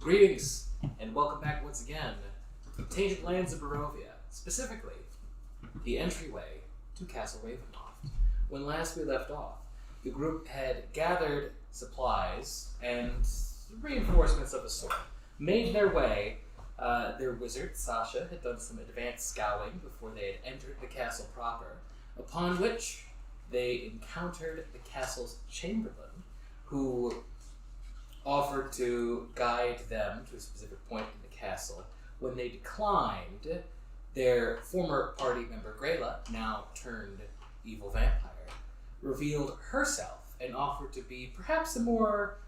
Greetings, and welcome back once again to the Tainted Lands of Barovia, specifically the entryway to Castle Ravenloft. When last we left off, the group had gathered supplies and reinforcements of a sort, made their way. Their wizard, Sasha, had done some advanced scouting before they had entered the castle proper, upon which they encountered the castle's chamberlain, who offered to guide them to a specific point in the castle. When they declined, their former party member Greila, now turned evil vampire, revealed herself and offered to be perhaps a more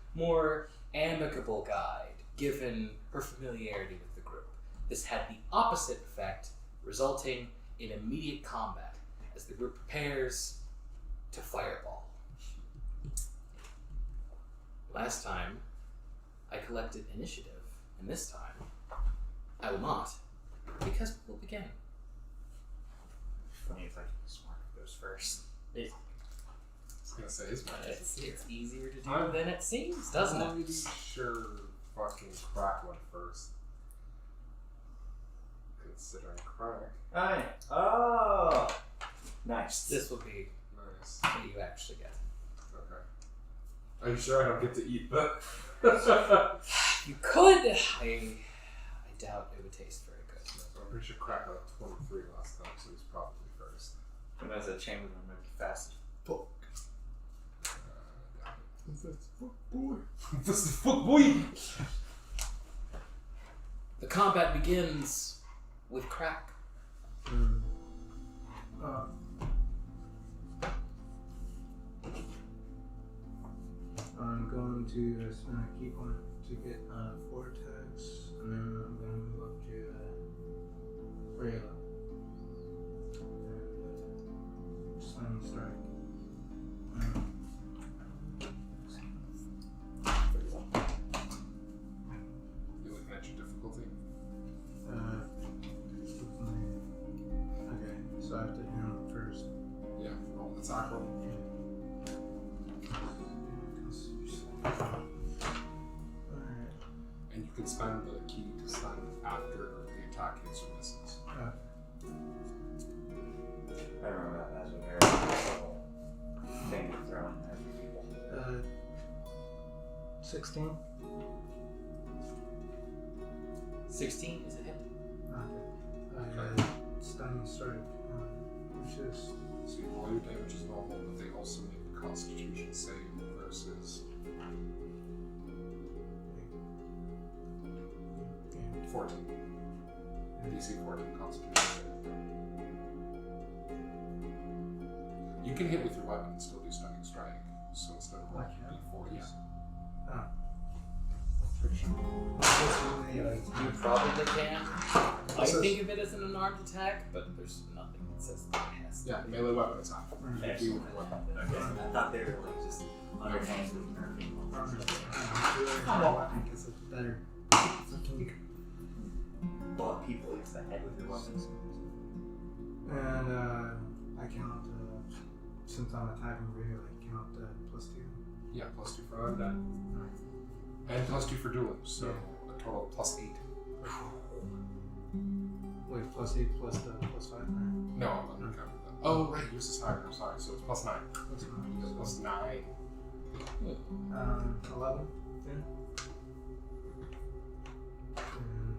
amicable guide, given her familiarity with the group. This had the opposite effect, resulting in immediate combat as the group prepares to fireball. Last time, I collected initiative, and this time, I will not, because we'll begin. Funny if Smart goes first. I was gonna say his It's easier to do than it seems, doesn't it? I'm sure fucking Crack went first. Considering Crack. Hi. Oh, nice. This will be Nice. what you actually get. Okay. Are you sure I don't get to eat that? You could. I doubt it would taste very good. I'm pretty sure Crack got 23 last time, so he's probably first. When I was at Chamberlain, I'm going to be fast as fuck. This is fuck boy. This is fuck boy. The combat begins with Crack. I'm going to spend a key point to get 4 attacks, and then I'm going to move up to Greila. And Slam Strike. You looking at your difficulty? Okay, so I have to hit him first. Yeah, roll the attack roll. And you can spend the key to stun after the attack hits or misses. I remember that as a very little thing to throw in there for people. 16. 16 is a hit. Okay. Stun Strike, which is... So you roll your damage as normal, but they also make a Constitution save versus 14. DC 14 Constitution save. You can hit with your weapon and still do Stunning Strike. So instead of rolling D4s. You probably can. I think of it as an unarmed attack, but there's nothing that says that it has to. Yeah, melee weapon attack. Okay. Do weapon. Okay. I thought they were like just underhand with nerfing. I guess it's better. Block people against the head with your weapons. And I count, since I'm attacking Greila, I count +2. Yeah, +2 for undead. And +2 for dueling, so a total of +8. Wait, +8 plus the +5? Right? No, I'm not counting that. Oh, right, yours is higher, I'm sorry, so it's +9. Plus 9. +9. 11. Yeah. And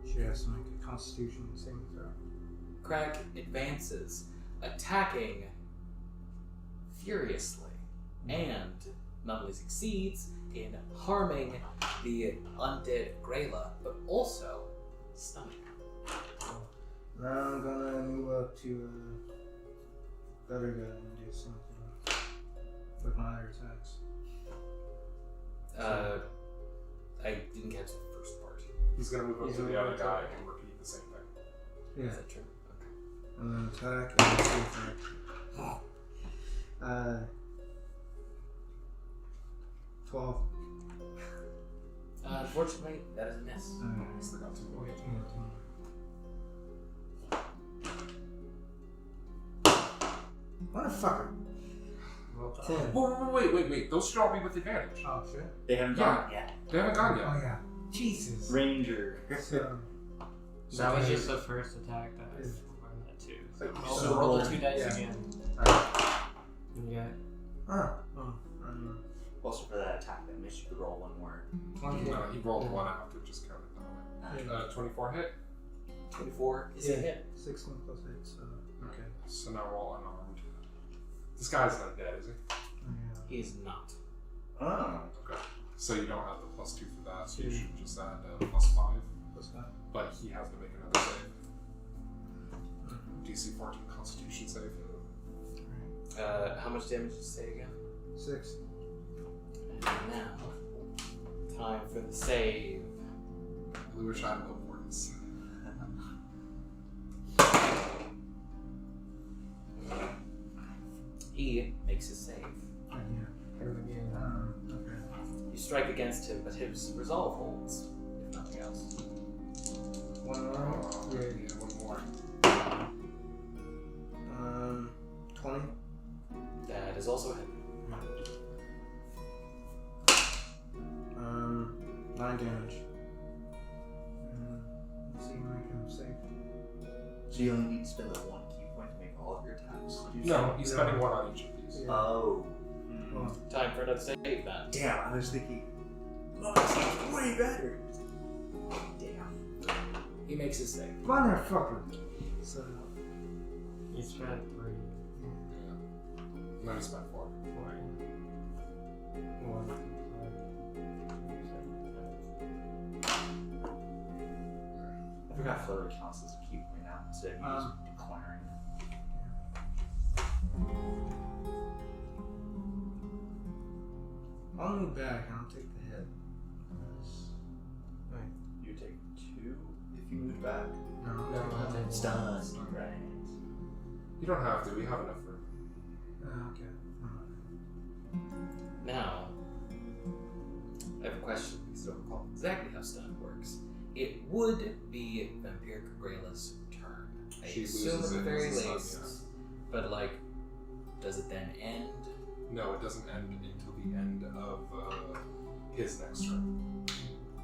she has to make a Constitution saving throw. Crack advances, attacking furiously, and not only succeeds in harming the undead Greila, but also stunning her. Now I'm gonna move up to the other guy and do something with my other attacks. I didn't catch the first part. He's gonna move up to the other guy and repeat the same thing. Yeah. Is that true? Okay. And then attack and save 12. Unfortunately, that is a miss. Still got 2 more hits. Motherfucker. Well done. 10. Wait. Those should all be with advantage. Oh shit. They haven't gone yet. They haven't gone yet. Oh yeah. Jesus. Ranger. So, That was just the first attack that I Is- learned that too. Like, So roll the 2 dice Yeah. again. Yeah. Also for that attack that missed, you could roll one more. He rolled one out. It just counted that way. 24 hit. 24 is a hit. 16 plus 8, so. Okay. So now roll unarmed. This guy's not dead, is he? He's not. Oh. Okay. So you don't have the +2 for that, so you Yeah. should just add +5. Plus 5. But he has to make another save. DC 14 Constitution save. How much damage did you say again? 6. And now, time for the save. I really wish I had low wards. He makes his save. Okay. You strike against him, but his resolve holds, if nothing else. One more. Yeah, one more. 20. That is also a hit. 9 damage. Let's see when I can save. So you only need to spend the 1 key point to make all of your attacks? Did you No, say? he's spending one on each of these. Yeah. Oh. Well, Time for another save then. Damn, I was thinking. Oh, this is way better. Damn. He makes his save. motherfucker. So, You spent 3. Yeah. No, he spent 4. 4. 1, 2, 5, 7, 8. I forgot flurry counts as a key point now instead of you just declaring. I'll move back and I'll take the hit. Wait, You take 2 if you move back. no, No, I'll I'll take take Stun. Right. You don't have to. We have enough room. Okay. Now, I have a question because I don't recall exactly how stun works. It would be Vampire Greila's turn. I She assume loses at the it very as a stun, least. But like, does it then end? No, it doesn't end until the end of his next turn.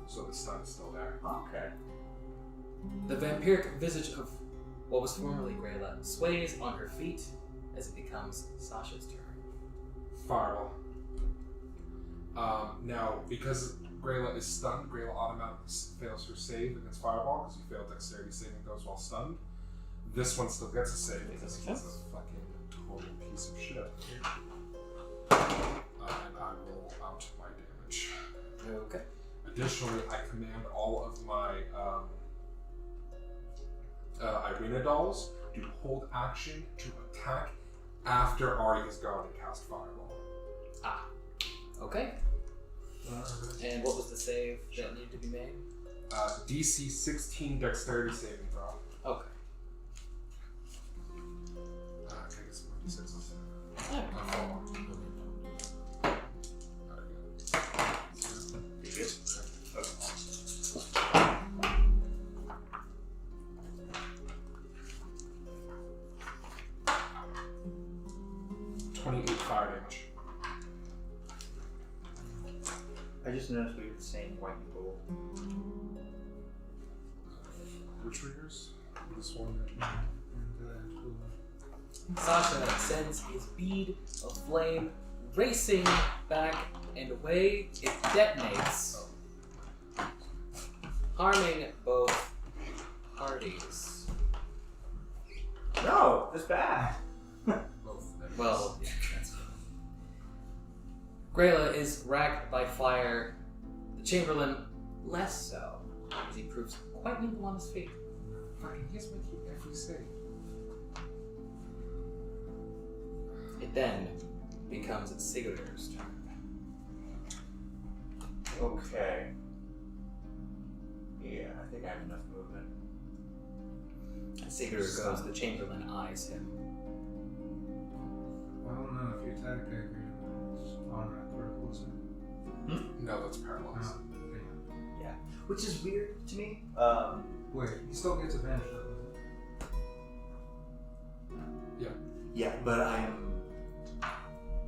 So the stun is still there. Okay. The vampiric visage of what was formerly Greila sways on her feet as it becomes Sasha's turn. Fireball. Now, because Greila is stunned, Greila automatically fails her save against Fireball because you failed dexterity saving throws while stunned. This one still gets a save because he's a fucking total piece of shit. And I roll out my damage. Okay. Additionally, I command all of my Irina dolls to hold action to attack after Ahri has gone and cast Fireball. Ah. Okay. And what was the save that needed to be made? DC 16 dexterity saving throw. Okay. Can I get some more d6s? Alright. 28 fire damage. I just noticed we were the same white people. Which triggers? This one. Sasha sends his bead of flame racing back and away. It detonates, harming both parties. No, that's bad. Both. Well, yeah, that's good. Greila is racked by fire. The chamberlain less so, as he proves quite nimble on his feet. Fucking, he's making every save. It then becomes Siguror's turn. Okay. Yeah, I think I have enough movement. As Siguror goes, the chamberlain eyes him. Well, no, if you attack that green, it's automatic vertical, isn't it? No, that's paralyzed. Yeah. Which is weird to me. Wait, he still gets advantage though, Yeah, but I am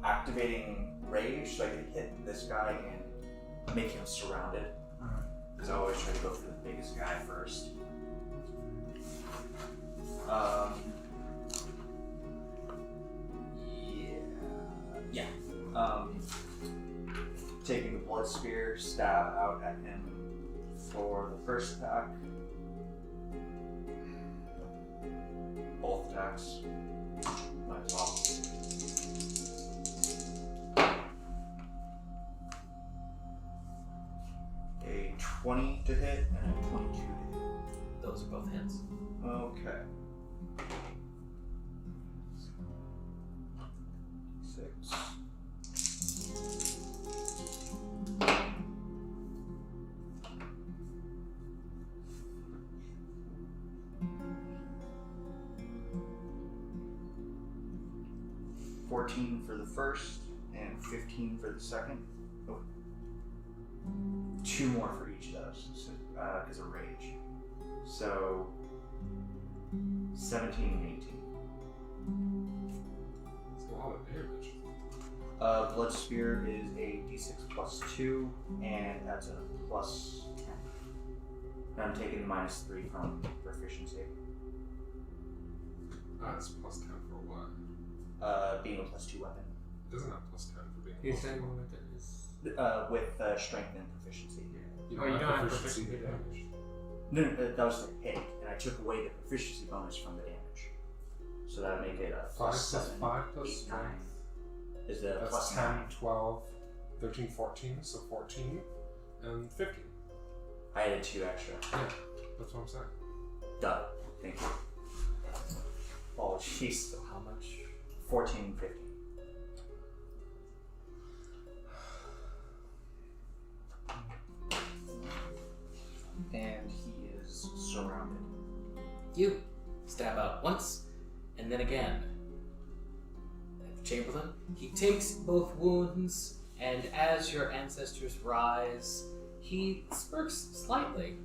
activating rage so I can hit this guy and make him surrounded. Alright. So this guy first. Yeah. Taking the blood spear, stab out at him for the first attack. Both attacks. Might as well. A 20 to hit and a 22 to hit. Those are both hits. Okay. 6. For the first and 15 for the second. Oh. 2 more for each of those because of rage. So 17 and 18. That's a lot of damage. Blood Spear is a d6 plus 2 and that's a plus 10. And I'm taking the minus 3 from proficiency. That's plus 10 for what? Being a plus 2 weapon. It doesn't have plus 10 for being You're plus saying 2. with it is. With strength and proficiency. You Oh, you don't have proficiency proficiency damage. No, that was the hit, and I took away the proficiency bonus from the damage. So that would make it a 5 plus plus 7, 5 plus 8, 9. strength. Is the That's plus 10, 9. 12, 13, 14, so 14, and 15. I added 2 extra. Yeah, that's what I'm saying. Duh. Thank you. Oh, jeez. So how much? 14, 15. And he is surrounded. You stab out once, and then again. The chamberlain, he takes both wounds, and as your ancestors rise, he smirks slightly.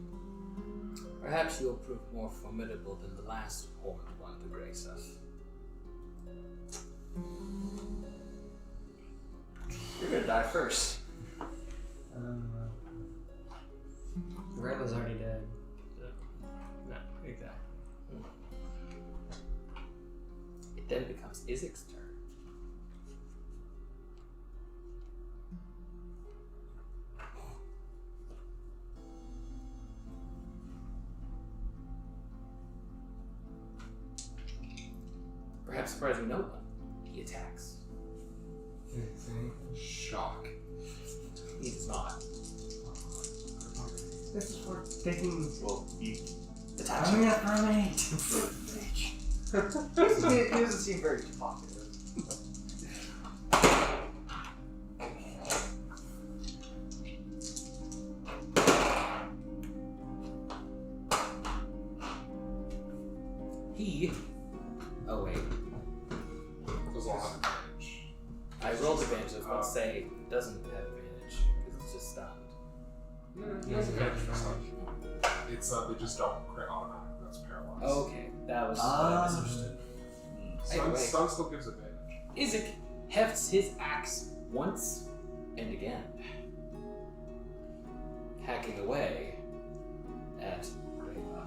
Perhaps you'll prove more formidable than the last horned one to grace us. You're gonna die first. Greila's already dead. So, no, exactly. It then becomes Izik's turn. Perhaps surprising no one, he attacks. Shock. He does not. This is for taking. Well, you attack I'm him. gonna terminate. He doesn't seem very talkative. He. Oh wait. Does all have advantage. I rolled advantage. I was about to say it doesn't have advantage because it's just stunned. He has advantage for stun. It's they just don't crit automatic. That's paralyzed. Okay, that was what I misunderstood. Anyway. Stun still gives advantage. Izik hefts his axe once and again, hacking away at Greila.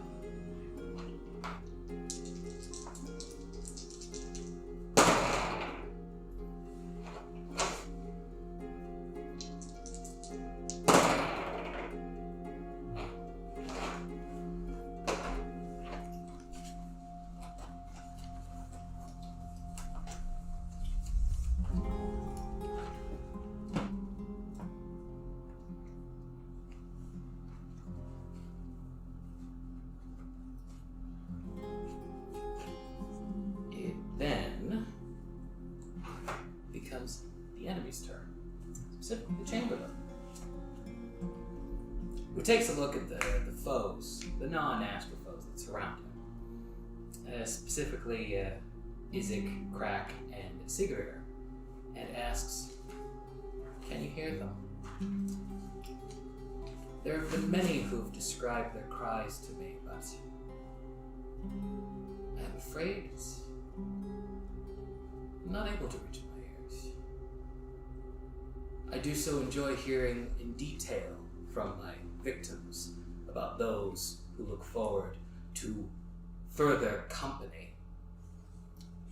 It then becomes the enemy's turn, specifically the chamberlain, who takes a look at the foes, the non-astral foes that surround him, specifically Izik, Crack, and Siguror, and asks, "Can you hear them? There have been many who have described their cries to me, but I'm afraid I'm not able to reach my ears. I do so enjoy hearing in detail from my victims about those who look forward to further company.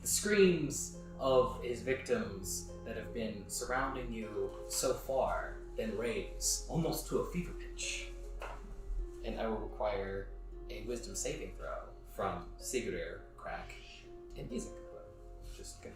The screams of his victims that have been surrounding you so far then raise almost to a fever pitch. And I will require a wisdom saving throw from Siguror, Crack, and Isaac. Just good.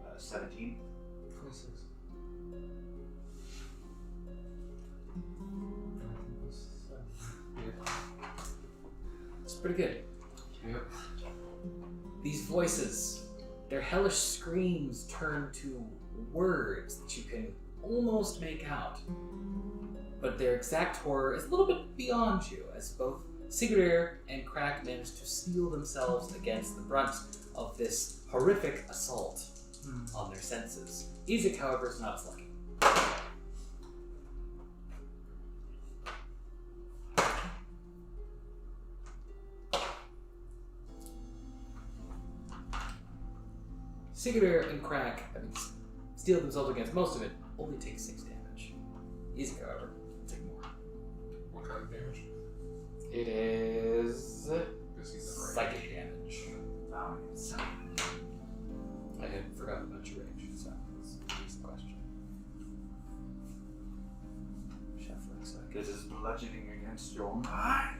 Uh, 17. 26. It's pretty good. Yep. These voices, their hellish screams turn to words that you can almost make out. But their exact horror is a little bit beyond you, as both Siguror and Crack manage to steel themselves against the brunt of this horrific assault on their senses. Isaac, however, is not as lucky. Siguror and Crack, steel themselves against most of it, only take 6 damage. Isaac, however, will take more. What kind of damage? It is Because he's in range. psychic damage. So, I had forgotten about your range, so that's the question. Shuffling, so I this is bludgeoning against your mind.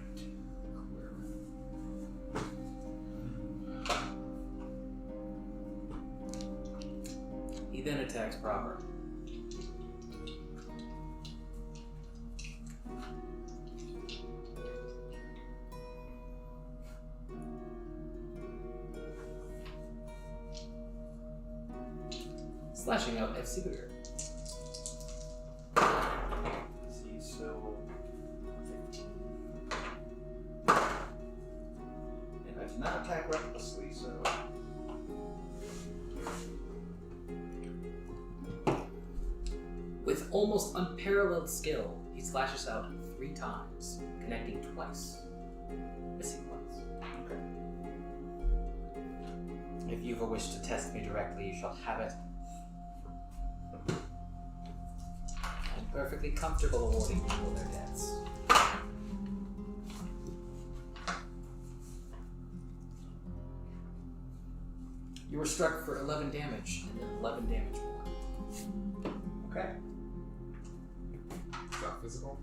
He then attacks proper. Slashing out at Siguror. See, so. And I did not attack recklessly, so. With almost unparalleled skill, he slashes out 3 times, connecting twice, missing once. Okay. If you ever wish to test me directly, you shall have it. I'm perfectly comfortable awarding people their deaths. You were struck for 11 damage, and then 11 damage more. Okay. Is that physical?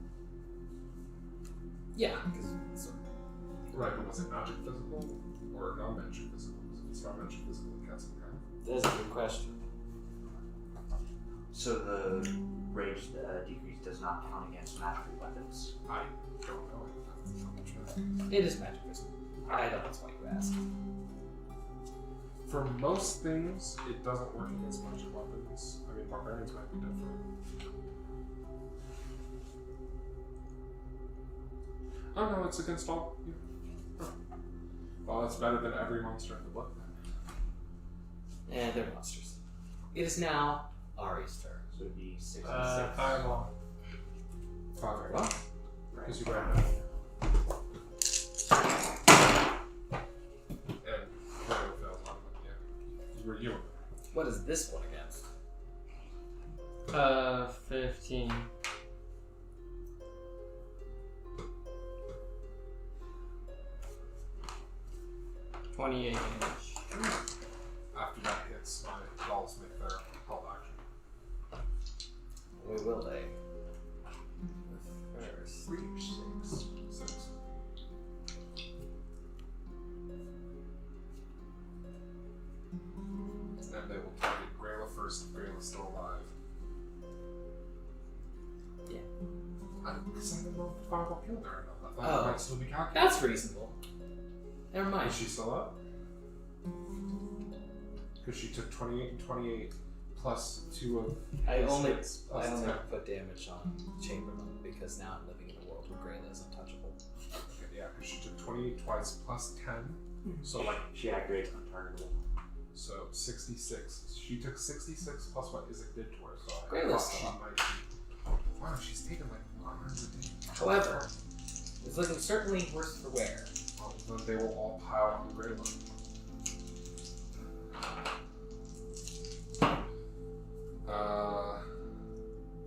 Yeah, because Right, but was it magic physical? Or non-magic physical? Because if it's non-magic physical, it counts in kind. that is a good question. So the rage decrease does not count against magical weapons. I don't know it. I'm not sure. It is magic physical. I know that's why you asked. For most things, it doesn't work against magic weapons. I mean, barbarians might be different. Oh no, it's against all. Yeah. Oh. Well, it's better than every monster in the book then. And they're monsters. It is now Ahri's turn. So it'd be 6 and 6. Fireball. Five, Well, because you grabbed it. And Greila fails on it, yeah. You were you. what is this one against? 15. $28 damage. After that hits, my dolls make their held action. We will they. First. 3 or 6. 6. And they will target Greila first if Graila's still alive. Yeah. Because I didn't know if the fireball killed her or not. I thought Oh. it might still be calculated. That's reasonable. Never mind. Is she still up? Because she took 28 and 28 plus 2 of. I only six plus I only 10. put damage on Chamberlain because now I'm living in a world where Greila is untouchable. Okay, yeah, because she took 28 twice plus 10. So, like, She activates untargetable. so 66. She took 66 plus what Isaac did to her. So I Graila's thought she still up. might be. certainly worse for wear. Well, then they will all pile on Greila.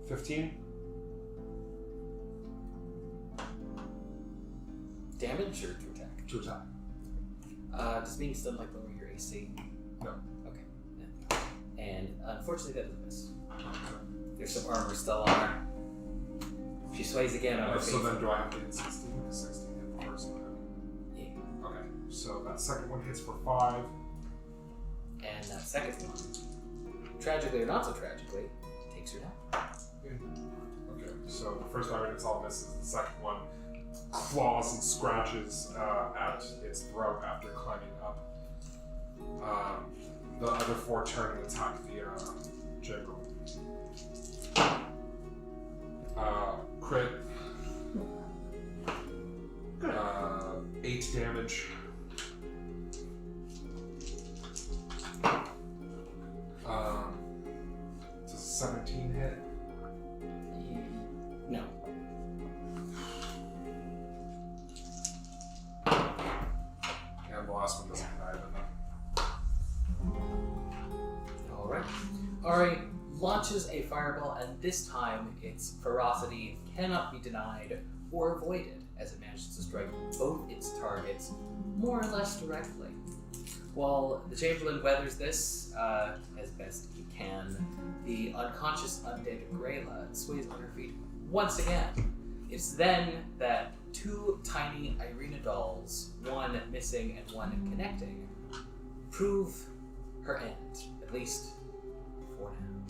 15? Damage or to attack? To attack. Does being stunned like lower your AC? No. Okay. Yeah. And unfortunately that doesn't miss. There's some armor still on her. She sways again on her face. So then do I have to hit 16? Because 16 hit the first one. Yeah. Okay. So that second one hits for 5. And that second one, tragically or not so tragically, takes her down. Okay. So the first one hits all misses. The second one claws and scratches at its throat after climbing up. The other 4 turn and attack the chamberlain. Crit. 8 damage. Does a 17 hit? No. And the last one doesn't hit either. Alright. Ahri launches a fireball, and this time its ferocity cannot be denied or avoided, as it manages to strike both its targets more or less directly. While the Chamberlain weathers this as best he can, the unconscious undead Greila sways on her feet once again. It's then that 2 tiny Irina dolls, one missing and one connecting, prove her end, at least for now.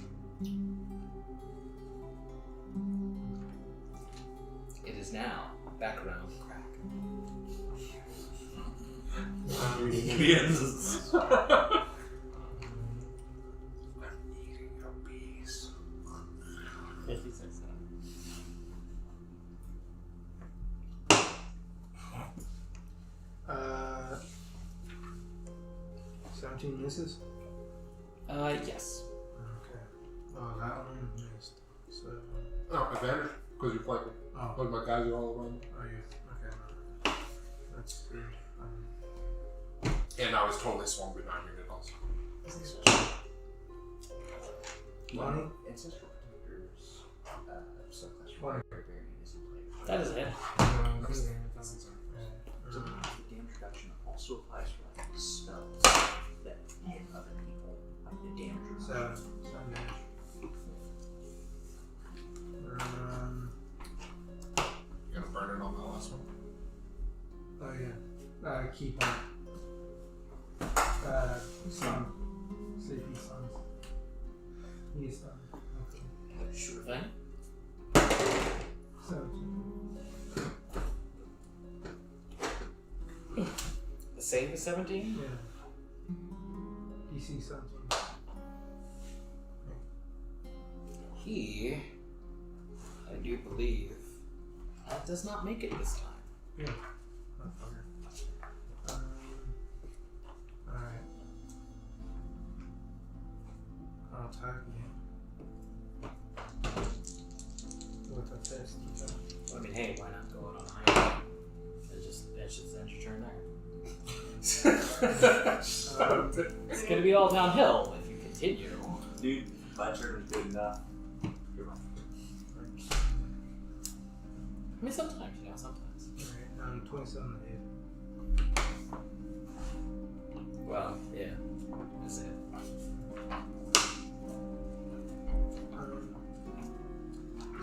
It is now back around the crack. Yes. If he says so. 17 misses? Yes. Okay. Oh, that one missed. So. Oh, advantage? Because you're flanking. Oh. But my guys are all around. Oh, yeah. Okay. That's good. And I was totally swung with 9 unit also. Money? Ancestral Protectors. Subclass 20. Barbarian is in play. That is a hit. So the damage reduction also applies for like spells that hit other people. Like the damage reduction. 7 damage. You gonna burn it on that last one? Oh yeah. Keep on. Sun. CP Suns. He's done. Okay. Sure thing. 17. The save is 17? Yeah. DC 17. He, I do believe, does not make it this time. Yeah. Alright. I'll attack again. With a fist. I mean, hey, why not go out on a high note? It's just end your turn there. It's gonna be all downhill if you continue. Dude, my turn was good enough. You're right. I mean, sometimes, sometimes. Alright, 27 to hit. Well, yeah, that's it.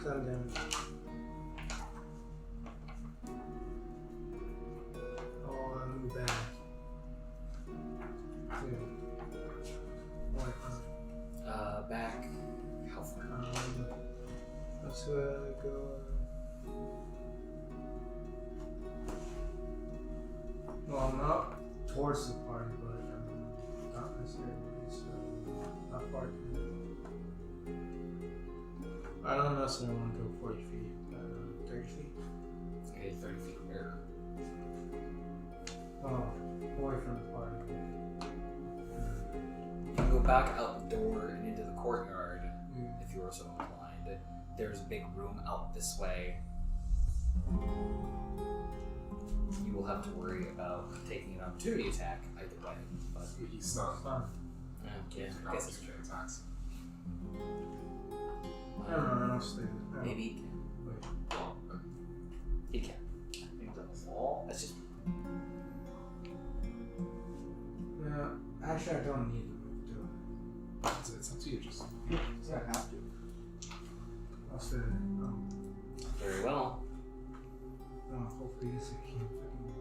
7 damage. I'll move back. 2. Back, how far? Let's go. Well, not towards the party, but not necessarily. So, not far. I don't necessarily want to go 40 feet. 30 feet. Okay, 30 feet where? Oh, away from the party. You can go back out the door and into the courtyard Yeah. if you were so inclined. There's a big room out this way. you will have to worry about taking an opportunity attack either way. But He's stunned. yeah, I guess it's true. Attacks. No, I'll stay. No. Maybe he can. Wait. He can. I think the wall. That's just No, actually, I don't need to do it. It's up to you. Just Yeah, I have to. I'll stay there. very well. Hopefully this I can't fucking.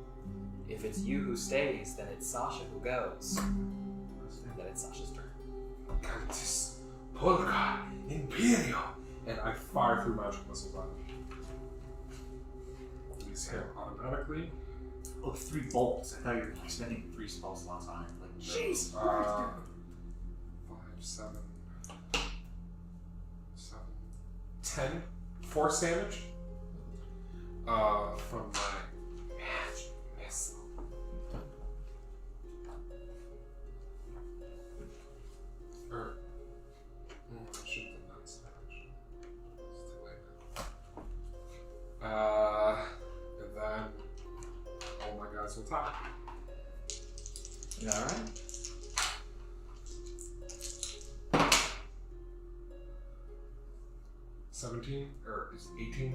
If it's you who stays, then it's Sasha who goes. I'll stay. Then it's Sasha's turn. Cantus, Polka, Imperio, and I fire through magic missiles on him. These hit automatically. Oh, 3 bolts. I thought you were spending 3 spell slots on it. Like, jeez. 5, 7, 10 force damage from my magic missile. I should have done that instead. It's too late now. And then all my guys will attack. Alright. Is 18?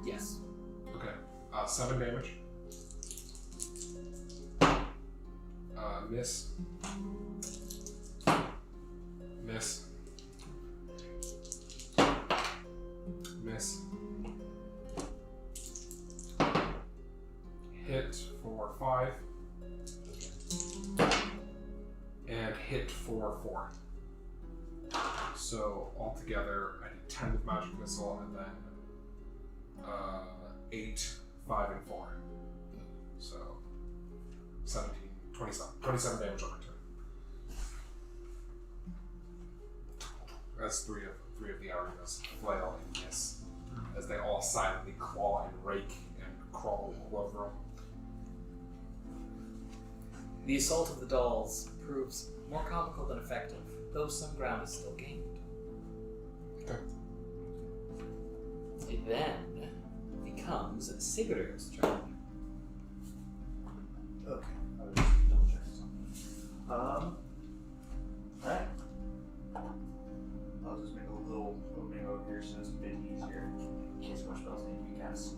Yes. Okay. 7 damage. Miss. Miss. Miss. Hit for 5. And hit for 4. So altogether, I did 10 with magic missile, and then 8, 5, and 4. So 17, 27 damage on my turn. That's three of the Ahri's flail and miss, as they all silently claw and rake and crawl all over them. The assault of the dolls proves more comical than effective, though some ground is still gained. Okay. It then becomes Sigurdor's turn. Okay. I was just double checking something. Alright. I'll just make a little opening over here so it's a bit easier in case more spells need to be cast.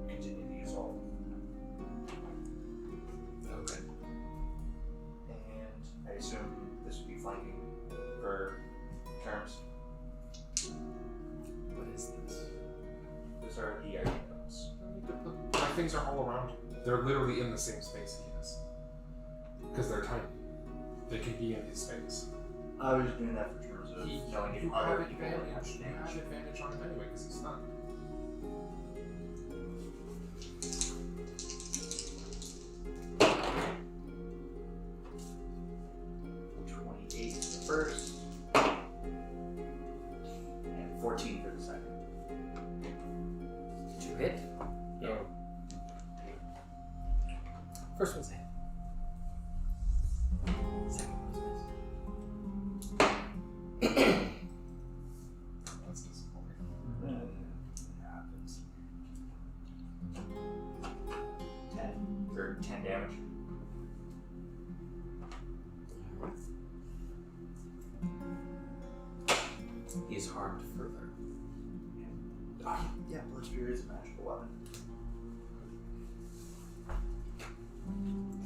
Continue the assault. Okay. And I assume this would be flanking for terms. What is this? Those are the items. My things are all around. They're literally in the same space he is. Because they're tiny. They can be in his space. I was doing that for terms of knowing if You other have people advantage. have You have damage. advantage on him anyway because he's stunned. First, and 14 for the second. Did you hit? No. First one's a hit. Second one's miss. That's disappointing. It happens. 10 damage. He is harmed further. Yeah, Blood Spear is a magical weapon.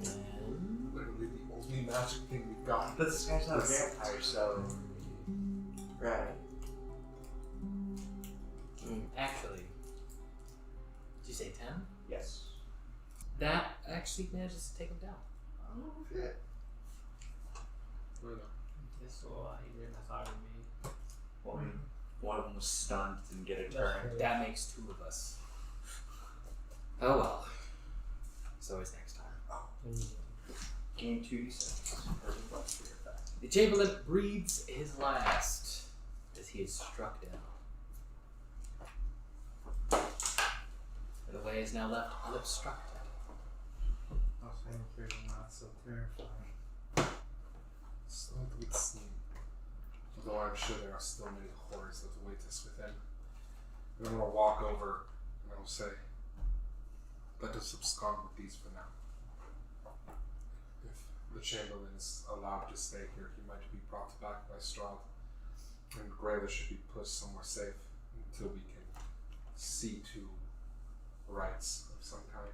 Then Literally the only magic thing we've got. But this guy's not a vampire, so. Right. actually, did you say 10? Yes. That actually manages to take him down. Oh, shit. Where the- This will easier than I thought it would be. Well, I mean, one of them was stunned, didn't get a turn. That makes 2 of us. Oh well. It's always next time. Gain 2d6 for the Blood Spear effect. The chamberlain breathes his last as he is struck down. The way is now left unobstructed. I'll say I'm not so terrifying. Still a good scene. Although I'm sure there are still many horrors that await us within. I'm gonna walk over And I'll say, let us abscond with these for now. If the chamberlain is allowed to stay here, he might be brought back by Strahd, and Greila should be pushed somewhere safe until we can see to rights of some kind.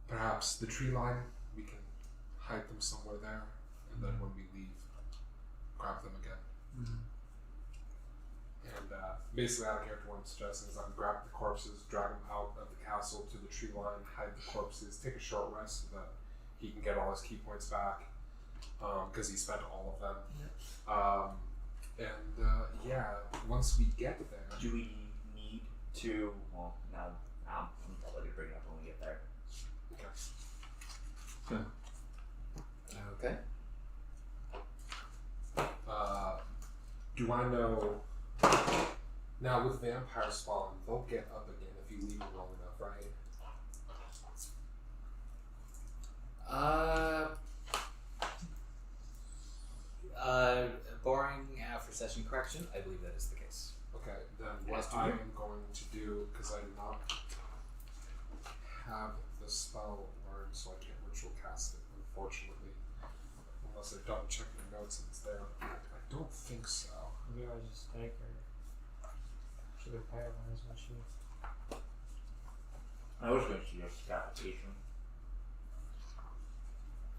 Perhaps the tree line, we can hide them somewhere there, and then when we leave, grab them again. Mm-hmm. And basically, out of character, what I'm suggesting is I can grab the corpses, drag them out of the castle to the tree line, hide the corpses, take a short rest so that he can get all his key points back, because he spent all of them. Yeah, once we get there, Do we need to? Well, now I'm probably gonna bring it up when we get there. Okay. Do I know? Now with vampire spawn, they'll get up again if you leave them long enough, right? Barring after session correction, I believe that is the case. Okay, then what Yes, I you am going to do, because I do not have the spell learned, so I can't ritual cast it, unfortunately. Unless I double check my notes and it's there. I don't think so. Maybe I just take her. She'll be paralyzed when she. I was going to suggest decapitation.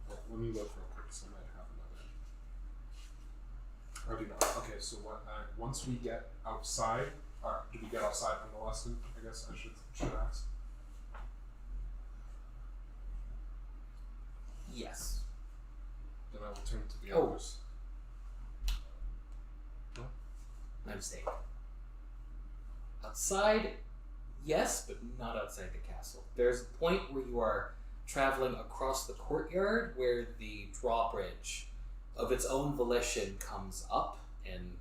Well, let me look real quick, so I might have another. Or do not. Okay, so what? Once we get outside, do we get outside from the lesson? I guess I should ask. Yes. Then I will turn to the Oh. others. My mistake. Outside, yes, but not outside the castle. There's a point where you are traveling across the courtyard where the drawbridge of its own volition comes up and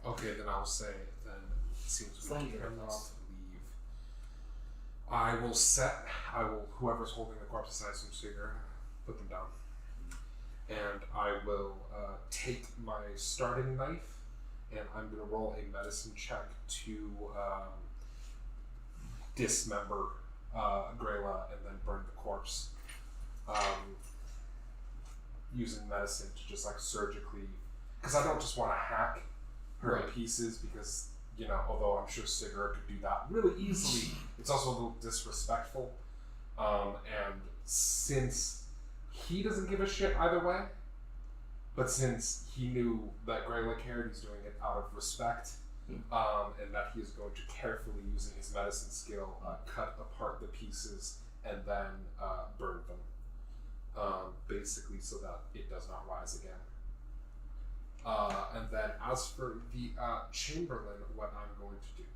Okay, then I'll say then it seems we Slender. cannot leave. Whoever's holding the corpse aside from Siguror, put them down. And I will take my starting knife and I'm gonna roll a medicine check to dismember Greila and then burn the corpse. Using medicine to just like surgically, because I don't just want to hack her Right. to pieces, because although I'm sure Sigurd could do that really easily, it's also a little disrespectful. And since he doesn't give a shit either way, but since he knew that Greila cared, he's doing it out of respect, and that he is going to carefully, using his medicine skill, cut apart the pieces and then burn them. Basically so that it does not rise again. And then as for the chamberlain, what I'm going to do,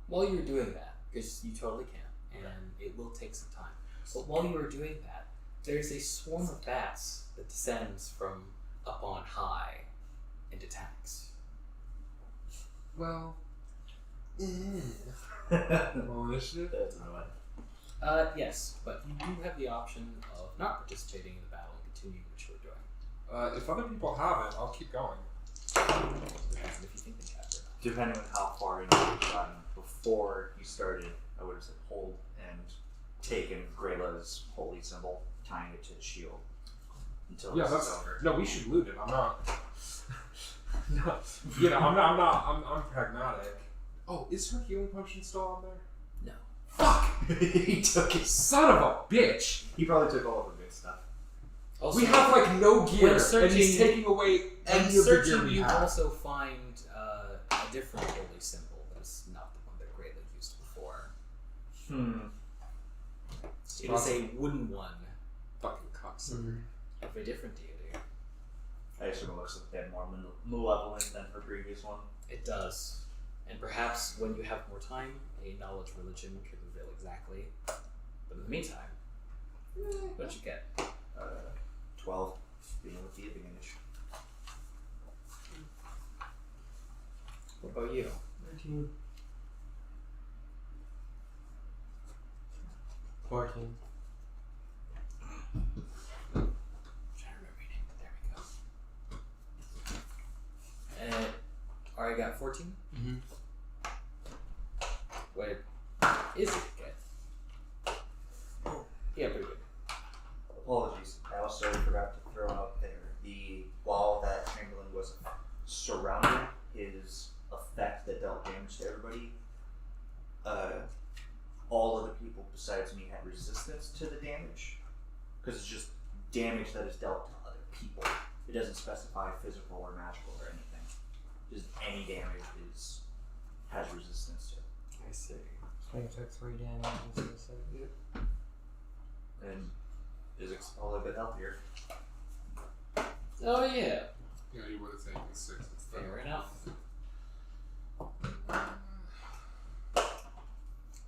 while you're doing that, because you totally can, and it will take some time, but while you are doing that, there's a swarm of bats that descends from up on high and attacks. Well, roll initiative. That's annoying. Yes, but you do have the option of not participating in the battle and continuing what you were doing. If other people have it, I'll keep going. Depends if you think they have it or not. Depending on how far into you've gotten before you started, I would have said hold and taken Graila's holy symbol, tying it to his shield until this is over. No, we should loot it. I'm not. No, I'm pragmatic. Oh, is her healing potion still on there? No. Fuck! He took his. Son of a bitch! He probably took all of the good stuff. Also, We have like no gear, when searching- and he's taking away and any of the gear searching, we you have. also find a different holy symbol that's not the one that Greila used before. It is a wooden one Fucking cocksucker. of a different deity. I assume it looks a bit more malevolent than her previous one. It does. And perhaps when you have more time, a knowledge religion could reveal exactly. But in the meantime, what you get? 12, being with the advantage. What about you? 13. 14. I'm trying to remember your name, but there we go. Alright, I got 14? Mm-hmm. Wait, is it okay? Yeah, pretty good. Apologies. I also forgot to throw out there while that chamberlain was surrounded, his effect that dealt damage to everybody. All of the people besides me had resistance to the damage, because it's just damage that is dealt to other people. It doesn't specify physical or magical or anything. Just any damage has resistance to. I see. So you took 3 damage instead of 7. And Izik's all a bit healthier. Oh yeah. Yeah, you would have taken 6 instead. Fair enough.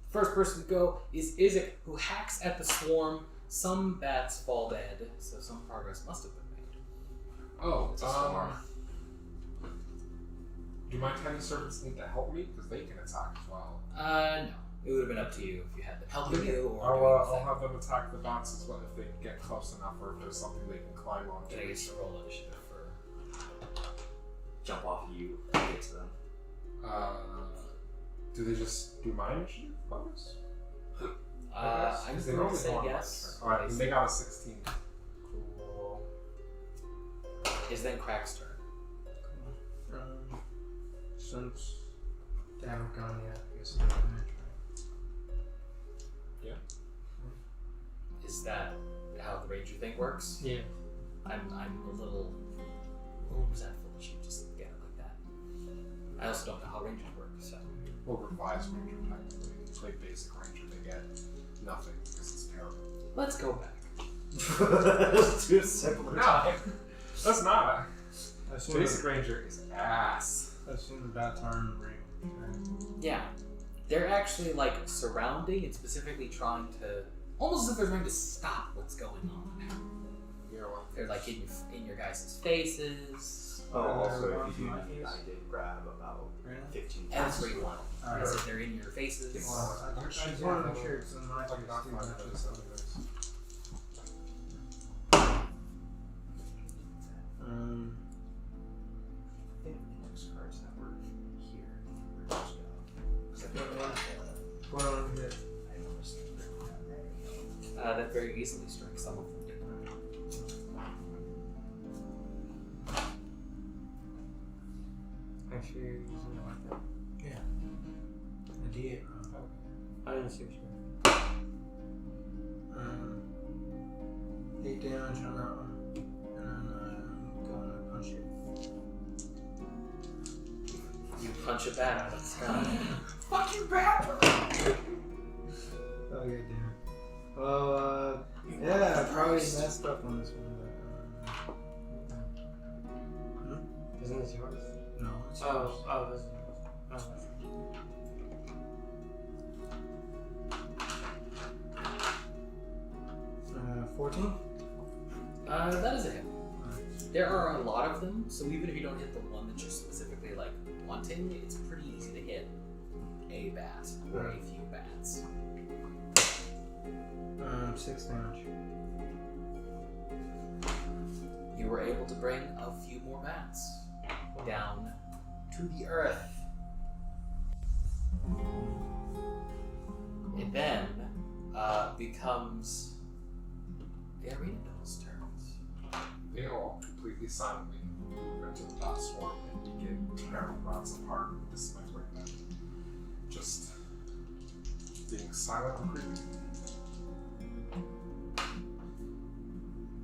First person to go is Izik, who hacks at the swarm. Some bats fall dead, so some progress must have been made. Oh, It's a swarm. do my tiny servants need to help me? Because they can attack as well. No. It would have been up to you if you had them helping you or I'll have them attack the bats as well if they get close enough, or if there's something they can climb on. Can I get you to roll initiative for... Jump off you and get to them. Do they just do my initiative bonus? I'm Because they going to normally say go on my yes. turn. Alright, then they got a 16. Cool. Is then Crack's turn. Since they haven't gone yet, I guess they're gonna try. Is that how the ranger thing works? Yeah. I'm a little resentful that you just get it like that. I also don't know how rangers work, so... Well, revised ranger technically. If you play basic ranger, they get nothing because it's terrible. Let's go back. Let's do a simpler. No, that's not. I assume Basic ranger is ass. the bats are in the ring. Right? Yeah. They're actually, like, surrounding and specifically trying to... Almost as if they're trying to stop what's going on. They're, like, in your guys' faces. Oh, also, One if for you do my need, case. I did grab about Really? 15 Every one. Alright. As if they're in your faces. Well, I just want to make sure it's in my Like not case, 5 too, minutes, not 7 minutes. I think the next cards that were here were just What on hit? I noticed that That very easily strikes some of them. Actually, you're using it like that. Yeah. A D8 roll. I didn't see what you 8 damage on that one. And then I'm gonna punch it. You punch a bat out of the sky. fucking bat! Oh, yeah, damn it. Well, yeah, I probably messed up on this one, but, Isn't this yours? no, it's Oh, this is yours. Oh, that's 14? That is a hit. There are a lot of them, so even if you don't hit the one that you're specifically like wanting, it's pretty easy to hit a bat or a few bats. 6 damage. You were able to bring a few more bats down to the earth. It then becomes the arena doll's turns. They all completely silently move into the bat swarm and begin tearing bats apart with the sniper gun. Just being silent and creepy.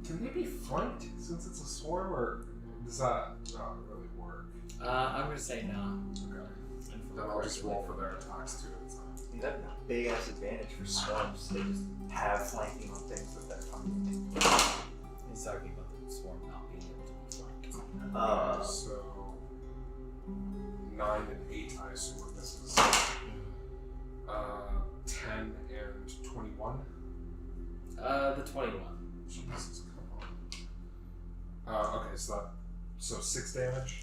Can they be flanked since it's a swarm, or does that not really work? I'm gonna say no. Okay. Then I'll just roll for their attacks too at the time. You have a big ass advantage for swarms. They just have flanking on things that they're fucking. He's talking about the swarm not being able to be flanked. So 9 and 8, I assume what this is. 10 and 21. The 21. Jesus, come on. Okay, so 6 damage.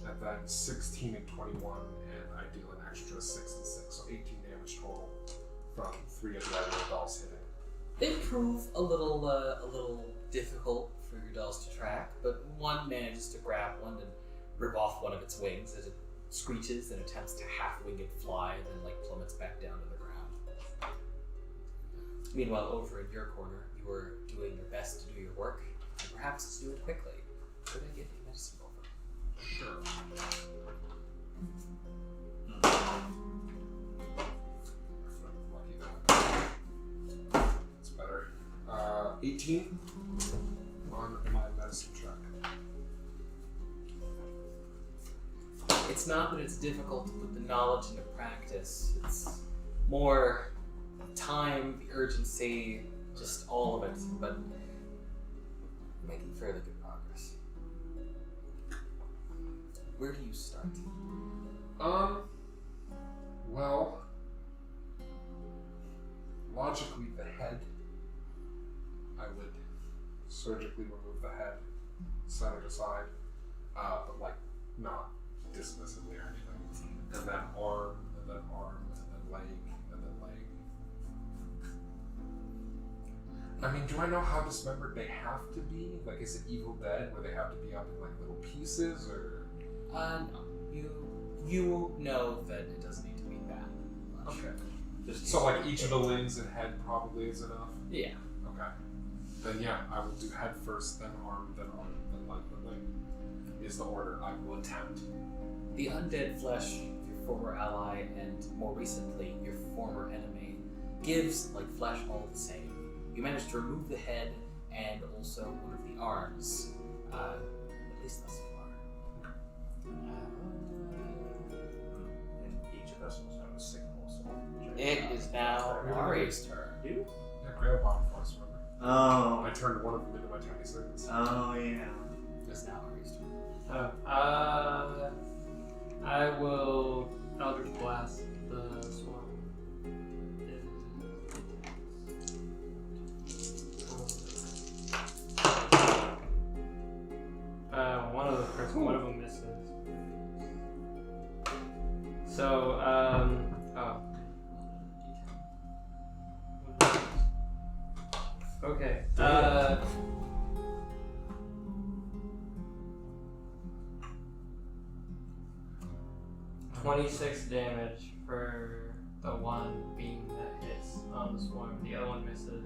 And then 16 and 21, and I deal an extra 6 and 6, so 18 damage total from 3 of the other dolls hitting. They prove a little difficult for your dolls to track, but one manages to grab one and rip off one of its wings as it screeches and attempts to half-wing it fly, and then plummets back down to the ground. Meanwhile, over in your corner, you are doing your best to do your work, and perhaps do it quickly. Could I get a medicine over? Sure. That's better. 18 on my medicine check. It's not that it's difficult to put the knowledge into practice. It's more time, the urgency, just all of it. But you're making fairly good progress. Where do you start? Well, logically, the head. I would surgically remove the head, set it aside, but not dismissively or anything. And then arm, and then arm, and then leg, and then leg. I mean, do I know how dismembered they have to be? Is it Evil Dead where they have to be up in little pieces, or? No. You know that it doesn't need to be that much. Okay. So each of the limbs and head probably is enough? Yeah. Okay. Then yeah, I will do head first, then arm, then leg, then leg. Is the order I will attempt. The undead flesh of your former ally and more recently your former enemy gives flesh all the same. You managed to remove the head and also one of the arms, at least thus far. And each of us will have a signal, so It is now Ahri's turn. Dude? Yeah, Greila bottom force, remember? Oh. I turned one of them into my tiny servants. Oh yeah. It's now Ahri's turn. I will Eldritch Blast the swarm. One of them misses. So, okay. 26 damage for the one beam that hits on the swarm. The other one misses.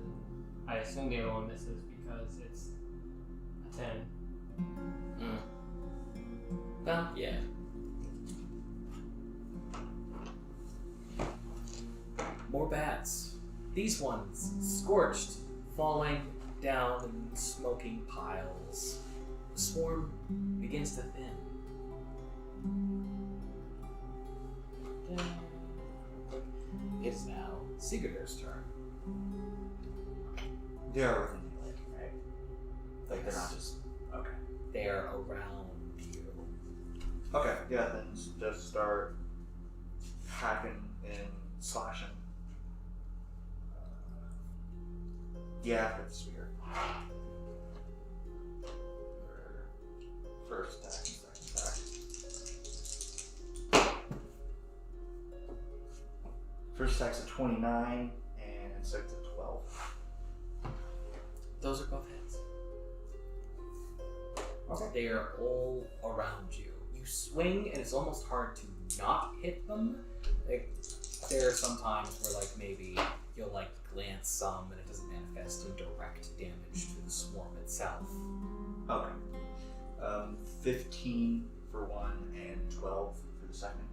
I assume the other one misses because it's a 10. Well, yeah. More bats. These ones scorched, falling down in smoking piles. The swarm begins to thin. It's now Sigurdur's turn. They're within melee, right? They're not just okay. They are around you. Okay, yeah, then just start hacking and slashing. Yeah, that's weird. First attack, second attack. First attack's a 29, and second a 12. Those are both hits. Okay. They are all around you. You swing, and it's almost hard to not hit them. There are some times where maybe you'll glance some, and it doesn't manifest in direct damage to the swarm itself. Okay. 15 for one and 12 for the second.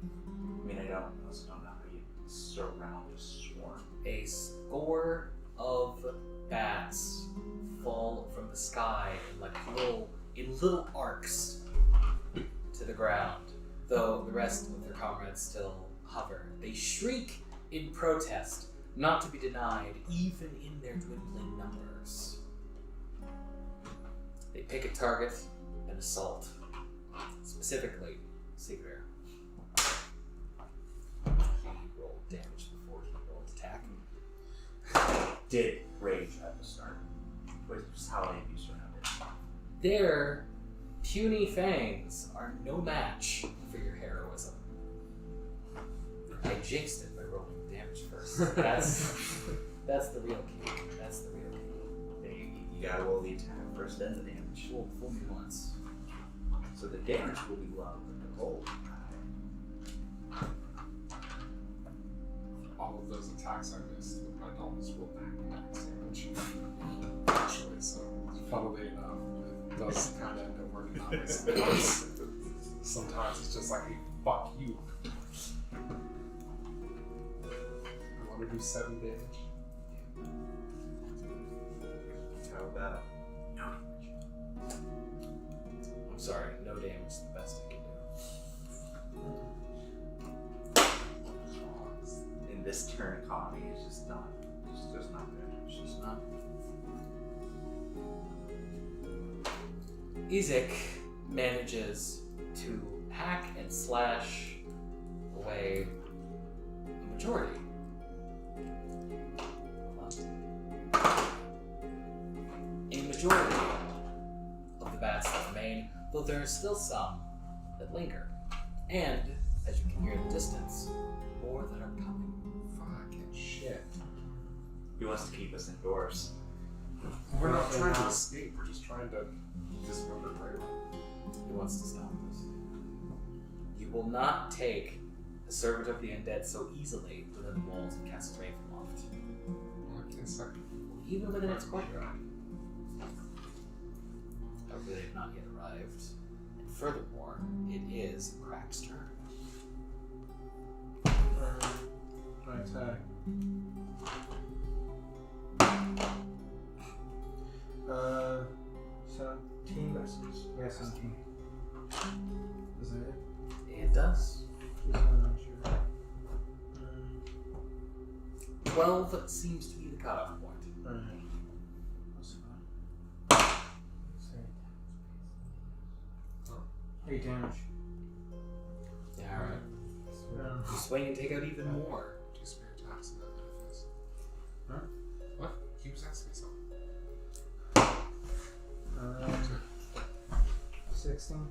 I mean, I also don't know how you surround a swarm. A score of bats fall from the sky in little arcs to the ground, though the rest of their comrades still hover. They shriek in protest, not to be denied, even in their dwindling numbers. They pick a target and assault. Specifically, Siguror. He rolled damage before he rolled attack. Did rage at the start, which is how they'd be surrounded. Their puny fangs are no match for your heroism. I jinxed it by rolling damage first. That's the real key. That's the real key. You gotta roll the attack first, then the damage. Fool me once. So the damage will be low, but the roll will be high. All of those attacks I missed with my dolls will max damage. Actually, so funnily enough, it does kind of end up working out way sometimes. Sometimes it's just like, hey, fuck you. I want to do 7 damage. How about? I'm sorry, no damage is the best I can do. In this turn economy, it's just not good. It's just not. Ezek manages to hack and slash away the majority. A majority of the bats that remain, though there are still some that linger. And, as you can hear in the distance, more that are coming. Fucking shit. He wants to keep us indoors. We're not trying to escape, we're just trying to dismember Greila. He wants to stop this. You will not take the servant of the undead so easily within the walls of Castle Ravenloft, Well, I can't suck. even within its courtyard. However, they have not yet arrived, and furthermore, it is Crack's turn. My attack. 17 versus. Yeah, 17. Is that it? It does. Just not sure. 12 seems to be the cutoff point. Alright. That's fine. Sorry. 8 damage. Yeah, alright. You swing and take out even more. 2 spear attacks in that edifice. Huh? What? He was asking me something. 16.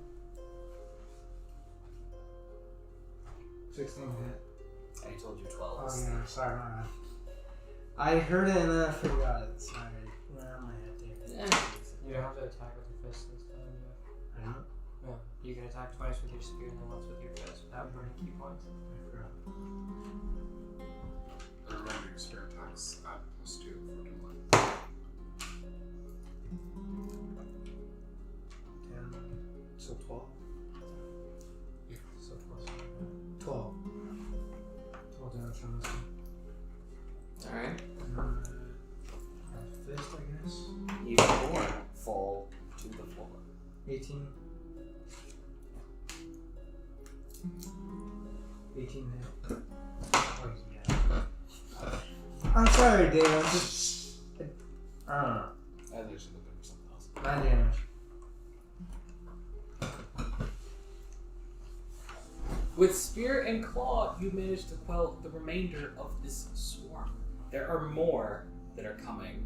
16 hit. I told you 12. Oh yeah, sorry, my bad. I heard it and then I forgot it. Sorry. Yeah, my head there. Yeah. You don't have to attack with your fist this time. I don't. Yeah. You can attack twice with your spear and then once with your fist without burning key points. I forgot. And remember your spear attacks at +2 for delay. 10. So 12? Yeah. So plus 12. 12 damage on this one. Alright. Fist, I guess. Even more fall to the floor. 18. 18 hit. Oh, yeah. I'm sorry, Dave. I'm just. I don't know. I think it should have been something else. 9 damage. With Spear and Claw, you manage to quell the remainder of this swarm. There are more that are coming.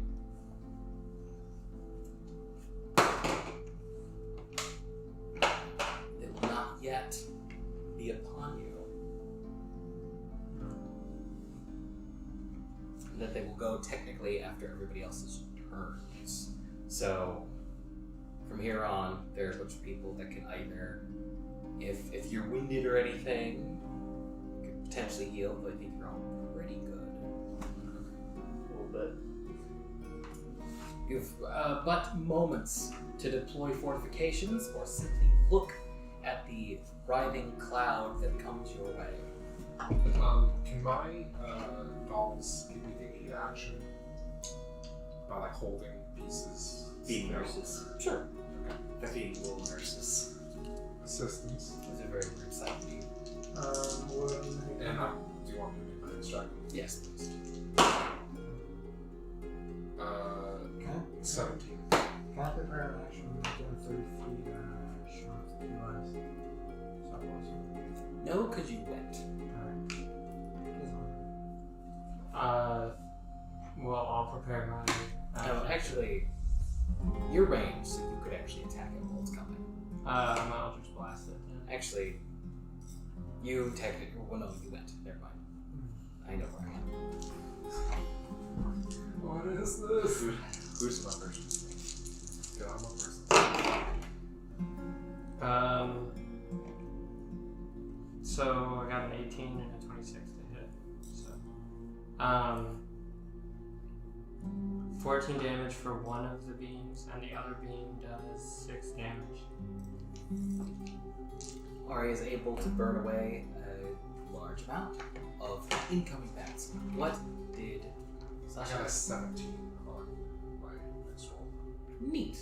They will not yet be upon you. And that they will go technically after everybody else's turns. So, from here on, there are a bunch of people that can either, if you're winded or anything, you could potentially heal, but I think you're all pretty good. A little bit. You've but moments to deploy fortifications or simply look at the writhing cloud that comes your way. Can my dolls give me the action by like holding pieces? Being nurses. Sure. They're being little nurses. Assistance. It's a very weird sight to you. And do you want me to do my distract? Yes, please. 17. Can I prepare an action within 30 feet short 2 eyes? So I was. No, because you went. Alright. Well, I'll prepare my. No, actually, you're ranged, so you could actually attack it while it's coming. I'm Eldritch Blast it. Yeah. Actually, you technically. Well, no, you went. Never mind. I know where I am. What is this? Who's my person? Get on my person. So I got an 18 and a 26 to hit. So 14 damage for one of the beams, and the other beam does 6 damage. Ahri is able to burn away a large amount of incoming bats. What did I Sasha? got a 17 on my next roll. Neat.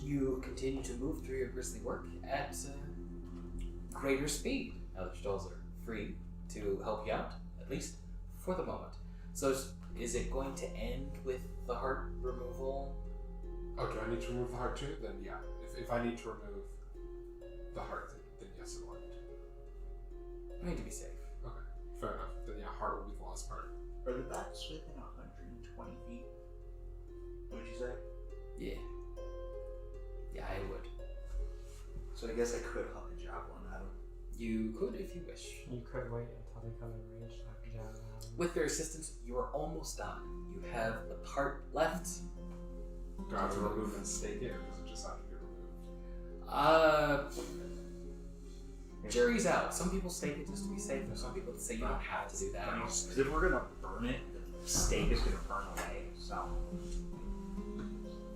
You continue to move through your grisly work at greater speed. Now that your dolls are free to help you out, at least for the moment. So is it going to end with the heart removal? Oh, do I need to remove the heart too? Then yeah. If I need to remove the heart, then yes, it will end. I need to be safe. Okay, fair enough. Then yeah, heart will be the last part. Are the bats within 120 feet? Would you say? Yeah. Yeah, I would. So I guess I could huck a javelin at him. You could if you wish. You could wait until they come in range. With their assistance, you are almost done. You have the part left. Do I have to remove and stake it, or does it just have to be removed? Jury's out. Some people stake it just to be safe. There's some people that say you don't have to do that. Because if we're gonna burn it, the stake is gonna burn away. So.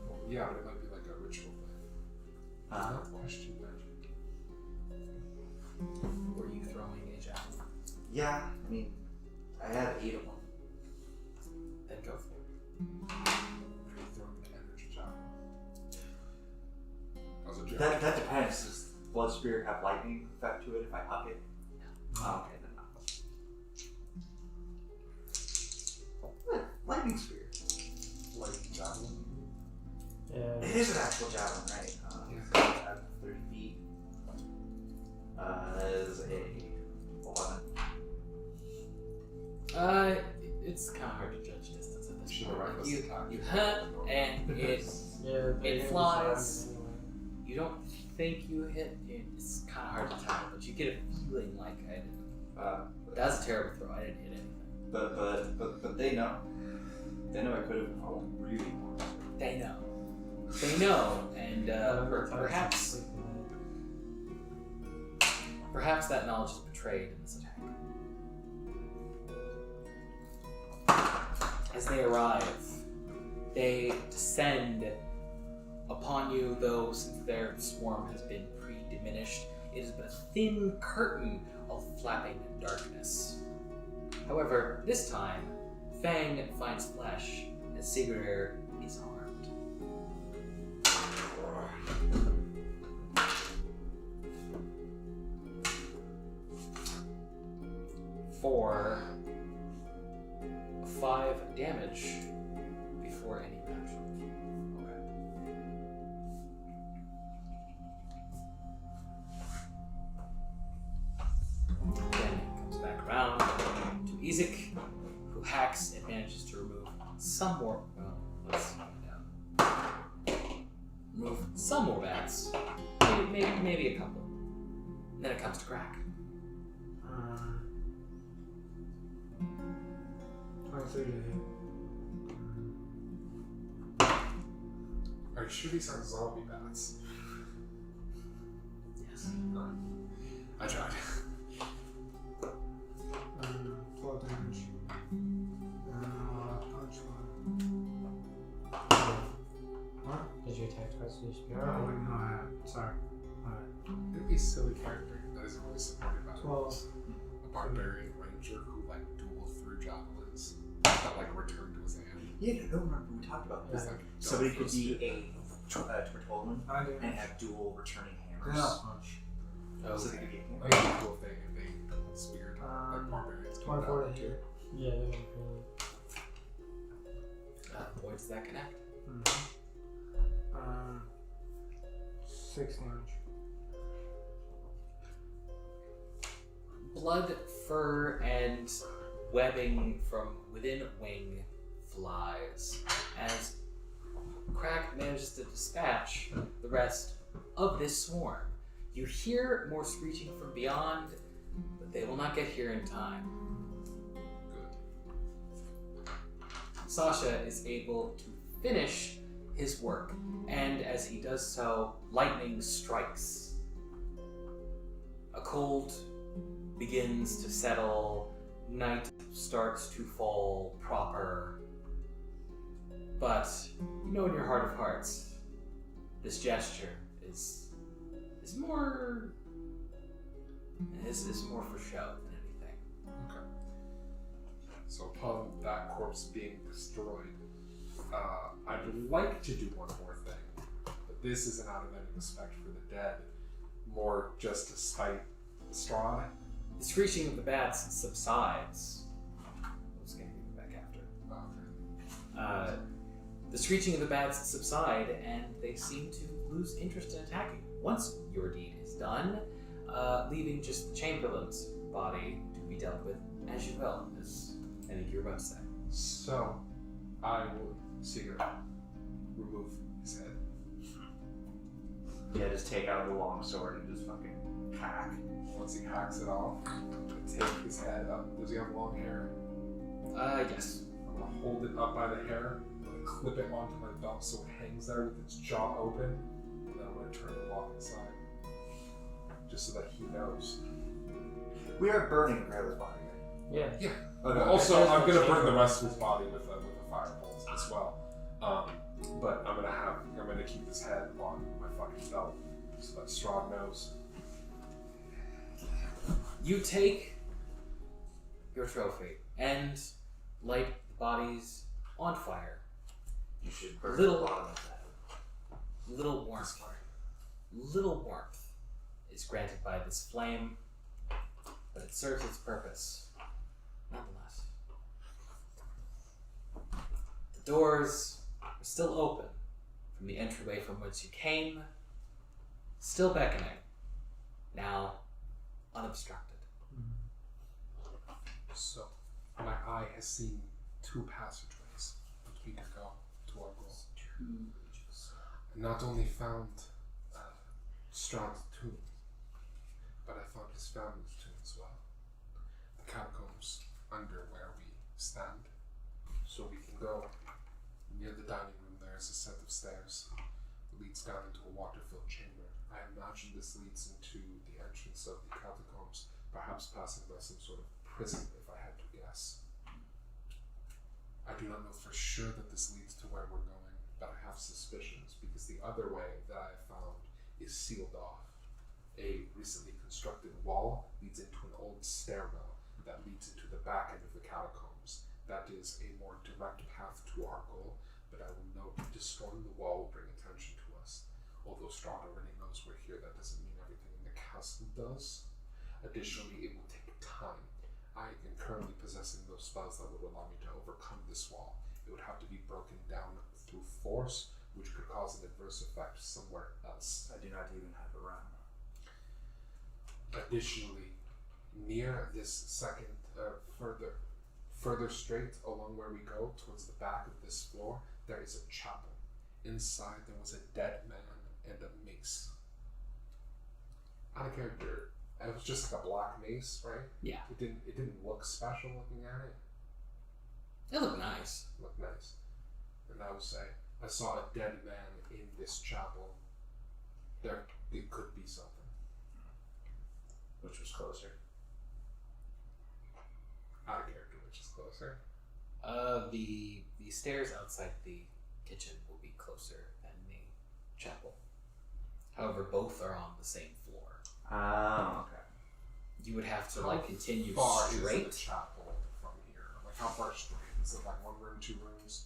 Well, yeah, but it might be like a ritual thing. Not question magic. Were you throwing a javelin? Yeah, I mean, I had 8 of them. Then go for it. Are you throwing an energy javelin? That was a joke. That depends. Does Blood Spirit have lightning effect to it if I huck it? Oh, okay, then not. Lightning Spear. Like javelin. Yeah. It is an actual javelin, right? Yeah. So at 30 feet. That is a 11. It's kind of hard to judge distance at this Should point. have Like, reckless attack. you hit and it flies. You don't think you hit. It's kind of hard to tell, but you get a feeling like I didn't. That was a terrible throw. I didn't hit anything. But they know. They know I could have fallen really more. They know. They know, and perhaps that knowledge is betrayed in this attack. As they arrive, they descend upon you, though since their swarm has been pre-diminished, it is but a thin curtain of flapping darkness. However, this time, Fang finds flesh as Siguror is harmed. For 5 damage before any reaction. Then it comes back around to Ezek, who hacks and manages to remove some more. Well, let's find out. Remove some more bats. Maybe a couple. And then it comes to Crack. 23 to hit. Are you sure these aren't zombie bats? Yes. I tried. 12 damage. Punch one. What? Did you attack twice with your spear? Oh, wait, no, I haven't. Sorry. Alright. It'd be a silly character that isn't really supported by 12. a barbarian ranger who like duel through javelins that like return to his hand. Yeah, no, remember we talked about It's this. like Somebody could Delphos. be a Tortolan I do. and have dual returning hammers. Yeah, punch. So they could be I think it'd be cool if they speared like barbarians. come 24 down to too. hit. Yeah, that would be cool. Boy, does that connect? 6 damage. Blood, fur, and webbing from within wing flies as Crack manages to dispatch the rest of this swarm. You hear more screeching from beyond, but they will not get here in time. Good. Sasha is able to finish his work, and as he does so, lightning strikes. A cold begins to settle, night starts to fall proper. But you know in your heart of hearts, this gesture is more for show than anything. Okay. So upon that corpse being destroyed, I'd like to do one more thing, but this isn't out of any respect for the dead, more just to spite Strahd. The screeching of the bats subsides. I was going to give it back after. Okay. The screeching of the bats subside, and they seem to lose interest in attacking once your deed is done, leaving just the chamberlain's body to be dealt with as you will, as I think you're about to say. So, I will, Siguror, remove his head. Yeah, just take out the long sword and just fucking hack. Once he hacks it off, I'm gonna take his head up. Does he have long hair? Yes. I'm gonna hold it up by the hair, I'm gonna clip it onto my belt so it hangs there with its jaw open, and then I'm gonna turn and walk inside. Just so that he knows. We are burning Greila's body. Yeah. Yeah. Okay. Also, I'm gonna burn the rest of his body with a firebolt as well. But I'm gonna keep his head on my fucking belt so that Strahd knows. You take your trophy and light the bodies on fire. You should burn Little- the bottom of that. Little warmth is granted by this flame, but it serves its purpose nonetheless. The doors are still open from the entryway from which you came, still beckoning, now unobstructed. So, my eye has seen two passageways that we could go to our goal. I not only found Strahd's tomb, but I found his family's tomb as well. The catacombs under where we stand. So we can go near the dining room. There is a set of stairs that leads down into a water-filled chamber. I imagine this leads into the entrance of the catacombs, perhaps passing by some sort of prison, if I had to guess. I do not know for sure that this leads to where we're going, but I have suspicions because the other way that I have found is sealed off. A recently constructed wall leads into an old stairwell that leads into the back end of the catacombs. That is a more direct path to our goal, but I will note destroying the wall will bring attention to us. Although Strahd already knows we're here, that doesn't mean everything in the castle does. Additionally, it will take time. I am currently possessing those spells that would allow me to overcome this wall. It would have to be broken down through force, which could cause an adverse effect somewhere else. I do not even have a round. Additionally, near this second, further straight along where we go, towards the back of this floor, there is a chapel. Inside there was a dead man and a mace. Out of character, it was just like a black mace, right? Yeah. It didn't look special looking at it. It looked nice. It looked nice. And I would say, I saw a dead man in this chapel. It could be something. Which was closer? Out of character, which is closer. The stairs outside the kitchen will be closer than the chapel. However, both are on the same floor. Oh, okay. You would have to How continue far straight. is the chapel from here? Like how far straight? Is it like one room, two rooms?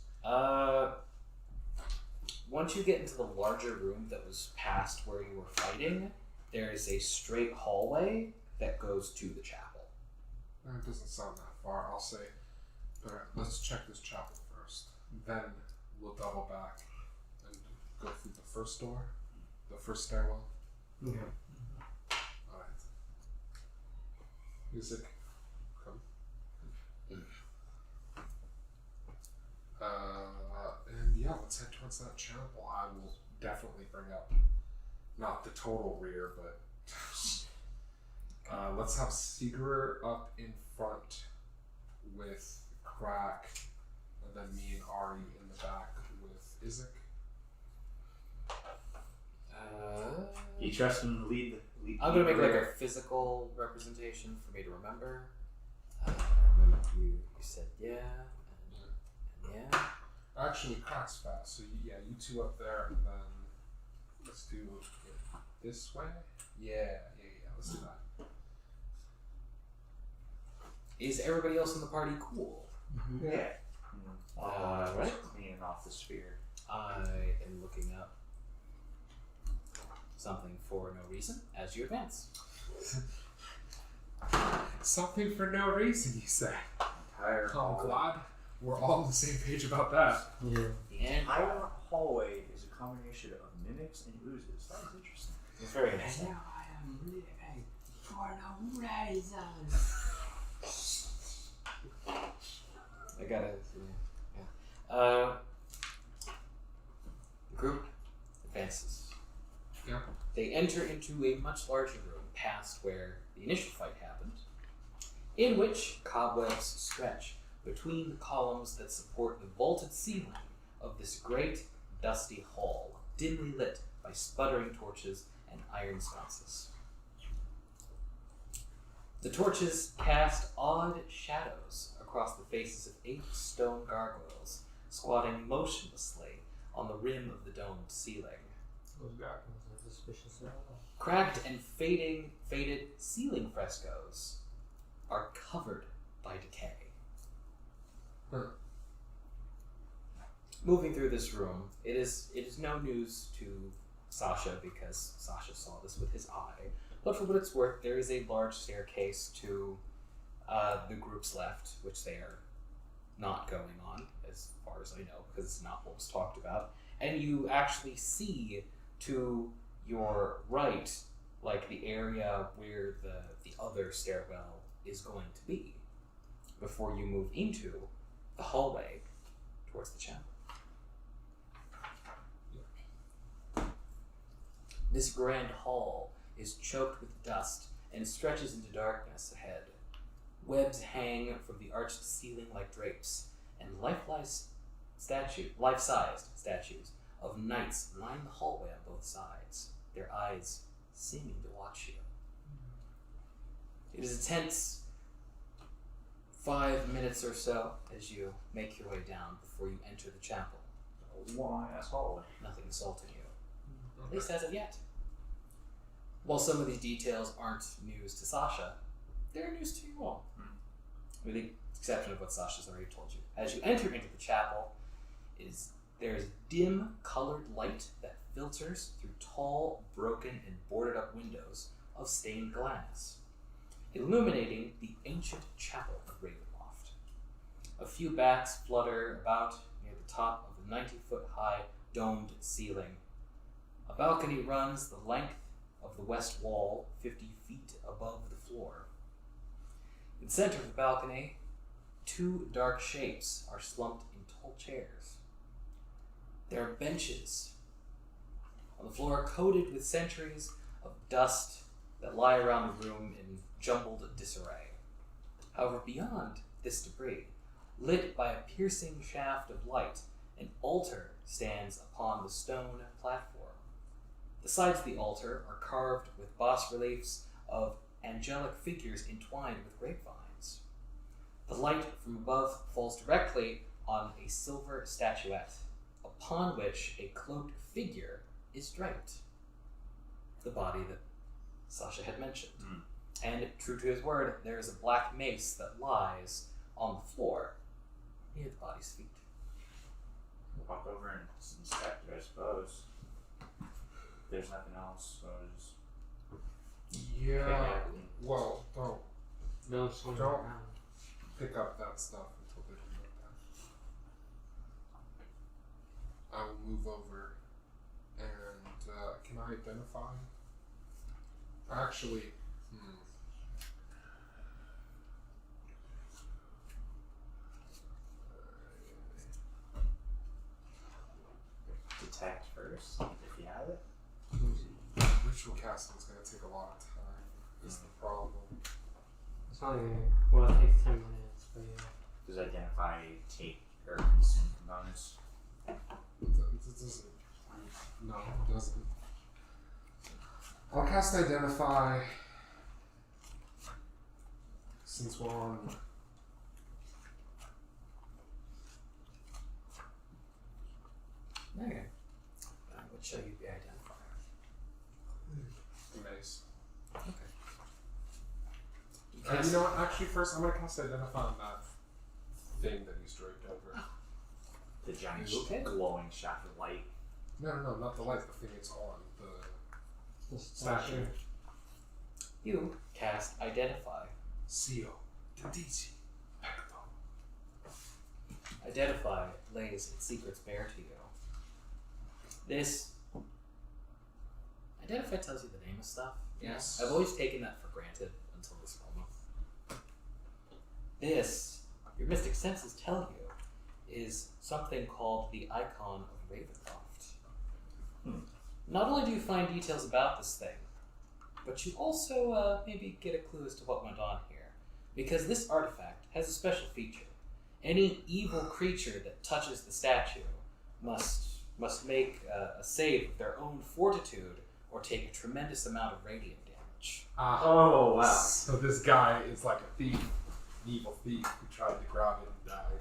Once you get into the larger room that was past where you were fighting, there is a straight hallway that goes to the chapel. It doesn't sound that far. I'll say, alright, let's check this chapel first. Then we'll double back and go through the first door, the first stairwell. Okay. Alright. Music, come. And yeah, let's head towards that chapel. I will definitely bring up, not the total rear, but let's have Siguror up in front with Crack, and then me and Ahri in the back with Isaac. You trust him to lead I'm gonna make like a physical representation for me to remember. Remember you said yeah, and yeah. Actually, cracks fast. So you two up there, and then let's do it this way. Yeah. Let's do that. Is everybody else in the party cool? Mm-hmm. Yeah. Right. Cleaning off the sphere. I am looking up something for no reason as you advance. Something for no reason, you say. Entire I'm glad we're all on the same page about that. Yeah. The entire hallway is a combination of mimics and oozes. That was interesting. It's very nice. Now I am living for no reason. I gotta. Yeah. The group advances. Yeah. They enter into a much larger room past where the initial fight happened, in which cobwebs stretch between the columns that support the vaulted ceiling of this great, dusty hall, dimly lit by sputtering torches and iron sconces. The torches cast odd shadows across the faces of 8 stone gargoyles, squatting motionlessly on the rim of the domed ceiling. Those gargoyles are suspicious at all. Cracked and faded ceiling frescoes are covered by decay. Moving through this room, it is no news to Sasha because Sasha saw this with his eye. But for what it's worth, there is a large staircase to the group's left, which they are not going on, as far as I know, because it's not what was talked about. And you actually see to your right, like the area where the other stairwell is going to be, before you move into the hallway towards the chapel. This grand hall is choked with dust and stretches into darkness ahead. Webs hang from the arched ceiling like drapes, and life-sized statues of knights line the hallway on both sides, their eyes seeming to watch you. It is a tense 5 minutes or so as you make your way down before you enter the chapel. A long-ass hallway. Nothing assaulting you, at least as of yet. While some of these details aren't news to Sasha, they're news to you all, with the exception of what Sasha's already told you. As you enter into the chapel, there is dim colored light that filters through tall, broken, and boarded up windows of stained glass, illuminating the ancient chapel of Ravenloft. A few bats flutter about near the top of the 90-foot-high domed ceiling. A balcony runs the length of the west wall, 50 feet above the floor. In the center of the balcony, 2 dark shapes are slumped in tall chairs. There are benches on the floor coated with centuries of dust that lie around the room in jumbled disarray. However, beyond this debris, lit by a piercing shaft of light, an altar stands upon the stone platform. The sides of the altar are carved with bas-reliefs of angelic figures entwined with grapevines. The light from above falls directly on a silver statuette, upon which a cloaked figure is draped. The body that Sasha had mentioned. And true to his word, there is a black mace that lies on the floor near the body's feet. Walk over and inspect it, I suppose. There's nothing else, so just Yeah. Well, don't No swing Don't. around. pick up that stuff until they can look at it. I will move over and can I identify? Actually, detect first, if you have it. ritual casting is going to take a lot of time. Is the problem? It's only well, it takes 10 minutes, but yeah. Does it identify take or consume components? It doesn't. No, it doesn't. I'll cast Identify. Since we're on. Okay. What shall you be identifier? Mace. Okay. You know what? Actually, first I'm gonna cast Identify on that thing that he's draped over. The giant Okay. glowing shaft of light. No, not the light. The thing it's on. The statue. You cast Identify. Seal. Tadici. Identify lays its secrets bare to you. This Identify tells you the name of stuff. Yes. I've always taken that for granted until this moment. This, your mystic senses tell you, is something called the Icon of Ravenloft. Not only do you find details about this thing, but you also maybe get a clue as to what went on here. Because this artifact has a special feature. Any evil creature that touches the statue must make a save of their own fortitude or take a tremendous amount of radiant damage. Oh, wow. So this guy is like a thief, an evil thief who tried to grab it and died.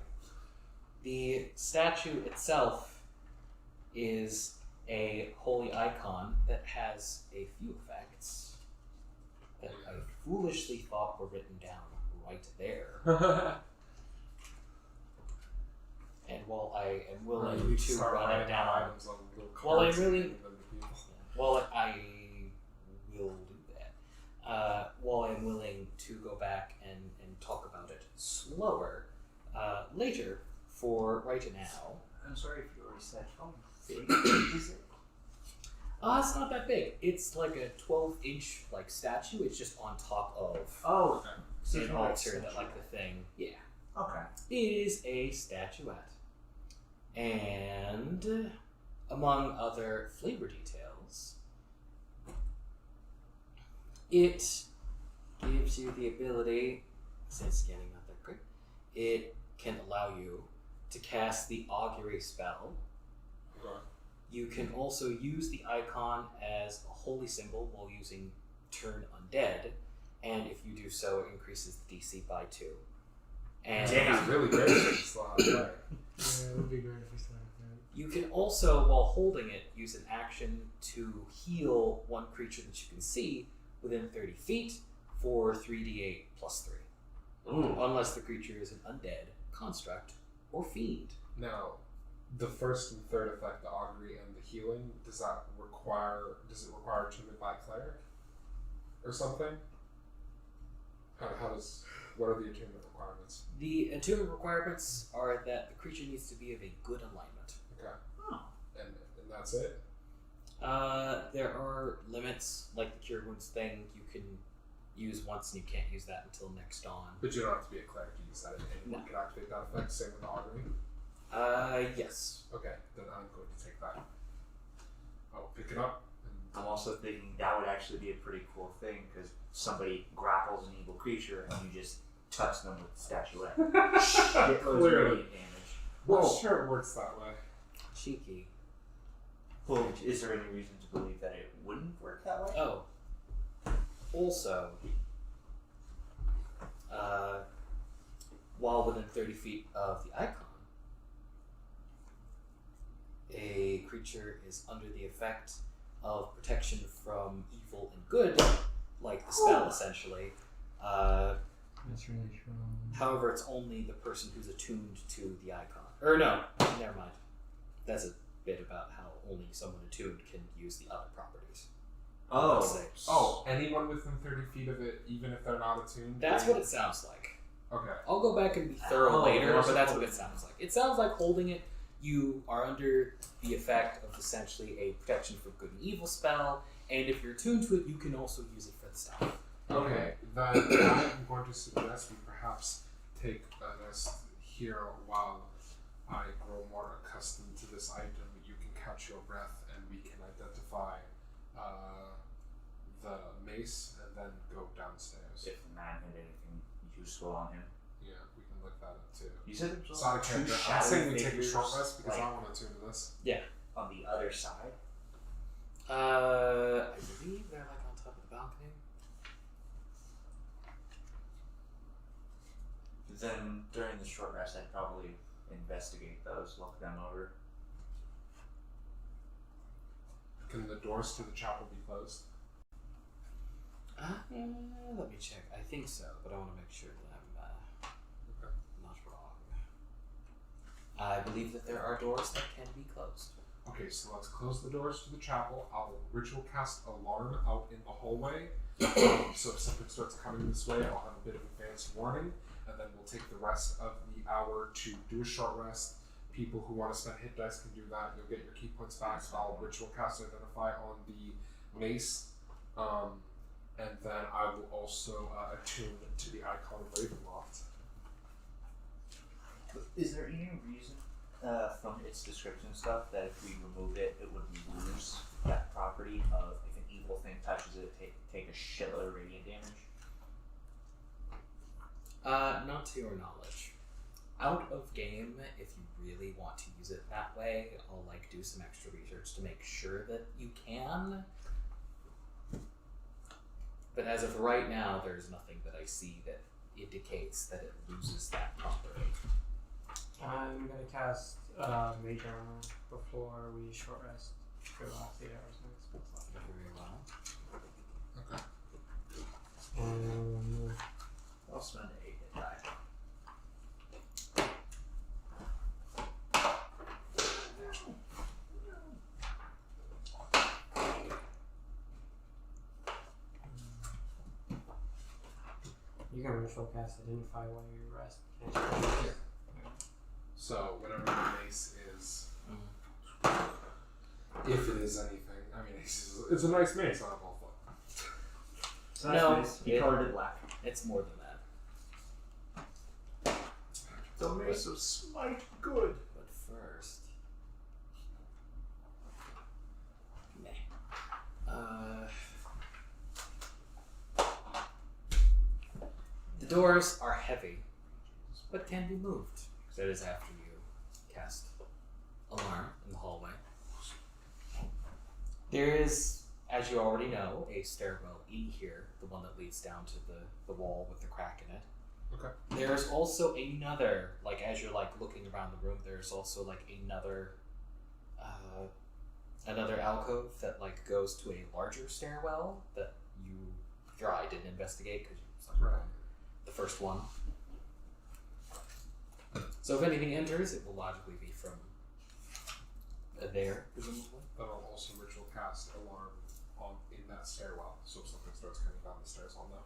The statue itself is a holy icon that has a few effects that I foolishly thought were written down right there. And while I am willing to run it down, while I really, while I will do that, while I'm willing to go back and talk about it slower later, for right now. I'm sorry if you already said how big is it? It's not that big. It's like a 12-inch like statue. It's just on top of Oh, an altar that like the thing. Yeah. okay. It is a statuette. And among other flavor details, it gives you the ability, since scanning not that great, it can allow you to cast the augury spell. Okay. You can also use the icon as a holy symbol while using Turn Undead, and if you do so, it increases the DC by 2. And Damn, it's really great if it's not there. Yeah, it would be great if we started that. you can also, while holding it, use an action to heal one creature that you can see within 30 feet for 3d8 plus 3. Ooh. Unless the creature is an undead, construct, or fiend. Now, the first and third effect, the augury and the healing, does it require attunement by cleric? Or something? What are the attunement requirements? The attunement requirements are that the creature needs to be of a good alignment. Okay. Oh. And that's it? There are limits, like the Cure Wounds thing, you can use once and you can't use that until next dawn. But you don't have to be a cleric to use that. Anyone can activate that effect, same with the augury? Yes. Okay, then I'm going to take that. I'll pick it up. I'm also thinking that would actually be a pretty cool thing because somebody grapples an evil creature and you just touch them with the statuette. It goes Clearly. radiant damage. Well, sure, it works that way. Cheeky. Well, is there any reason to believe that it wouldn't work that way? Oh. Also, while within 30 feet of the icon, a creature is under the effect of protection from evil and good, like the spell essentially. That's really strong. However, it's only the person who's attuned to the icon. Or no, never mind. That's a bit about how only someone attuned can use the other properties. Oh, anyone within 30 feet of it, even if they're not attuned? That's what it sounds like. Okay. I'll go back and be thorough later, there's but that's a- what it sounds like. It sounds like holding it, you are under the effect of essentially a protection from good and evil spell, and if you're attuned to it, you can also use it for the stuff. Okay, then I'm going to suggest we perhaps take a rest here while I grow more accustomed to this item. You can catch your breath and we can identify the mace and then go downstairs. If the man had anything useful on him. Yeah, we can look that up too. You said there's It's not a two character. I'm shadowy saying we take a figures, short rest because like, I want to tune to this. on the other side. I believe they're like on balcony. Then during the short rest, I'd probably investigate those, look them over. Can the doors to the chapel be closed? Let me check. I think so, but I want to make sure that I'm not wrong. I believe that there are doors that can be closed. Okay, so let's close the doors to the chapel. I'll ritual cast alarm out in the hallway. So if something starts coming this way, I'll have a bit of advance warning, and then we'll take the rest of the hour to do a short rest. People who want to spend hit dice can do that. You'll get your key points back. I'll ritual cast identify on the mace, and then I will also attune to the icon of Ravenloft. Is there any reason from its description stuff that if we removed it, it would lose that property of if an evil thing touches it, take a shitload of radiant damage? Not to your knowledge. Out of game, if you really want to use it that way, I'll do some extra research to make sure that you can. But as of right now, there's nothing that I see that indicates that it loses that property. I'm gonna cast Mage Armor before we short rest for the last 8 hours next. Very well. Okay. I'll spend 8 hit die. You can ritual cast identify while you rest. Yeah. So whatever the mace is, if it is anything, I mean, it's a nice mace. I'm all fun. So that's nice. He colored it black. It's more than that. The mace of smite good. But first, the doors are heavy, but can be moved. That is after you cast alarm in the hallway. There is, as you already know, a stairwell in here, the one that leads down to the wall with the crack in it. Okay. There's also another, as you're looking around the room, there's also another alcove that goes to a larger stairwell that your eye didn't investigate because you saw the first one. So if anything enters, it will logically be from there, presumably. Then I'll also ritual cast alarm in that stairwell, so if something starts coming down the stairs, I'll know.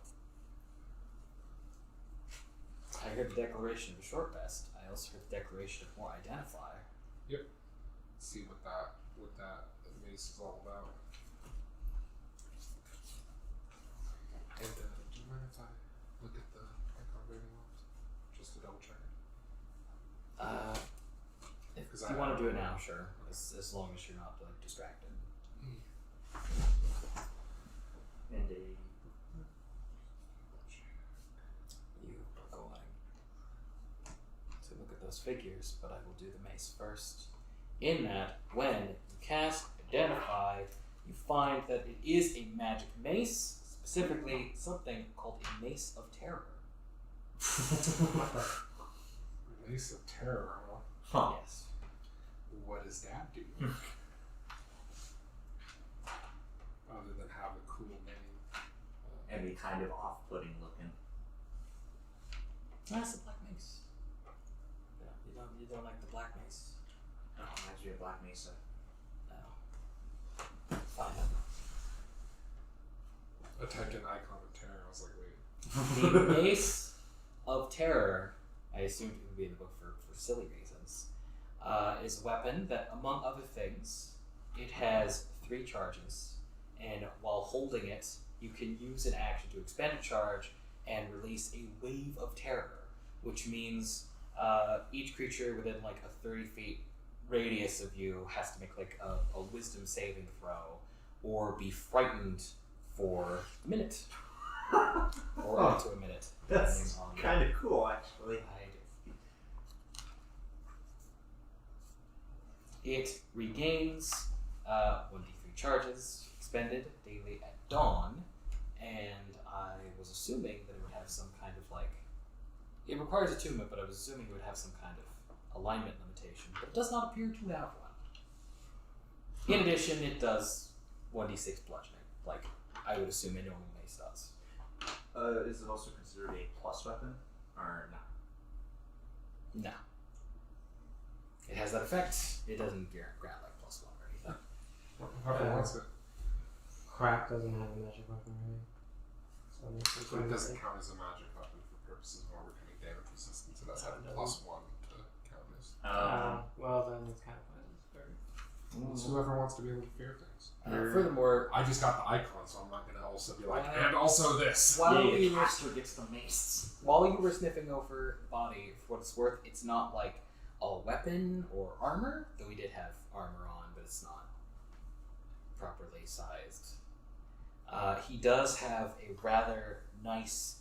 I heard the declaration of a short rest. I also heard the declaration of more identify. Yep. See what that mace is all about. And do you mind if I look at the icon Ravenloft just to double check it? If you want to do it now, sure. As long as you're not distracted. And You are going to look at those figures, but I will do the mace first. In that, when you cast Identify, you find that it is a magic mace, specifically something called a Mace of Terror. Mace of Terror, Huh. Yes. What does that do? Other than have a cool name. And be kind of off-putting looking. That's the black mace. Yeah, you don't like the black mace? Oh, reminds me of Black Mesa. No. Fine. I typed in Icon of Terror, I was like, wait. The Mace of Terror, I assumed it would be in the book for silly reasons, is a weapon that, among other things, it has 3 charges, and while holding it, you can use an action to expend a charge and release a wave of terror, which means each creature within a 30 feet radius of you has to make a wisdom saving throw or be frightened for a minute or up to a minute. That's kind of cool, actually. It regains 1d3 charges expended daily at dawn, and I was assuming that it would have some kind of like. It requires attunement, but I was assuming it would have some kind of alignment limitation, but it does not appear to have one. In addition, it does 1d6 bludgeoning, like I would assume a normal mace does. Is it also considered a plus weapon? Or no? No. It has that effect. It doesn't grant like +1 or anything. Whoever wants it. Crack doesn't have a magic weapon, right? So it makes sense. But it doesn't count as a magic weapon for purposes of overcoming damage resistance. It does have a +1 to count as. Well, then it's kind of pointless. It's whoever wants to be able to fear things. Furthermore, I just got the icon, so I'm not going to also be like, and also this. while the you were caster gets the mace. while you were sniffing over the body, for what it's worth, it's not like a weapon or armor, though he did have armor on, but it's not properly sized. He does have a rather nice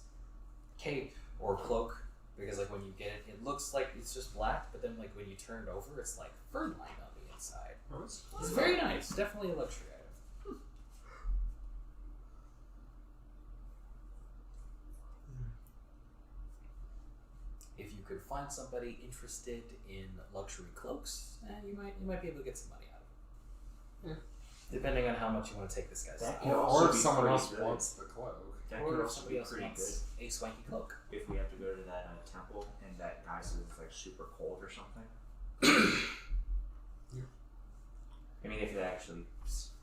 cape or cloak, because like when you get it, it looks like it's just black, but then like when you turn it over, it's like fur-lined on the inside. Oh, It's very nice, definitely a luxury item. If you could find somebody interested in luxury cloaks, you might be able to get some money out of it. Yeah. Depending on how much you want to take this guy's That time. could Or also if be someone pretty else good. wants the cloak. That Or could if also somebody be else pretty wants a swanky cloak. good if we have to go to that temple and that guy says it's like super cold or something. Yeah. I mean, if it actually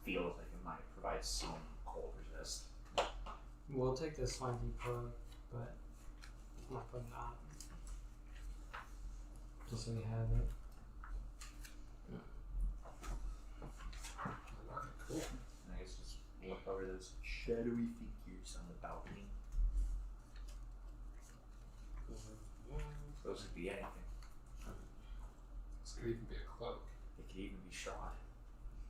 feels like it might provide some cold resist. We'll take this swanky cloak, but not putting it on. Just so we have it. Alright, cool. And I guess just look over those shadowy figures on the balcony. Those could be anything. This could even be a cloak. It could even be Strahd.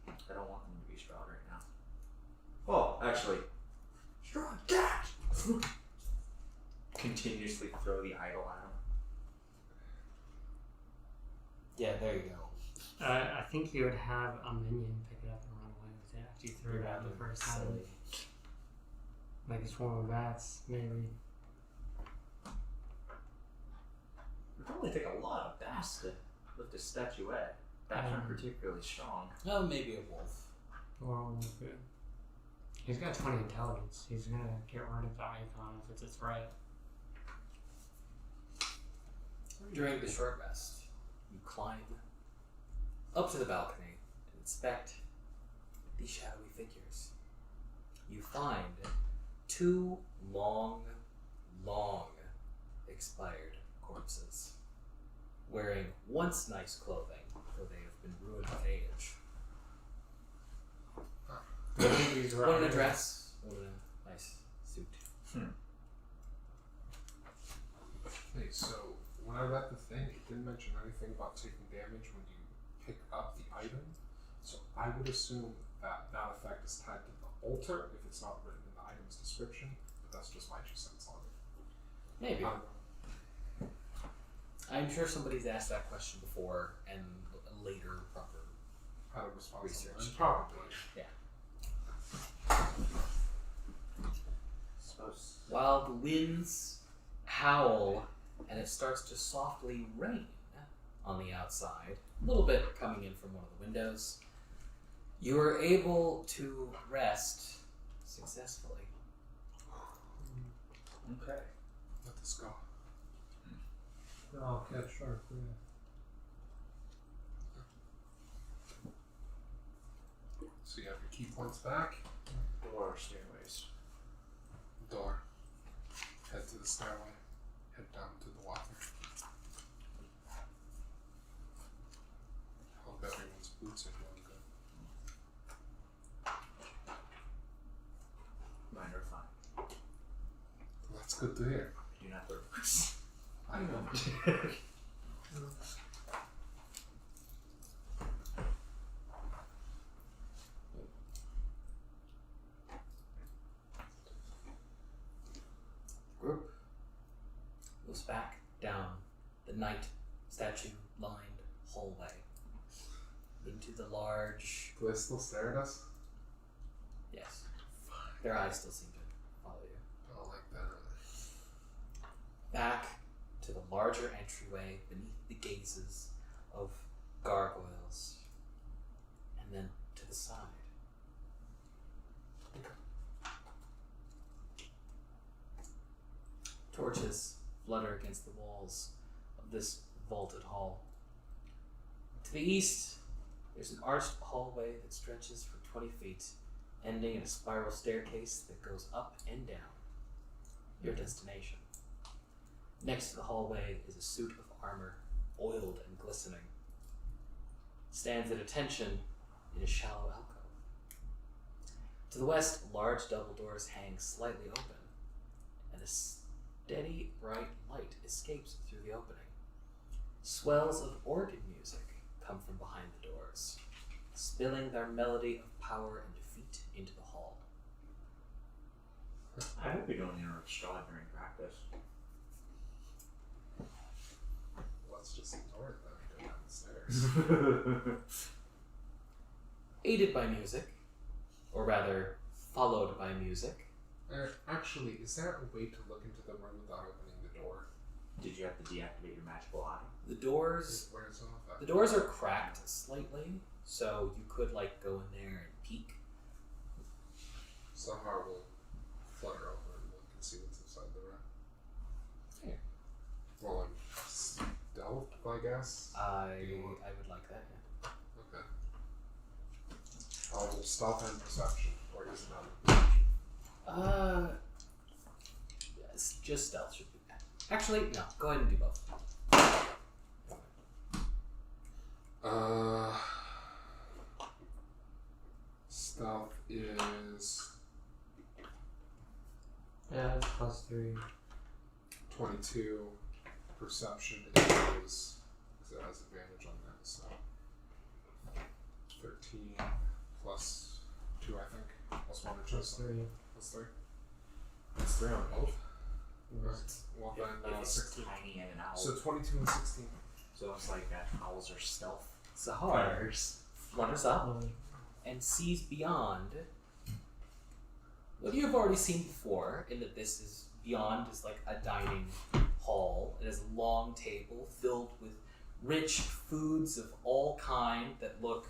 I don't want them to be Strahd right now. Oh, actually, Strahd, cat! Continuously throw the idol at him. Yeah, there you go. I think you would have a minion pick it up and run away with it after you threw it out the first time. Silly. Like a swarm of bats, maybe. It would probably take a lot of bats to lift a statuette. Bats aren't particularly strong. Oh, maybe a wolf. Or a wolf, yeah. He's got 20 intelligence. He's gonna get rid of the icon if it's a threat. During the short rest, you climb up to the balcony and inspect these shadowy figures. You find two long expired corpses wearing once nice clothing, though they have been ruined with age. One in a dress, one in a nice suit. Hey, so when I read the thing, it didn't mention anything about taking damage when you pick up the item. So I would assume that that effect is tied to the altar if it's not written in the item's description, but that's just my 2 cents on it. Maybe. I don't know. I'm sure somebody's asked that question before and later proper. How to respond to Research. that. Probably. Suppose. While the winds howl and it starts to softly rain on the outside, a little bit coming in from one of the windows, you are able to rest successfully. Okay. Let this go. I'll catch sharp, yeah. So you have your key points back. Door or stairways. Door. Head to the stairway. Head down to the Wagner. Hope everyone's boots are feeling good. Mine are fine. Well, that's good to hear. I do not wear boots. I know. Group moves back down the night statue lined hallway into the large. Do they still stare at us? Yes. Their eyes still seem to back to the larger entryway beneath the gazes of gargoyles, and then to the side. Torches flutter against the walls of this vaulted hall. To the east, there's an arched hallway that stretches for 20 feet, ending in a spiral staircase that goes up and down. Your destination. Next to the hallway is a suit of armor, oiled and glistening. Stands at attention in a shallow alcove. To the west, large double doors hang slightly open, and a steady, bright light escapes through the opening. Swells of organ music come from behind the doors, spilling their melody of power and defeat into the hall. I hope we don't interrupt Strahd during practice. Let's just ignore it then and go down the stairs. Aided by music, or rather, followed by music. Actually, is there a way to look into the room without opening the door? Did you have to deactivate your magical eye? The doors Where's all of The that? doors are cracked slightly, so you could go in there and peek. Sahar will flutter over and look and see what's inside the room. Here. Well, stealth, I guess. I would like that. Yeah. Okay. I will stealth and perception, or use none. Yes, just stealth should be bad. Actually, no. Go ahead and do both. Stealth is Yeah, it's +3. 22. Perception is, because it has advantage on that, so 13 plus 2, I think. Plus 1 or 2. +3. Plus 3. Plus 3 on both. Yes. Well, If then it's 16. tiny and an owl. So 22 and 16. So it's like owls are stealth. Sahar flutters up Um, and sees beyond what you have already seen before, in that this is beyond is a dining hall. It has a long table filled with rich foods of all kind that look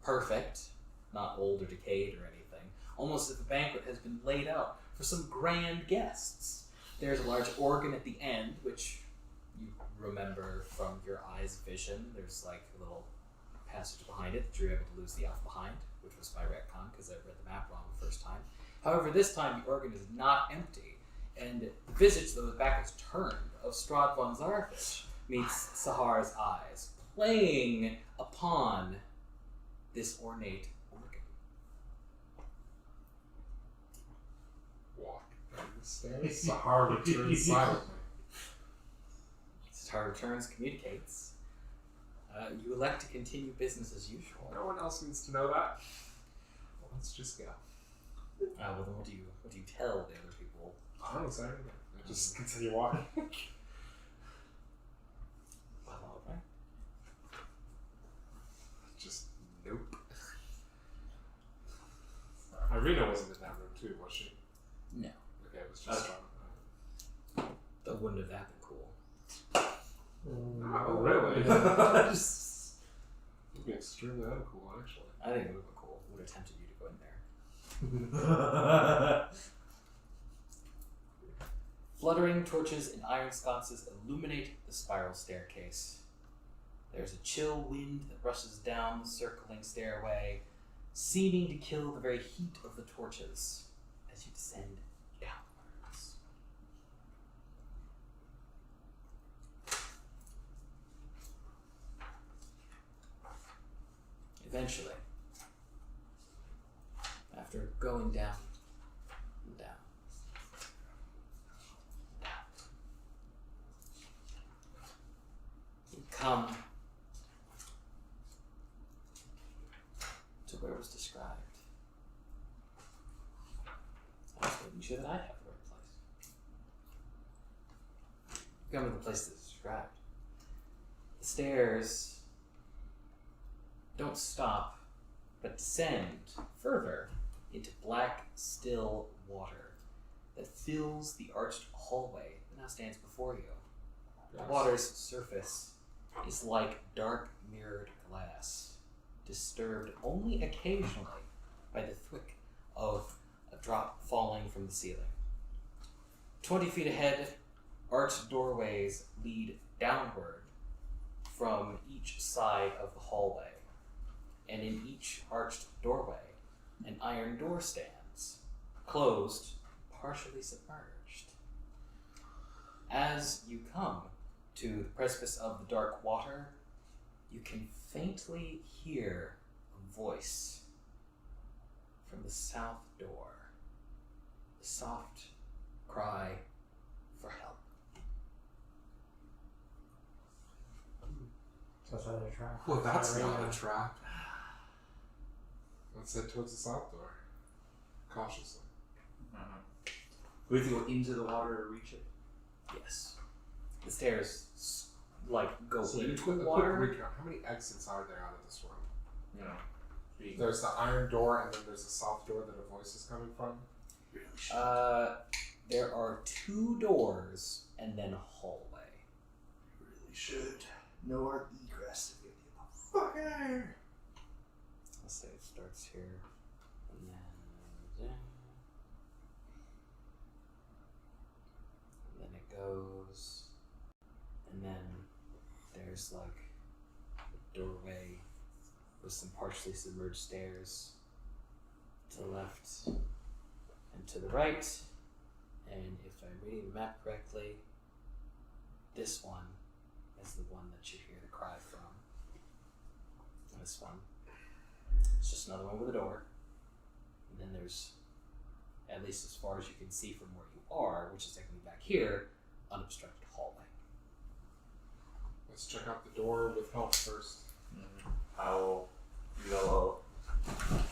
perfect, not old or decayed or anything, almost as if a banquet has been laid out for some grand guests. There's a large organ at the end, which you remember from your eye's vision. There's a little passage behind it that you're able to lose the elf behind, which was by retcon because I read the map wrong the first time. However, this time the organ is not empty, and the visage, though the back is turned, of Strahd von Zarfish meets Sahar's eyes, playing upon this ornate organ. Walk down the stairs. Sahar returns silently. Sahar returns, communicates. You elect to continue business as usual. No one else needs to know that. Well, let's just go. Well, then what do you tell the other people? I don't say anything. I just continue walking. Well, okay. Just nope. Irina wasn't in that room too, was she? No. Okay, it was just Strahd. That wouldn't have that been cool. Oh, really? It'd be extremely uncool, actually. I think it would have been cool. It would have tempted you to go in there. Fluttering torches and iron sconces illuminate the spiral staircase. There's a chill wind that rushes down the circling stairway, seeming to kill the very heat of the torches as you descend downwards. Eventually, after going down and down, you come to where it was described. I was making sure that I have the right place. You come to the place that's described. The stairs don't stop, but descend further into black, still water that fills the arched hallway now stands before you. The water's surface is like dark mirrored glass, disturbed only occasionally by the thwick of a drop falling from the ceiling. 20 feet ahead, arched doorways lead downward from each side of the hallway, and in each arched doorway, an iron door stands, closed, partially submerged. As you come to the precipice of the dark water, you can faintly hear a voice from the south door, a soft cry for help. So it's either a trap. Well, that's Or not a a trap. Let's head towards the south door. Cautiously. We have to go into the water to reach it. Yes. The stairs, go So into a quick water. recount. How many exits are there out of this room? You know. There's the iron door, and then there's the south door that a voice is coming from. There are 2 doors and then a hallway. Really should know our egress to get the fuck out of here. Let's say it starts here, and then it goes, and then there's a doorway with some partially submerged stairs to the left and to the right. And if I'm reading the map correctly, this one is the one that you hear the cry from. And this one, it's just another one with a door. And then there's, at least as far as you can see from where you are, which is technically back here, unobstructed hallway. Let's check out the door with help first. I'll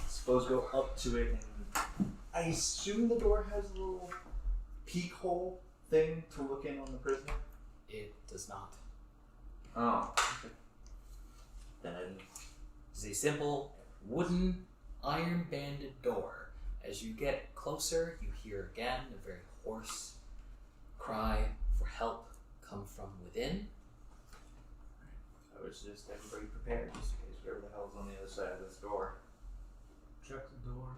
suppose go up to it, and I assume the door has a little peek hole thing to look in on the prisoner. It does not. Oh. Okay. Then It's a simple wooden iron banded door. As you get closer, you hear again a very hoarse cry for help come from within. I was just everybody prepared just in case whatever the hell's on the other side of this door. Check the door.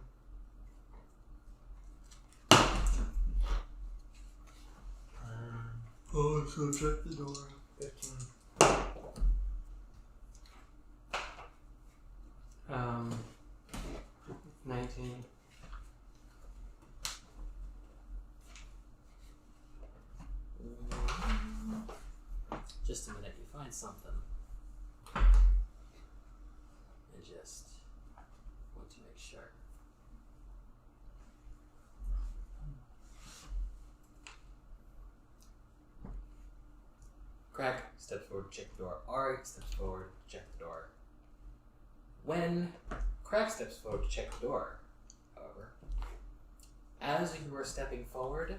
So check the door. 15. 19. Just a minute, you find something. I just want to make sure. Crack steps forward, check the door. Ahri steps forward, check the door. When Crack steps forward to check the door, however, as you are stepping forward,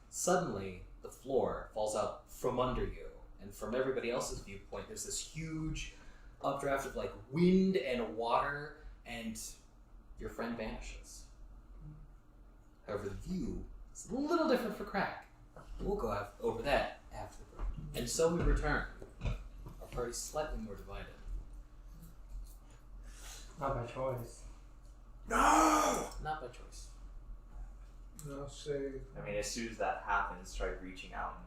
suddenly the floor falls out from under you, and from everybody else's viewpoint, there's this huge updraft of wind and water, and your friend vanishes. However, the view is a little different for Crack. We'll go over that after the break. And so we return. Our party's slightly more divided. Not by choice. No! Not by choice. I'll say. I mean, as soon as that happens, try reaching out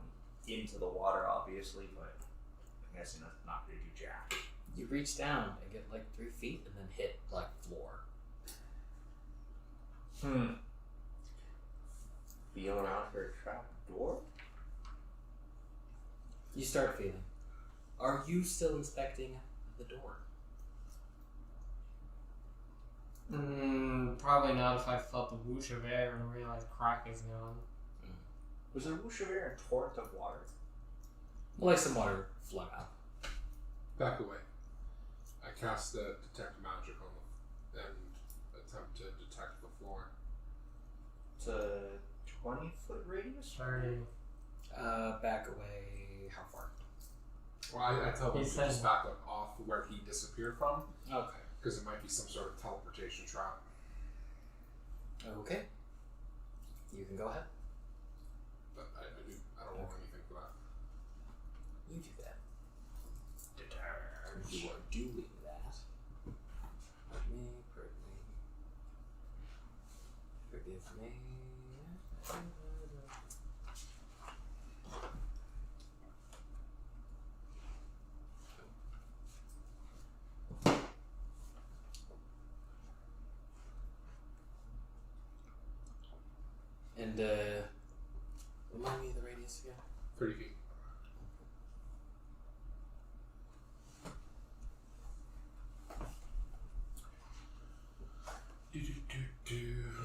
and into the water, obviously, but I'm guessing that's not going to do jack. You reach down and get 3 feet and then hit floor. Feel around for a trap door? You start feeling. Are you still inspecting the door? Probably not if I felt the whoosh of air and realized Crack is gone. Was there a whoosh of air and torrent of water? Some water flung out. Back away. I cast the detect magic on the and attempt to detect the floor. It's a 20-foot radius? 30. Back away. How far? Well, I tell them He to said- just back up off where he disappeared from, Okay. because it might be some sort of teleportation trap. Okay. You can go ahead. But I don't want anything You do that. Deterge. You are doing that. Pardon me. Forgive me. And, remind me of the radius again. 30 feet.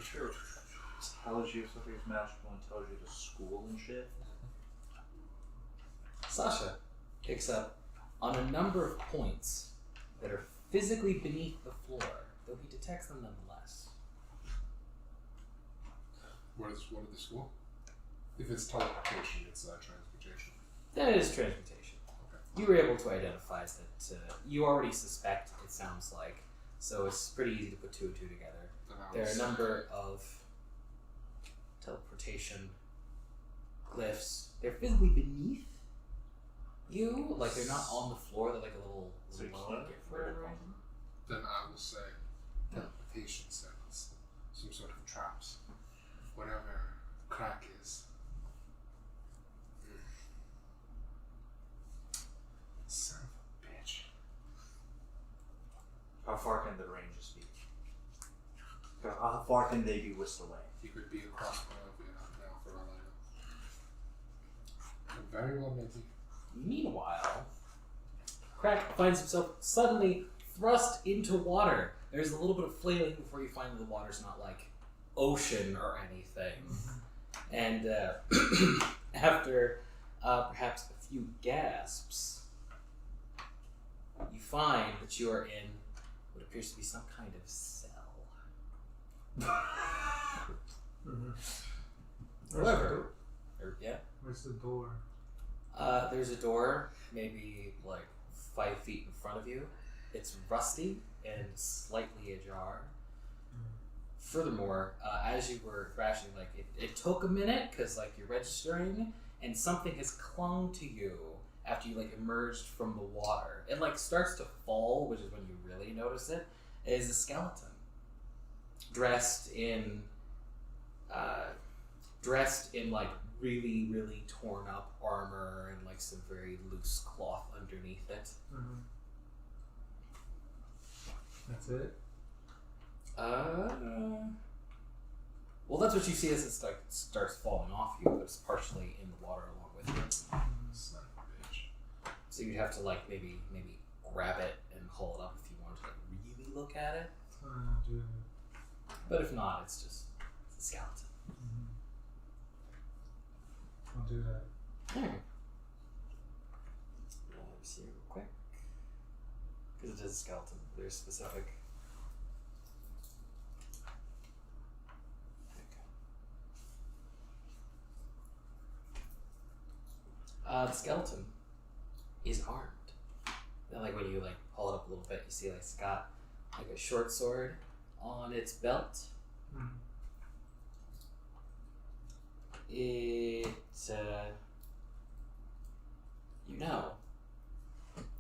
Sure. Tells you if something's magical and tells you to school and shit. Sasha picks up on a number of points that are physically beneath the floor, though he detects them nonetheless. What is the school? If it's teleportation, it's transportation. That is transmutation. Okay. You were able to identify that you already suspect, it sounds like, so it's pretty easy to put two and two together. There are a number of teleportation glyphs. They're physically beneath you, like they're not on the floor, they're like a little So you lower. can't get rid of them. Then I will say teleportation cells, some sort of traps, whatever crack is. Son of a bitch. How far can the ranges be? How far can they be whisked away? He could be across Barovia now for all I know. Very well, maybe. Meanwhile, Crack finds himself suddenly thrust into water. There's a little bit of flailing before you find that the water's not like ocean or anything. And after perhaps a few gasps, you find that you are in what appears to be some kind of cell. However, Where's the door? there's a door, maybe like 5 feet in front of you. It's rusty and slightly ajar. Furthermore, as you were thrashing, like it took a minute because like you're registering, and something has clung to you after you like emerged from the water. It like starts to fall, which is when you really notice it. It is a skeleton dressed in like really, really torn up armor and like some very loose cloth underneath it. That's it? Well, that's what you see as it like starts falling off you, but it's partially in the water along with you. Son of a bitch. So you'd have to like maybe grab it and haul it up if you wanted to like really look at it. Dude. But if not, it's a skeleton. I'll do that. Alright. Let me see real quick. Because it is a skeleton. There's specific. The skeleton is armed. Then, like when you like haul it up a little bit, you see like it's got like a short sword on its belt. It, you know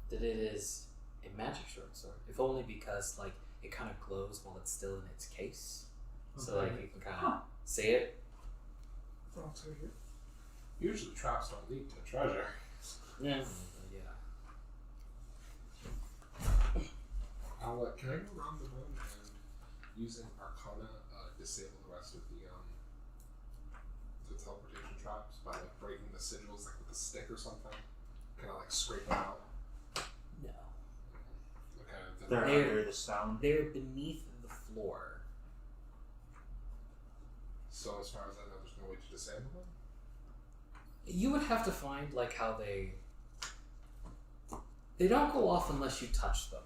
that it is a magic short sword, if only because like it kind of glows while it's still in its case, so like you can kind of see it. Usually traps don't lead to treasure. Yeah. Can I go around the room and using Arcana disable the rest of the teleportation traps by like breaking the sigils like with a stick or something? Can I like scrape them out? No. Okay. Then They're They're- under the stone. They're beneath the floor. so as far as I know, there's no way to disable them. You would have to find like how they don't go off unless you touch them.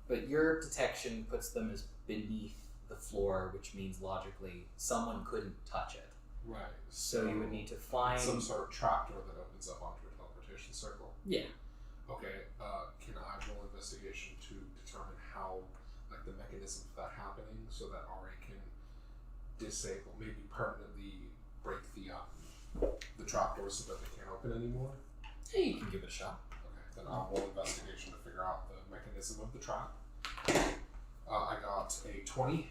But your detection puts them as beneath the floor, which means logically someone couldn't touch it. Right. So you would need to find some sort of trapdoor that opens up onto a teleportation circle. Yeah. Okay. Can I roll investigation to determine how, like, the mechanism of that happening, so that Ahri can disable, maybe permanently break the trapdoor so that they can't open anymore? Yeah, you can give it a shot. Okay, then I'll roll investigation to figure out the mechanism of the trap. I got a 20.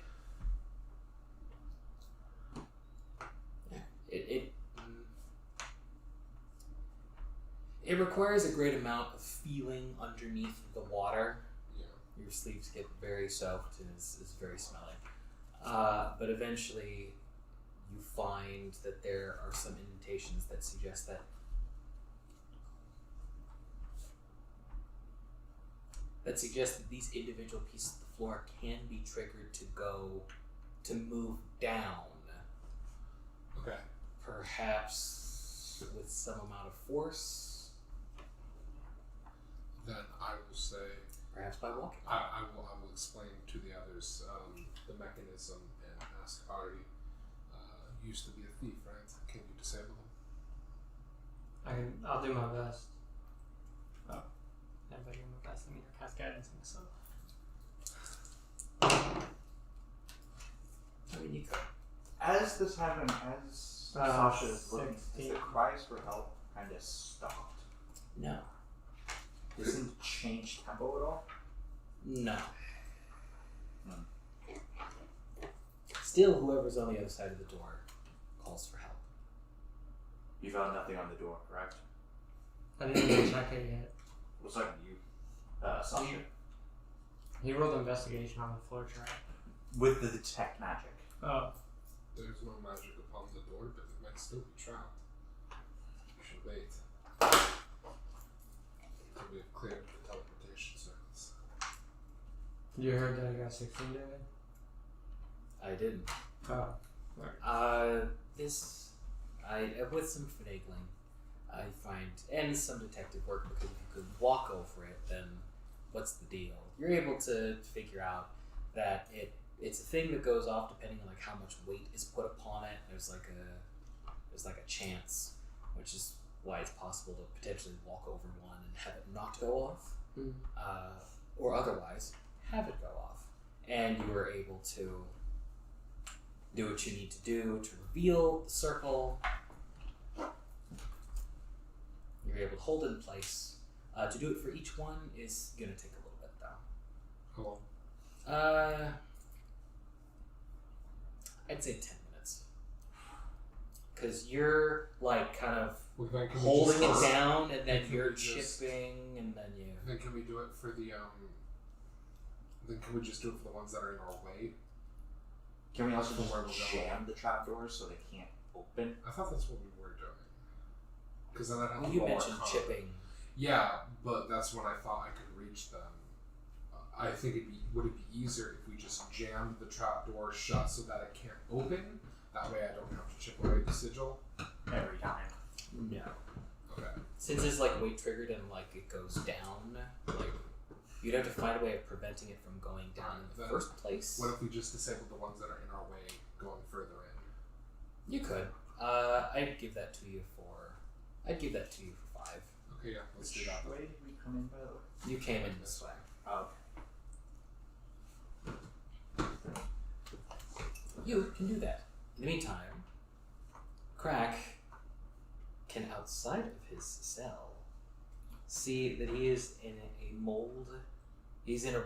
It requires a great amount of feeling underneath the water. Yeah. Your sleeves get very soaked and it's very smelly. But eventually you find that there are some indentations that suggest that these individual pieces of the floor can be triggered to move down. Okay. Perhaps with some amount of force. Then I will say, Perhaps by walking. I will explain to the others the mechanism and ask Ahri. Used to be a thief, right? Can you disable him? I'll do my best. Oh. If I do my best, I mean, I cast guidance on myself. I mean, you could. As this happened, as Sasha is looking, has 16. the cries for help kind of stopped? No. Doesn't change tempo at all? No. Still, whoever's on the other side of the door calls for help. You found nothing on the door, correct? I didn't even check it yet. Looks like you, Sasha. He rolled investigation on the floor trap. With the detect magic. Oh. There's no magic upon the door, but it might still be trapped. You should wait. Until we have cleared the teleportation circles. You heard that I got 16 today? I didn't. Oh. With some finagling, I find, and some detective work, because if you could walk over it, then what's the deal? You're able to figure out that it's a thing that goes off depending on like how much weight is put upon it. There's like a chance, which is why it's possible to potentially walk over one and have it not go off, or otherwise have it go off, and you are able to do what you need to do to reveal the circle. You're able to hold it in place. To do it for each one is going to take a little bit, though. How long? I'd say 10 minutes. Because you're, like, kind of Well, then can we holding just- it down, and then can you're we just- chipping, and then you... Then can we do it for the Then can we just do it for the ones that are in our way? Can we also From where we're just going. jam the trapdoors so they can't open? I thought that's what we were doing. Because then I'd have Well, to you roll mentioned Arcana. chipping. Yeah, but that's when I thought I could reach them. I think would it be easier if we just jammed the trapdoor shut so that it can't open? That way I don't have to chip away the sigil. Every time. No. Okay. Since it's, like, weight triggered and, like, it goes down, like, you'd have to find a way of preventing it from going down in the Then first place. What if we just disabled the ones that are in our way going further in? You could. I'd give that to you for 5. Okay, yeah, let's do that. Which way did we come in, by the way? You came in this way. Oh, You can do that. In the meantime, Crack can, outside of his cell, see that he is in a mold. He's in a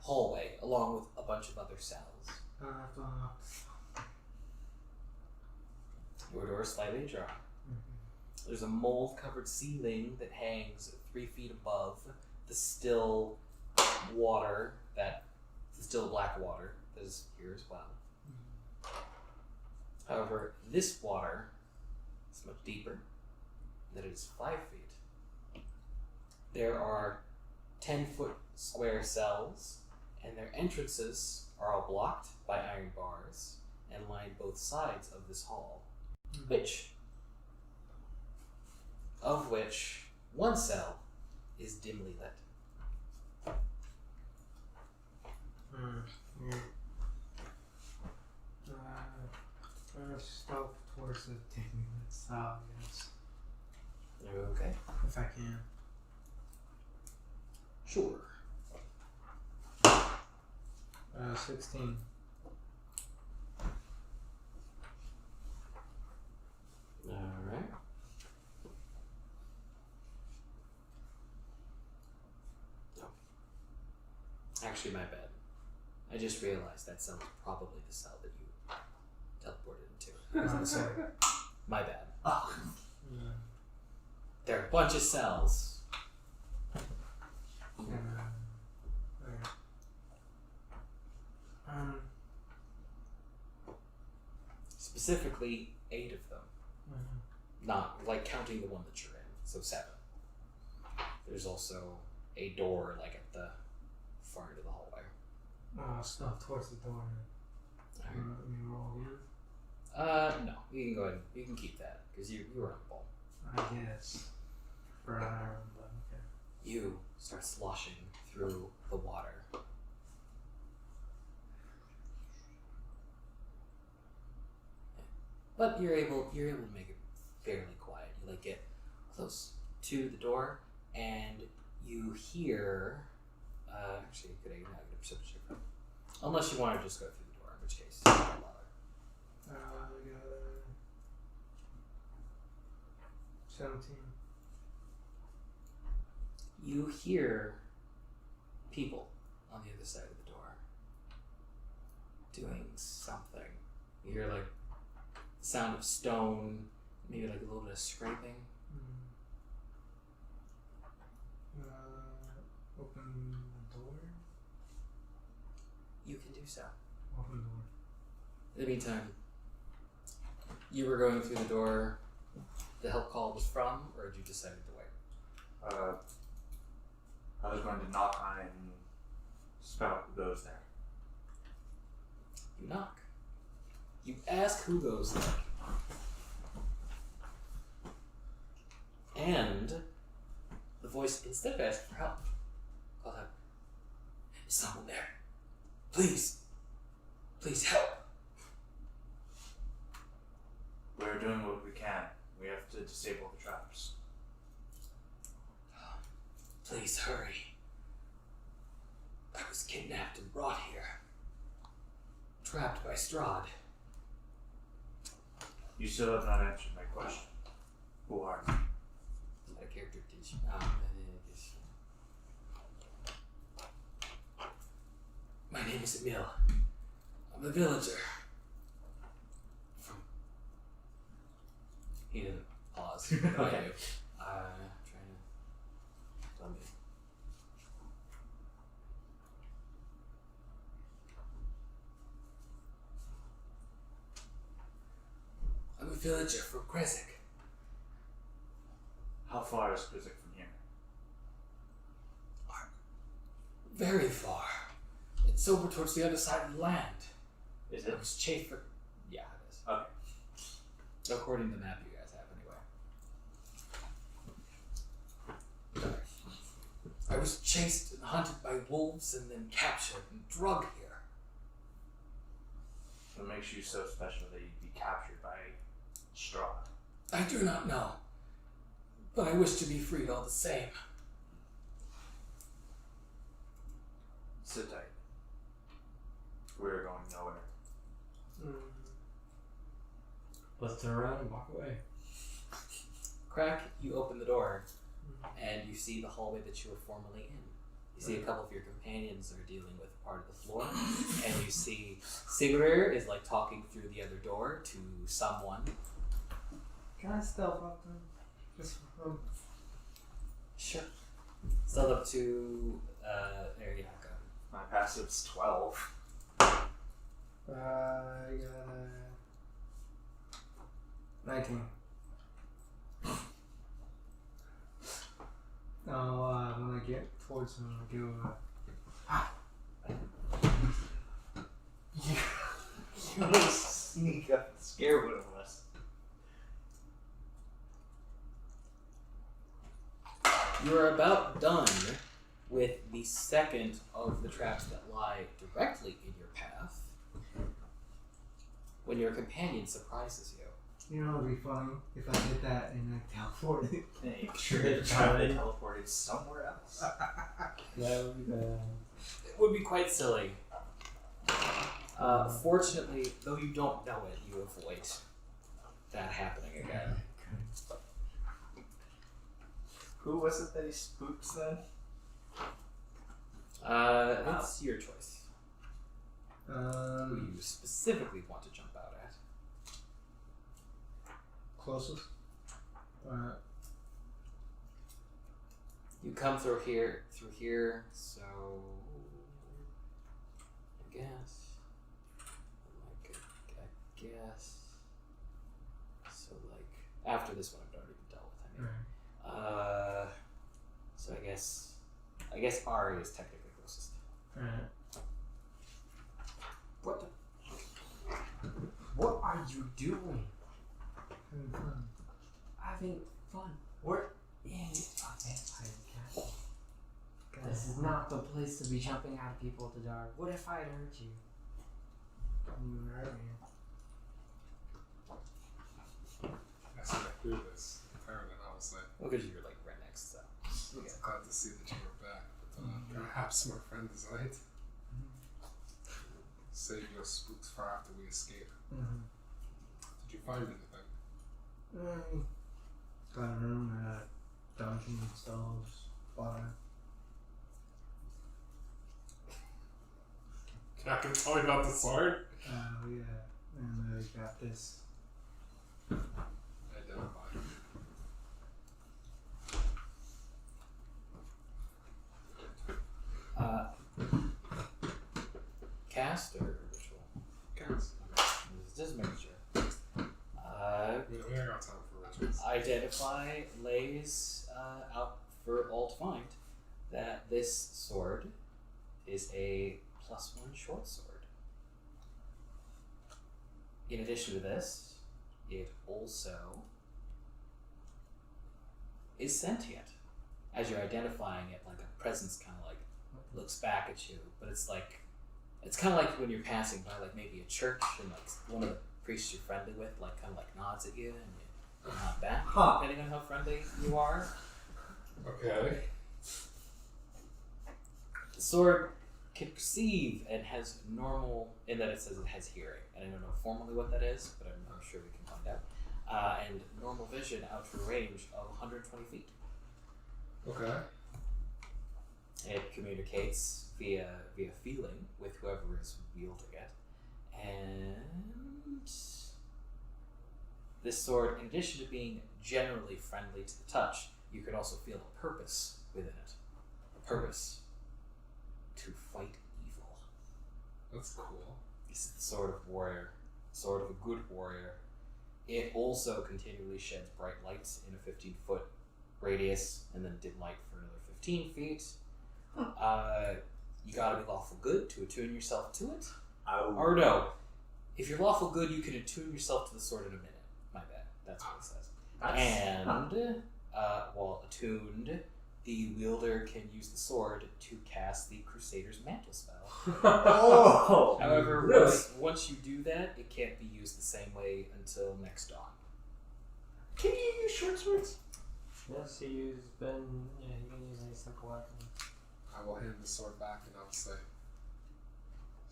hallway along with a bunch of other cells. Your door is slightly ajar. There's a mold-covered ceiling that hangs 3 feet above the still water, the still black water that is here as well. However, this water is much deeper, that it is 5 feet. There are 10-foot square cells, and their entrances are all blocked by iron bars and line both sides of this hall, of which one cell is dimly lit. Stealth towards the dimly lit cell, yes. Okay. If I can. Sure. 16. Alright. Actually, my bad. I just realized that cell was probably the cell that you teleported into. Sorry. My bad. Oh. Yeah. There are a bunch of cells. And, alright. Specifically, 8 of them. Not like counting the one that you're in, so 7. There's also a door like at the far end of the hallway. Stuff towards the door. Alright. Let me roll again. No, you can go ahead. You can keep that because you were on the ball. I guess. For an iron, but okay. You start sloshing through the water. But you're able to make it fairly quiet. You like get close to the door, and you hear. Actually, you could get a negative perception check. Unless you want to just go through the door, in which case, it's a lot louder. I got 17. You hear people on the other side of the door doing something. You hear like the sound of stone, maybe like a little bit of scraping. Open the door. You can do so. Open the door. In the meantime, you were going through the door the help call was from, or had you decided to wait? I was going to knock on it and spout who goes there. You knock. You ask who goes there. And the voice, instead of asking for help, calls out, "Is someone there? Please. Please help." We're doing what we can. We have to disable the traps. Please hurry. I was kidnapped and brought here. Trapped by Strahd. You still have not answered my question. Who are you? Is that a character teach? My name is Emil. I'm a villager. He didn't pause. Okay. Trying to tell me. I'm a villager from Kresik. How far is Krizak from here? Very far. It's over towards the other side of the land. Is I it? was chased for. Yeah, it is. Okay. According to the map you guys have, anyway. I was chased and hunted by wolves and then captured and drugged here. What makes you so special that you'd be captured by Strahd? I do not know, but I wish to be freed all the same. Sit tight. We're going nowhere. Let's turn around and walk away. Crack, you open the door, and you see the hallway that you were formerly in. You see a couple of your companions are dealing with part of the floor, and you see Siguror is like talking through the other door to someone. Can I stealth up them? Just for fun. Sure. Still up to there you go. My passive's 12. I got 19. Now, when I get towards him, I go, You want to sneak up and scare one of us. You're about done with the second of the traps that lie directly in your path when your companion surprises you. you know, it'd be funny if I did that and I teleported. Hey, sure the child they teleported somewhere else. That would be bad. It would be quite silly. Fortunately, though you don't know it, you avoid that happening again. Who was it that he spooks then? It's your choice. Who you specifically want to jump out at? Closest. You come through here, so I guess. So after this one, I've already dealt with him. So I guess Ahri is technically closest. Alright. What are you doing? Having fun. Having fun. We're in a vampire castle. This is not the place to be jumping at people at the dark. What if I hurt you? You hurt me. As I threw this, Tyron, I was like, Well, because you're right next, so. glad to see that you were back. But perhaps my friend is right. Save your spooks for after we escape. Did you find anything? Got a room, dungeon themselves, water. I can tell you about the sword. Yeah, and got this. Identify. Cast or ritual? Cast. Just make sure. We don't got time for rituals. Identify lays out for all to find that this sword is a +1 short sword. In addition to this, it also is sentient. As you're identifying it, like a presence kind of looks back at you, but it's kind of like when you're passing by maybe a church and one of the priests you're friendly with kind of nods at you and you nod back, depending on how friendly you are. Okay. The sword can perceive and has normal, in that it says it has hearing, and I don't know formally what that is, but I'm sure we can find out. And normal vision out to a range of 120 feet. Okay. It communicates via feeling with whoever is wielding it, and this sword, in addition to being generally friendly to the touch, you could also feel a purpose within it. A purpose to fight evil. That's cool. This is the sword of warrior, sword of a good warrior. It also continually sheds bright lights in a 15-foot radius, and then dim light for another 15 feet. You gotta be lawful good to attune yourself to it. Or no, if you're lawful good, you can attune yourself to the sword in a minute. My bad. That's what it says. While attuned, the wielder can use the sword to cast the Crusader's Mantle spell. Oh! However, Really? once you do that, it can't be used the same way until next dawn. Can you use short swords? Yes, he can use any simple weapon. I will hand the sword back and I'll say,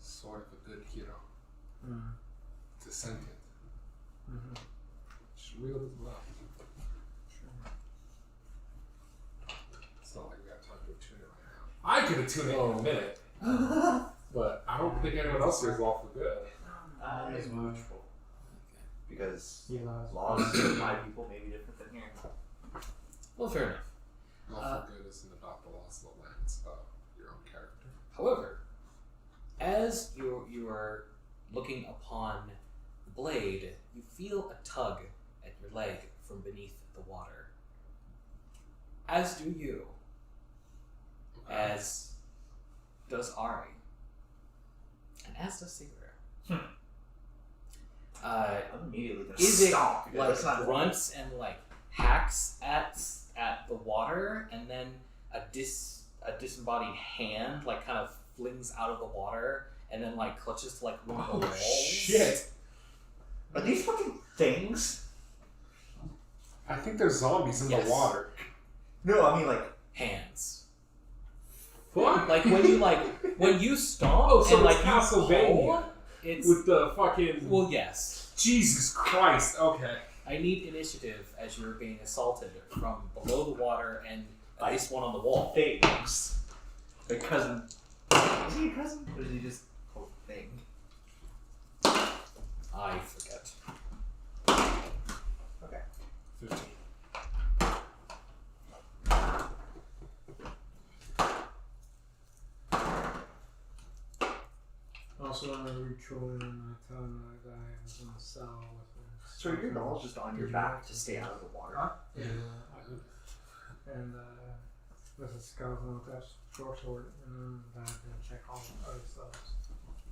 sword of a good hero. Descendant. Should wield as well. It's not like we have time to attune it right now. I could attune it in a minute. But I don't think anyone else here is lawful good. It's neutral. Because He allows laws of my people may be different than here. Well, fair enough. Lawful good isn't about the laws of the land, it's about your own character. However, as you are looking upon the blade, you feel a tug at your leg from beneath the water. As do you. As does Ahri. And as does Siguror. I'm immediately gonna Is it stomp. because that's not grunts and hacks at the water, and then a disembodied hand kind of flings out of the water and then clutches to one of the walls? Shit! Are these fucking things? I think there's zombies in Yes. the water. No, I mean Hands. Fuck! When you stomp Oh, so and it's you Castlevania. pull, it's With the fucking... well, yes. Jesus Christ, okay. I need initiative as you're being assaulted from below the water and at least one on the wall. things. Because Is he a cousin? Or is he just a thing? I forget. Okay. 15. Also, on a ritual, and I tell him that I was in the cell with him. So your doll's just on your back to stay out of the water. Huh? Yeah. And with a skeleton attached short sword, and then back and check all the other stuff.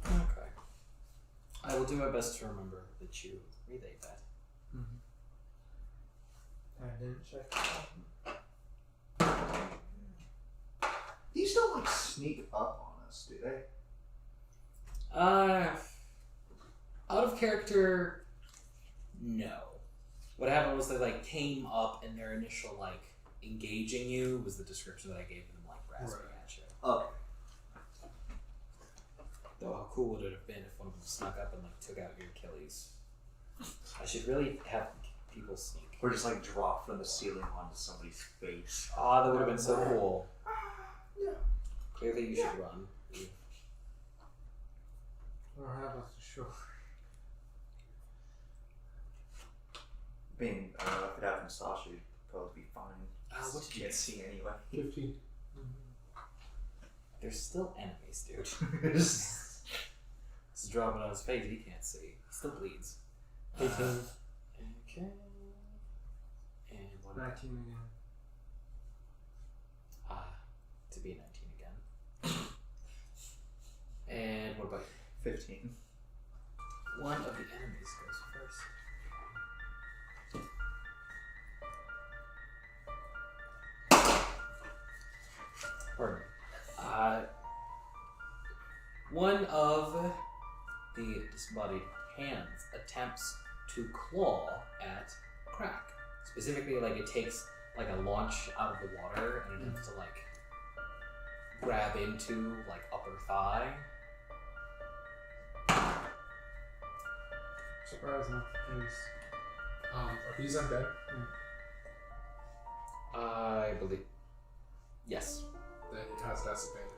Okay. I will do my best to remember that you relayed that. Mm-hmm. I didn't check These don't like sneak up on us, do they? Out of character, no. What happened was they like came up and their initial like engaging you was the description that I gave them, like grasping at you. Okay. Though how cool would it have been if one of them snuck up and like took out your Achilles? I should really have people sneak. Or just like drop from the ceiling onto somebody's face. Ah, that would have been so cool. Yeah. Clearly you should run. Or how about the shore? Being, if it happened to Sasha, you'd probably be fine. What did you can't see anyway. 15. There's still enemies, dude. This is dropping on his face, he can't see. He still bleeds. 18. Okay. And what about 19 again. to be 19 again. And what about you? 15. One of the enemies goes first. Pardon me. One of the disembodied hands attempts to claw at Crack. Specifically, like it takes like a launch out of the water and attempts to like grab into like upper thigh. Surprise, not the face. Are these undead? I believe. Yes. Then it has disadvantage.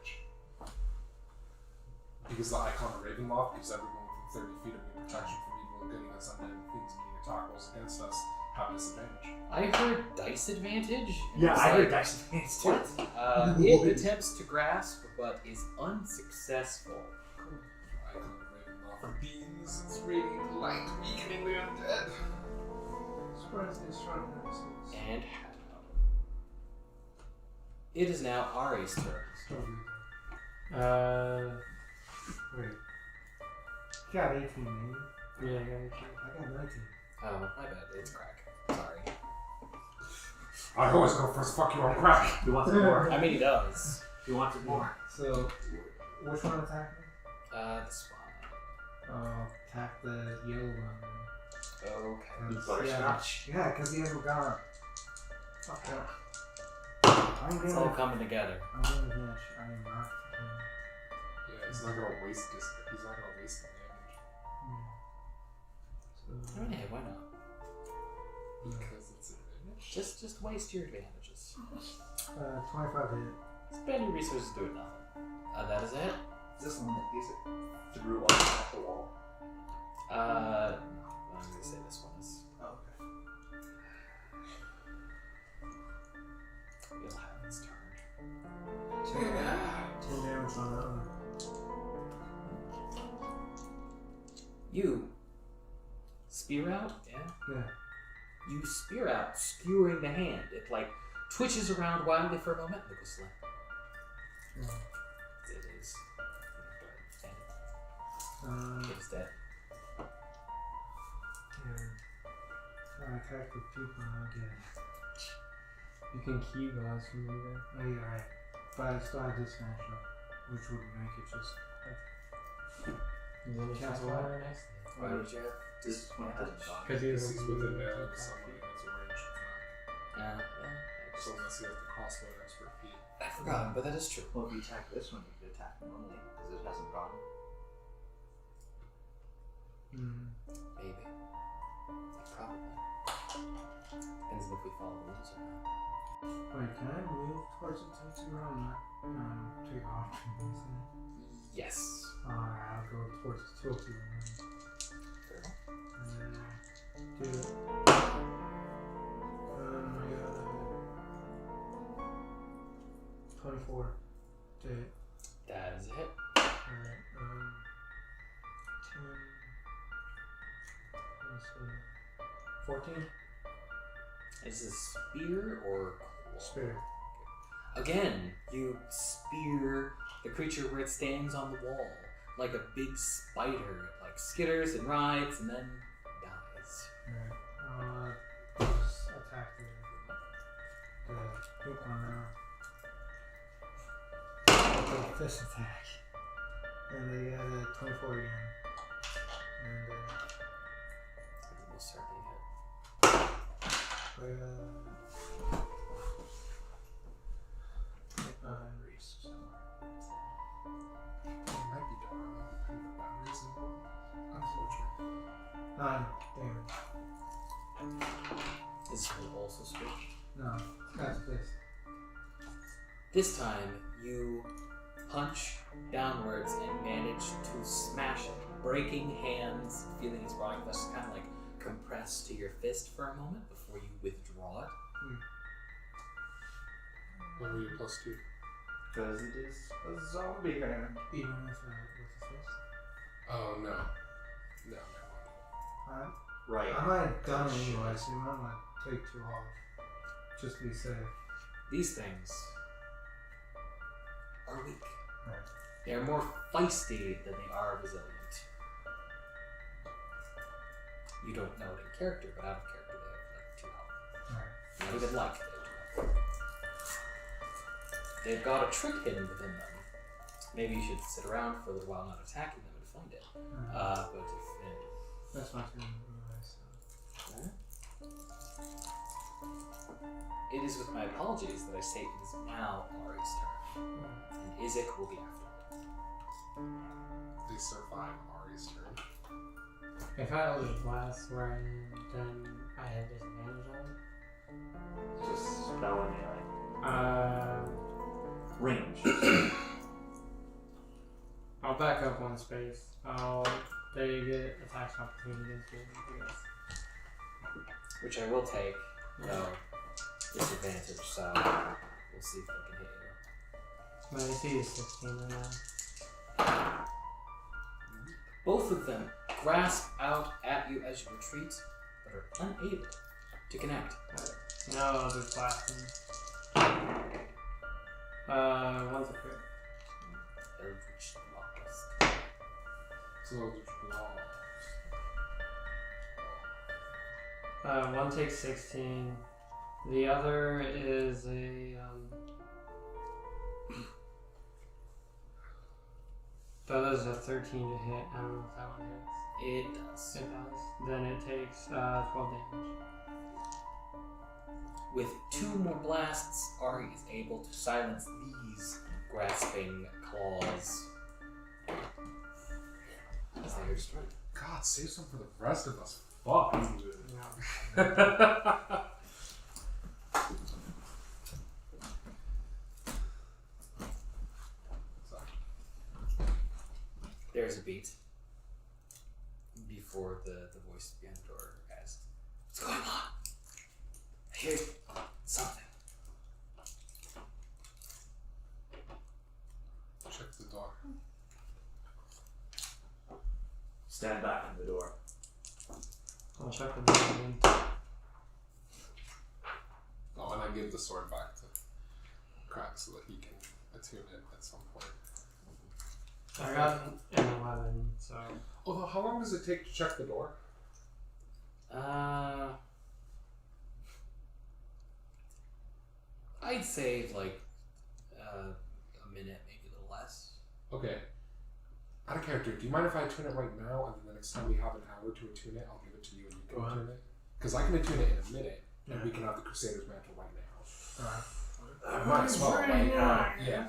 Because the icon of Ravenloft gives everyone within 30 feet of immune protection from evil and good against undead and things, meaning attack rolls against us have disadvantage. I heard dice advantage. and Yeah, it's I like, heard dice advantage too. What? It attempts to grasp, but is unsuccessful. Icon of Ravenloft beams its radiant light, weakening the undead. Surprise, they're strong nurses. And it is now Ahri's turn. Still good. Wait. You got 18, man. Yeah, I got 18. I got 19. Oh, my bad. It's Crack. Sorry. I always go first. Fuck you on crack. He wants it more. I mean, he does. He wants it more. So, which one attacked me? This Attack the yellow one. one. Okay. Butterscotch. Yeah, because he hasn't gone up. Fuck that. I'm It's all coming together. I'm gonna finish. I'm not. Yeah, he's not gonna waste this. He's not gonna waste the damage. I mean, hey, why not? Because it's advantage. Just waste your advantages. 25 hit. Spend your resources doing nothing. That is it. This one that these threw off the wall. I'm gonna say this one is. Oh, okay. You'll have its turn. 10 damage on that one. You spear out, yeah? Yeah. You spear out, skewering the hand. It like twitches around wildly for a moment and it goes slack. Yeah. It is. Um, It's dead. yeah. I attack with people and I'll get it. You can key guys from there. Oh, yeah, right. But I still have disadvantage though, which would make it just. And then you Cancel cancel that. that next. Why would you have? This one hasn't gone. Because he He's has within somebody that's a ranged attack. So Yeah. unless he has the crossbow expert feat. I forgot, but that is true. Well, if you attack this one, you could attack normally because it hasn't gone. Maybe. Probably. Depends if we follow the rules or not. Wait, can I move towards the tilted room? Not take off from this thing. Yes. Alright, I'll go towards the tilted room. Fair enough. And do it. I got 24 to hit. That is a hit. Alright, 10. Let's see. 14? Is this spear or claw? Spirit. Again, you spear the creature where it stands on the wall, like a big spider. It like skitters and rides and then dies. Alright. Just attack the pink one now. The fist attack. And they got a 24 again. And It will certainly hit. Reese somewhere. It might be dark. Batteries and unfortunate. 9 damage. This will also switch. No, that's fist. This time, you punch downwards and manage to smash it, breaking hands, feeling its body vessels kind of like compress to your fist for a moment before you withdraw it. What were you +2? Because it is a zombie hand. Even with the fist. Oh no. No, Alright. Right. I might have done it anyway, so you might want to take 2 off. Just to be safe. These things are weak. Right. They are more feisty than they are resilient. You don't know it in character, but out of character they have like 2 health. Alright. Not even like they have 2 health. They've got a trick hidden within them. Maybe you should sit around for a little while not attacking them to find it. But if That's my turn anyway, so. it is with my apologies that I say it is now Ahri's turn. And Izek will be after them. They survive Ahri's turn. If I Eldritch Blast where I am, then I have disadvantage on it. Just spell melee. Range. I'll back up 1 space. They get attacks opportunity against me, I guess. Which I will take, though disadvantage, so we'll see if I can hit you. My AC is 16 right now. Both of them grasp out at you as you retreat, but are unable to connect. No, they're blasting. One's a crit. Eldritch Blast. So Eldritch Blast. One takes 16. The other is a the other's a 13 to hit. I don't know if that one hits. It does. It does. Then it takes 12 damage. With 2 more blasts, Ahri is able to silence these grasping claws as they are destroyed. God, save some for the rest of us. Fuck. Yeah. There's a beat before the voice behind the door asks, "What's going on? I hear something." Check the door. Stand back in the door. I'll check the door again. Oh, and I give the sword back to Crack so that he can attune it at some point. I got an 11, so. Although, how long does it take to check the door? I'd say like a minute, maybe a little less. Okay. Out of character, do you mind if I attune it right now, and then the next time we have an hour to attune it, I'll give it to you and you can attune it? Because I can attune it in a minute, and we can have the Crusader's Mantle right now. I might as well, right? Yeah.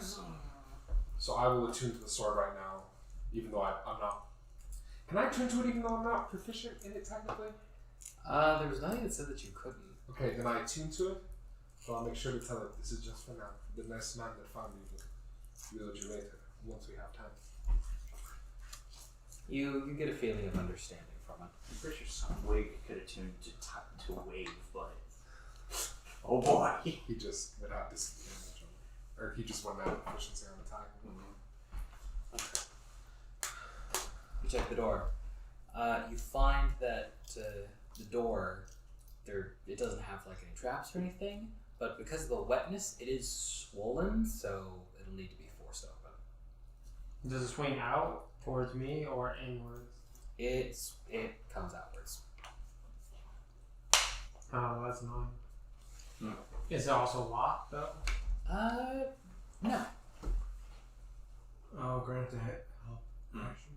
So I will attune to the sword right now, even though I'm not... Can I attune to it even though I'm not proficient in it, technically? There was nothing that said that you couldn't. Okay, then I attune to it. So I'll make sure to tell it this is just for now. The next man that found you will build you later once we have time. You get a feeling of understanding from it. I'm pretty sure Squig could have tuned to wave, but oh boy. He just without disadvantage, or he just went out of efficiency on attack. You check the door. You find that the door, it doesn't have like any traps or anything, but because of the wetness, it is swollen, so it'll need to be forced open. Does it swing out towards me or inwards? It comes outwards. Oh, that's annoying. Is it also locked though? No. I'll grant the help action.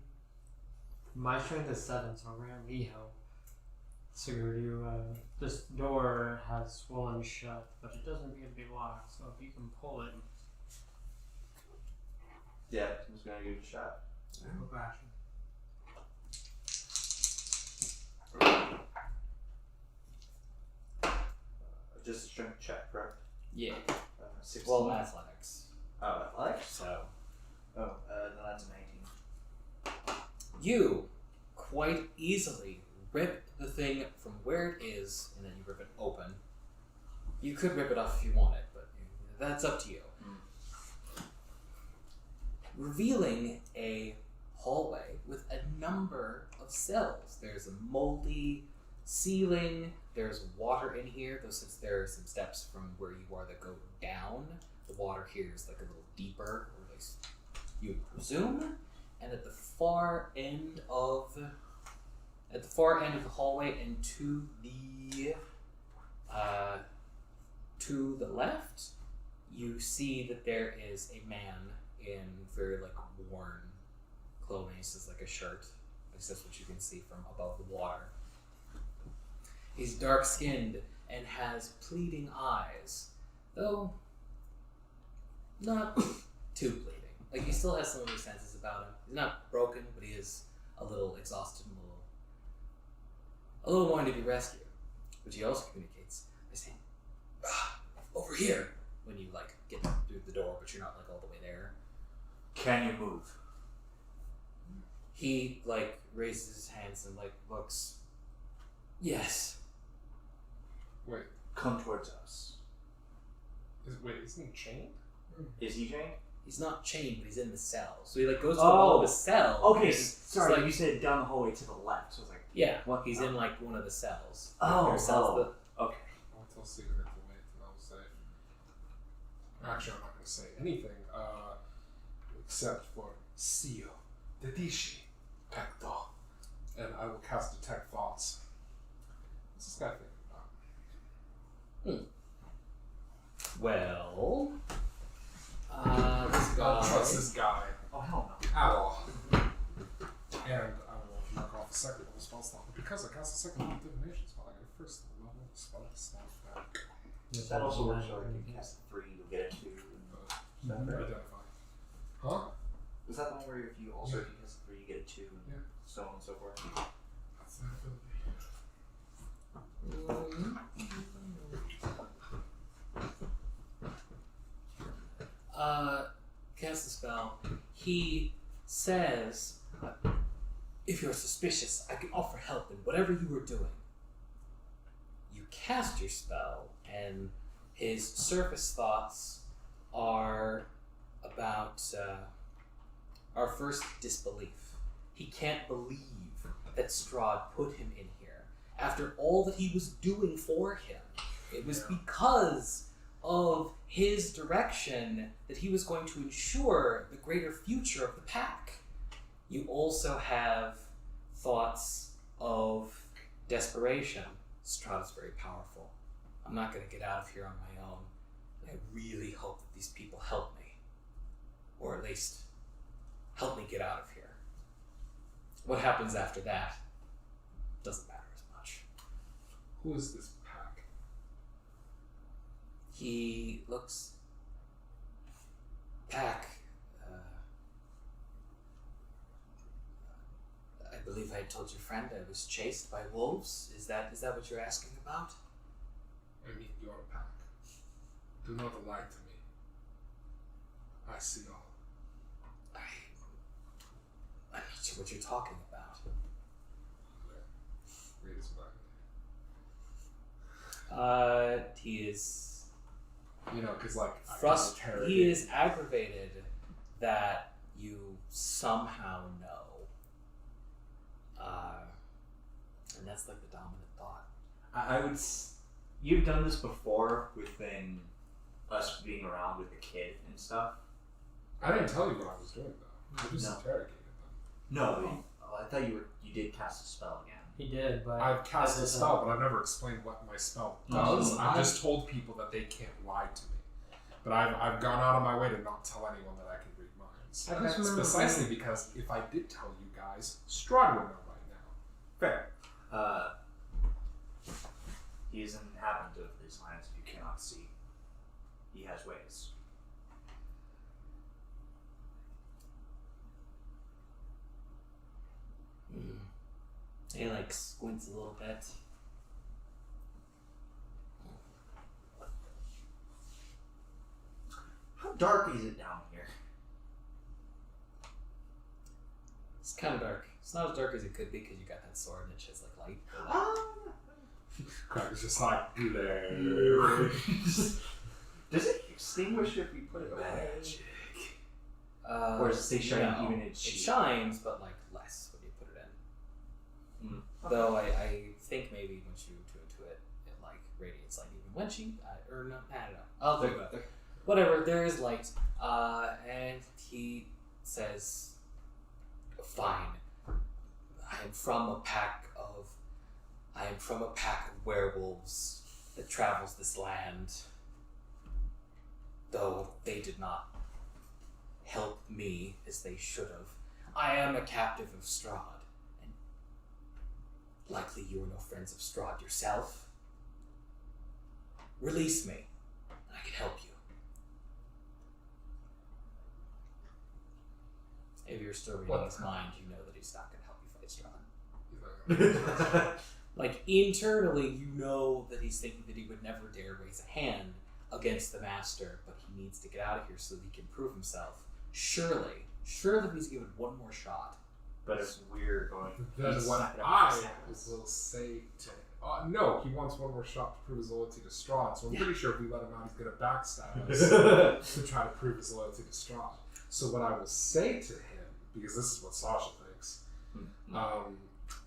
My strength is 7, so grant me help. Siguror, this door has swollen shut, but it doesn't appear to be locked, so if you can pull it. Yeah, I'm just gonna give it a shot. Help action. Just a strength check, correct? Yeah. 16. Well, athletics. Oh, athletics? So Oh, then that's a 19. you quite easily rip the thing from where it is, and then you rip it open. You could rip it off if you wanted, but that's up to you. Revealing a hallway with a number of cells. There's a moldy ceiling. There's water in here, though since there are some steps from where you are that go down, the water here is like a little deeper, or at least you would presume. And at the far end of the hallway and to the left, you see that there is a man in very like worn clothing. It's just like a shirt. At least that's what you can see from above the water. He's dark skinned and has pleading eyes, though not too pleading. Like he still has some of his senses about him. He's not broken, but he is a little exhausted and a little wanting to be rescued. Which he also communicates by saying, "Over here," when you like get through the door, but you're not like all the way there. Can you move? He like raises his hands and like looks. Yes. Wait, Come towards us. isn't he chained? Is he chained? He's not chained, but he's in the cell. So he like goes to all of the cells. Okay, and sorry, like- you said down the hallway to the left, so I was like, yeah, What? he's in like one of the cells. Oh, There are cells that- okay. I'll tell Sigurd to wait, and I'll say. Actually, I'm not going to say anything, except for Sio, Dedishi, Pecto, and I will cast Detect Thoughts. What's this guy thinking about? Well, this I guy. don't trust this guy Oh, hell no. at all. And I will mark off a second level spell slot. Because I cast a second level divination spell, I get a first level spell slot back. That also works out. Like you cast 3, you'll get a 2. Identify. Huh? Is that the one where if you also Yeah. if you cast 3, you get a 2, and Yeah. so on and so forth? That's that ability. Cast the spell. He says, "If you're suspicious, I can offer help in whatever you are doing." You cast your spell, and his surface thoughts are about our first disbelief. He can't believe that Strahd put him in here after all that he was doing for him. It was because of his direction that he was going to ensure the greater future of the pack. You also have thoughts of desperation. Strahd is very powerful. I'm not going to get out of here on my own. I really hope that these people help me. Or at least help me get out of here. What happens after that doesn't matter as much. Who is this pack? He looks pack. I believe I had told your friend I was chased by wolves. Is that what you're asking about? I mean, you're a pack. Do not lie to me. I see all. I'm not sure what you're talking about. Read his mind. He is You know, because like I can frustrated. interrogate- He is aggravated that you somehow know. And that's like the dominant thought. I would. You've done this before within us being around with the kid and stuff. I didn't tell you what I was doing though. I just No. interrogated them. No, I thought you did cast a spell again. He did, but I've cast that a doesn't- spell, but I've never explained what my spell No, does. I've I- just told people that they can't lie to me. But I've gone out of my way to not tell anyone that I can read minds. I And just that's remember precisely because if I did tell you guys, Strahd would know right now. Fair. He is an inhabitant of these lands you cannot see. He has ways. He like squints a little bit. How dark is it down here? It's kind of dark. It's not as dark as it could be because you got that sword and it sheds like light. Craig is just like, glare. Does it extinguish if we put it away? Or does it stay shining no, even in it sheet? shines, but like less when you put it in. Though I think maybe once you tune into it, it like radiates light even when she or no, I don't know. I'll think about it. Whatever. There is light, and he says, "Fine. I am from a pack of werewolves that travels this land. Though they did not help me as they should have. I am a captive of Strahd, and likely you are no friends of Strahd yourself. Release me, and I can help you." If you're still reading his mind, you know that he's not going to help you fight Strahd. Like, internally, you know that he's thinking that he would never dare raise a hand against the master, but he needs to get out of here so that he can prove himself. Surely if he's given one more shot. But if we're going to Then he's what not gonna I pass us. will say to no, he wants one more shot to prove his loyalty to Strahd, so I'm pretty sure if we let him out, he's going to backstab us to try to prove his loyalty to Strahd. So what I will say to him, because this is what Sasha thinks,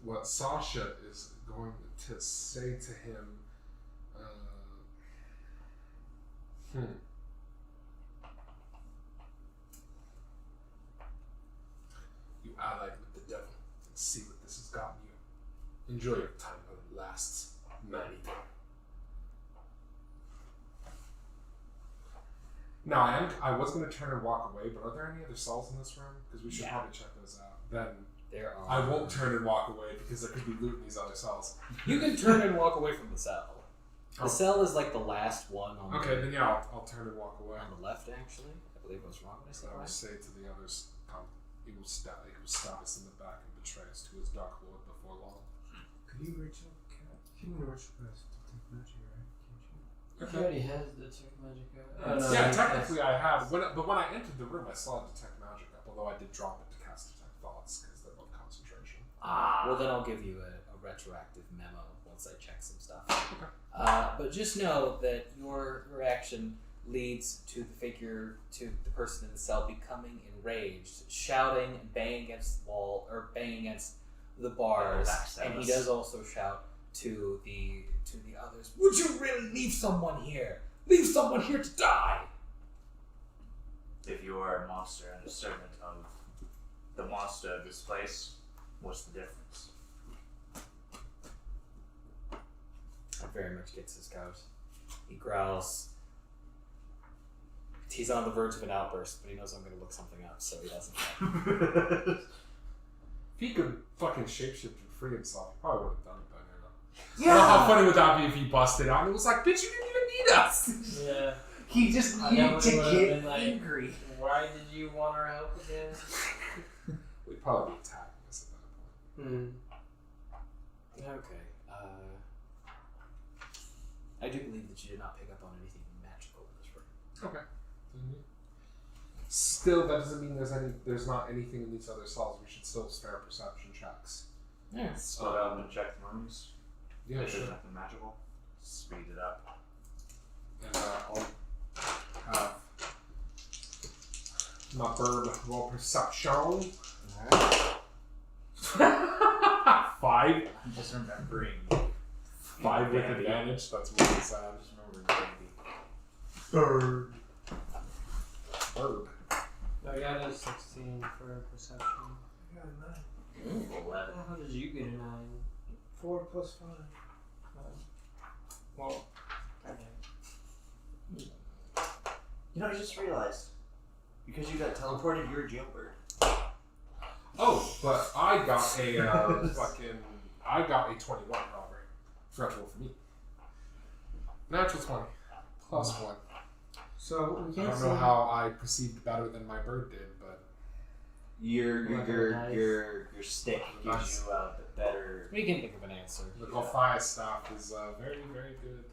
what Sasha is going to say to him, You allied with the devil, and see what this has gotten you. Enjoy your time while it lasts, man-eater. Now, I was going to turn and walk away, but are there any other cells in this room? Because we should probably check those out. Then There are. I won't turn and walk away because there could be loot in these other cells. You can turn and walk away from the cell. Oh. The cell is like the last one on Okay, then yeah, I'll turn and walk away. on the left, actually. I believe I was wrong when I said I will that. say to the others, he will stab us in the back and betray us to his dark lord before long. Could you reach out? You can reach out to take magic, right? Can't you? He already has the detect magic. Yeah, technically I have. But when I entered the room, I saw detect magic up, although I did drop it to cast detect thoughts because they're both concentration. Well, then I'll give you a retroactive memo once I check some stuff. Okay. But just know that your action leads to the figure, to the person in the cell becoming enraged, shouting and banging against the wall or banging against the bars, and he does also shout to the others, "Would you really leave someone here? Leave someone here to die!" If you are a monster and a servant of the monster of this place, what's the difference? That very much gets his goat. He growls. He's on the verge of an outburst, but he knows I'm going to look something up, so he doesn't. If he could fucking shapeshift and free himself, he probably would have done it by now. Yeah! Well, how funny would that be if he busted out and it was like, bitch, you didn't even need us! Yeah. He just I needed know to it would've get been like- angry. Why did you want our help again? We'd probably be attacking us at that point. Okay. I do believe that you did not pick up on anything magical in this Okay. Still, that doesn't mean there's not anything in these other cells. We should still spare perception checks. Yeah. Split up and check the rooms. Yeah, If sure. there's nothing magical. Speed it up. And I'll have my bird roll perception. Alright. 5. I'm just remembering. 5 with advantage. That's really sad. I'm just remembering Baby. Bird. Bird. I got a 16 for perception. I got a 9. 11. How did you get a 9? 4 plus 5. Well, okay. You know, I just realized. Because you got teleported, you're a jailbird. Oh, but I got a I got a 21 robbery. Fresh roll for me. Natural 20. Plus 1. So we I can't don't see. know how I perceived better than my bird did, but Your Nice. stick gives Nice. you the better. We can think of an answer. the Golfia staff is very, very good.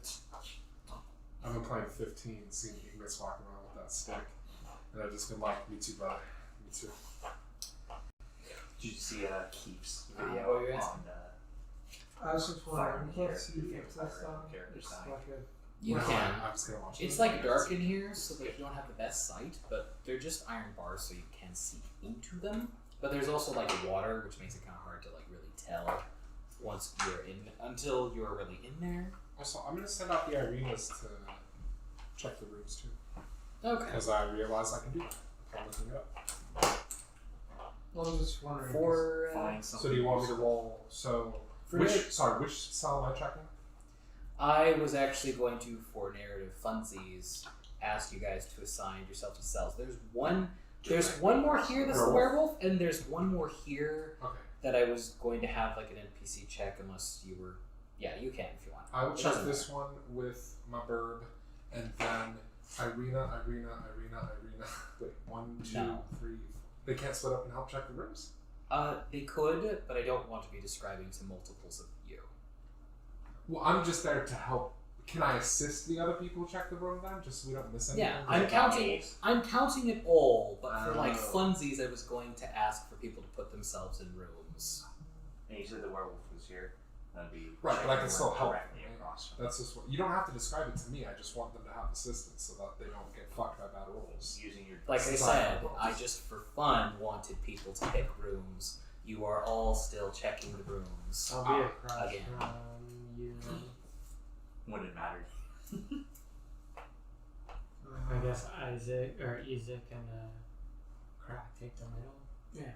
I've been playing 15, seeing Ignis walking around with that stick. And I've just been like, me too, brother. Me too. Did you see Keith's what video were you asking? on I was just wondering. You can't see Fire if that's character it's design. like a. You Well, can. I'm just gonna watch It's it. like dark in here, so that you don't have the best sight, but they're just iron bars, so you can see into them. But there's also like water, which makes it kind of hard to like really tell once you're in, until you're really in there. Also, I'm gonna send out the arenas to check the rooms too. Okay. Because I realize I can do that. I'm looking it up. Well, I'm just wondering. For find something. So do you want me to roll? So For which it- which cell am I checking? I was actually going to, for narrative funsies, ask you guys to assign yourself to cells. There's one more here that's the werewolf, and there's one more here Okay. that I was going to have like an NPC check, unless you were. Yeah, you can if you want. I will It check doesn't this one with my bird, and then Irina. Wait, 1, 2, No. 3. They can't split up and help check the rooms. They could, but I don't want to be describing to multiples of you. Well, I'm just there to help. Can I assist the other people check the room then, just so we don't miss anything? Yeah, I'm counting it all, but for like Oh. funsies, I was going to ask for people to put themselves in rooms. And you said the werewolf was here. That'd be Right, but I can checking still one help. directly across from That's just what you don't have to describe it to me. I just want them to have assistance so that they don't get fucked by bad rolls. using your. Like I Since said, I just for fun wanted people to pick rooms. You are all still checking the rooms. I'll be across again. from you. When it mattered. I guess Isaac and Crack take the middle. Yeah.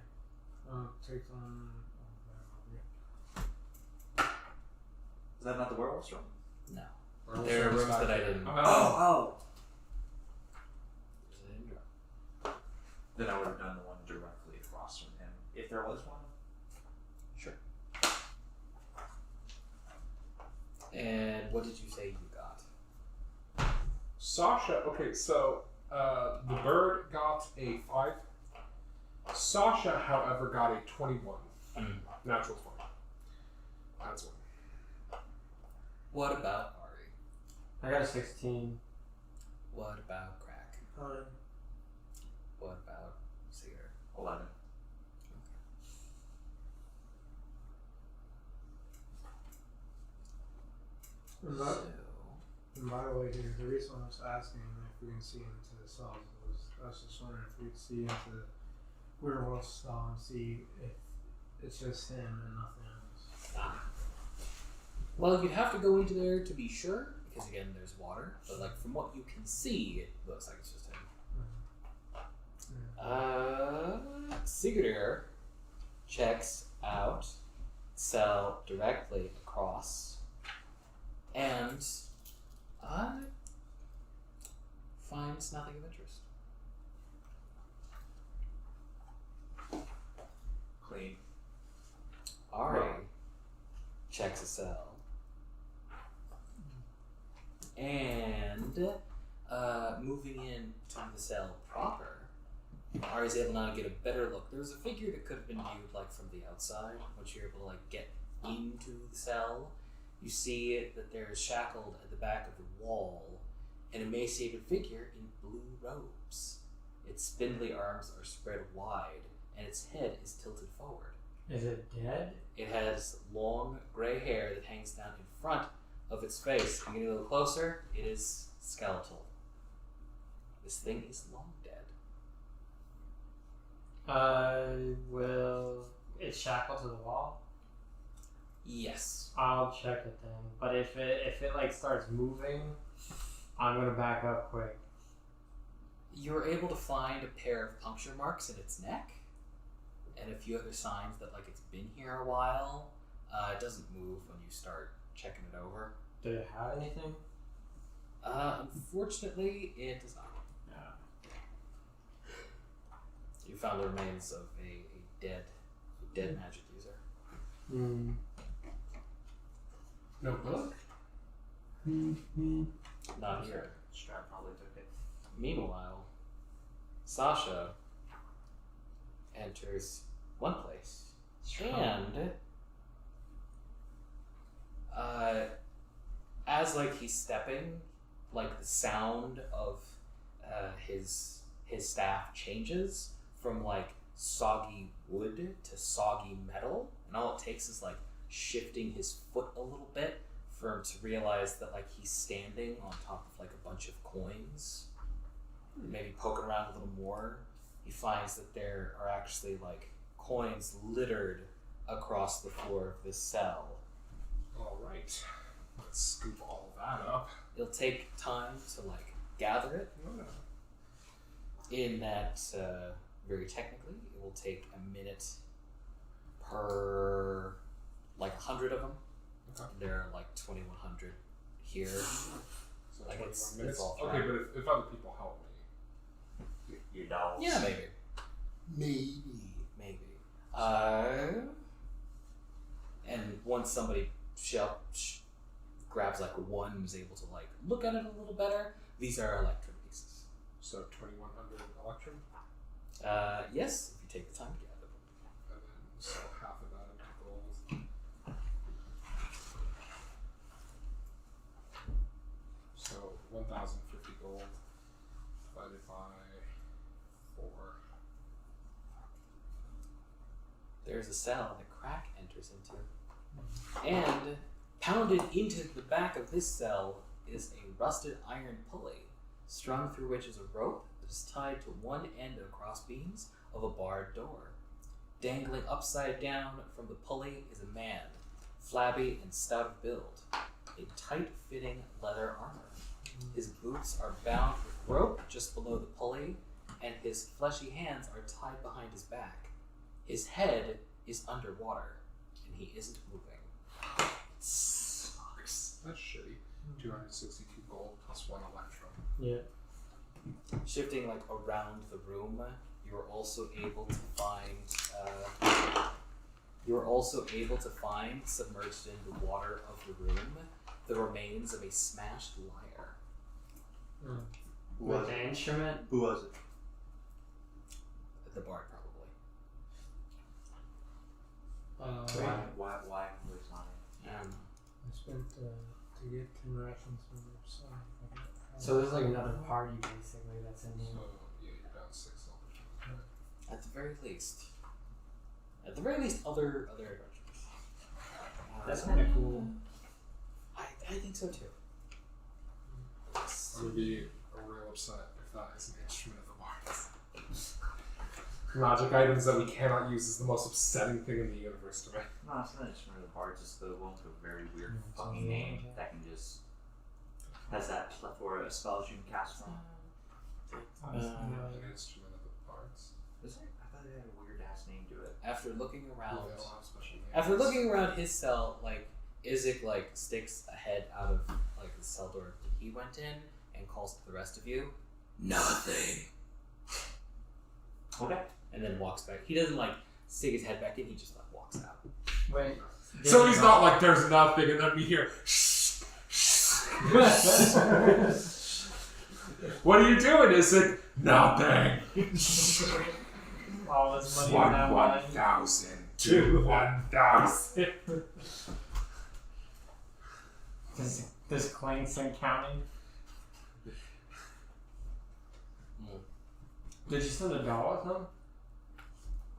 Take on. Is that not the werewolf's room? No, Werewolves there are rooms back that I here. didn't. Oh. There's an intro. Then I would have done the one directly across from him, if there was one. Sure. And what did you say you got? Sasha. Okay, so the bird got a 5. Sasha, however, got a 21. Natural 20. That's one. What about Ahri? I got a 16. What about Crack? What about Siguror? 11. And by the way, here the reason I was asking if we can see into the cells was I was just wondering if we could see into the werewolf stall and see if it's just him and nothing else. Well, you'd have to go into there to be sure, because again, there's water. But like from what you can see, it looks like it's just him. Siguror checks out cell directly across, and finds nothing of interest. Clean. Ahri checks a cell. And moving into the cell proper, Ahri's able now to get a better look. There was a figure that could have been viewed like from the outside. Once you're able to like get into the cell, you see that there is shackled at the back of the wall an emaciated figure in blue robes. Its spindly arms are spread wide, and its head is tilted forward. Is it dead? It has long gray hair that hangs down in front of its face. I'm getting a little closer. It is skeletal. This thing is long dead. Will it shackle to the wall? Yes. I'll check it then. But if it like starts moving, I'm gonna back up quick. You're able to find a pair of puncture marks in its neck, and a few other signs that like it's been here a while. It doesn't move when you start checking it over. Do it have anything? Unfortunately, it does not. Yeah. You found the remains of a dead magic user. Hmm. No book? Not here. Strahd probably took it. Meanwhile, Sasha enters one place, and as like he's stepping, like the sound of his staff changes from like soggy wood to soggy metal, and all it takes is like shifting his foot a little bit for him to realize that like he's standing on top of like a bunch of coins. Maybe poking around a little more, he finds that there are actually like coins littered across the floor of this cell. Alright. Let's scoop all that up. It'll take time to like gather it. In that, very technically, it will take a minute per like 100 of them. Okay. There are like 2,100 here. So Like 21 it's minutes. all Okay, fine. but if other people help me. Your dolls. Yeah, maybe. And once somebody grabs like one who's able to like look at it a little better, these are electrum pieces. So 2,100 electrum, Yes, if you take the time to gather them. and then so half of that into gold. So 1,050 gold divided by 4. There's a cell that Crack enters into. And pounded into the back of this cell is a rusted iron pulley, strung through which is a rope that is tied to one end of cross beams of a barred door. Dangling upside down from the pulley is a man, flabby and stout of build, in tight-fitting leather armor. His boots are bound with rope just below the pulley, and his fleshy hands are tied behind his back. His head is underwater, and he isn't moving. Sucks. That's shitty. 262 gold plus 1 electrum. Yeah. Shifting like around the room, you're also able to find submerged in the water of the room the remains of a smashed lyre. Who was With the it? instrument? Who was it? The bard, probably. Why was on it? Um, I spent to get 10 rations from their son. So there's like another party basically that's in So here. yeah, you're down 6 electrum. at the very least, other adventures. That's kind of cool. I think so too. I would be real upset if that is an instrument of the bards. Magic items that we cannot use is the most upsetting thing in the universe to me. No, it's not just one of the bards, it's the one with a very weird Mm, fucking sounds name like that can just has that plethora of spells you can cast from. An instrument of the bards. Is it? I thought it had a weird ass name to it. After looking around, They all have special names. after looking around his cell, like Isaac like sticks a head out of like the cell door that he went in and calls to the rest of you, nothing, Okay. and then walks back. He doesn't like stick his head back in. He just like walks out. Wait. So he's not like there's nothing, and then we hear. What are you doing? Is it nothing? All this money in that one. 1,000 to 1,000. This clanks and counting. Did you send a doll with him?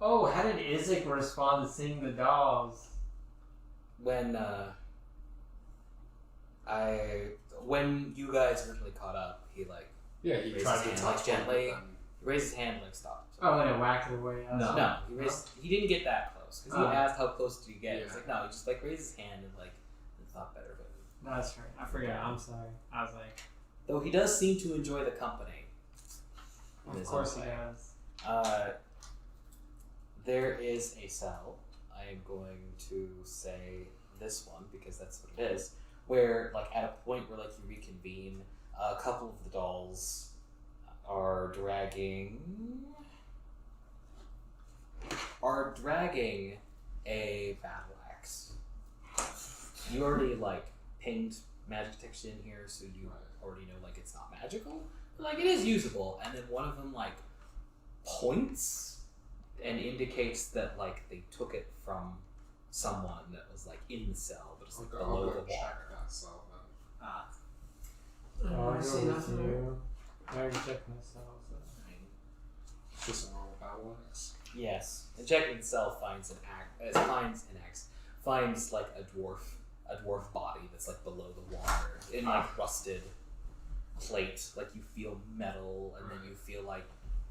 Oh, how did Isaac respond to seeing the dolls? When when you guys originally caught up, he like Yeah, he raised tried his to hand, like, touch gently. one, he raised his hand like stop. Oh, and it whacked it away. No, he didn't get that close because he Oh. asked how close did you get. Yeah. He's like, no, he just like raised his hand and like thought better of it. That's right. I forgot. I'm sorry. I was like, Though he does seem to enjoy the company. in of his course own he way. does. There is a cell. I am going to say this one because that's what it is. Where like at a point where like you reconvene, a couple of the dolls are dragging a battle axe. You already like pinged magic detection in here, so you already know like it's not magical. But, like it is usable, and then one of them like points and indicates that like they took it from someone that was like in the cell, but it's like Okay, I'll below go the check water. that cell then. Oh, I I see see nothing. you. I already checked myself. So. It's just a normal battle axe. Yes, and checking itself finds finds like a dwarf body that's like below the water in like rusted plate. Like you feel metal, and then you feel like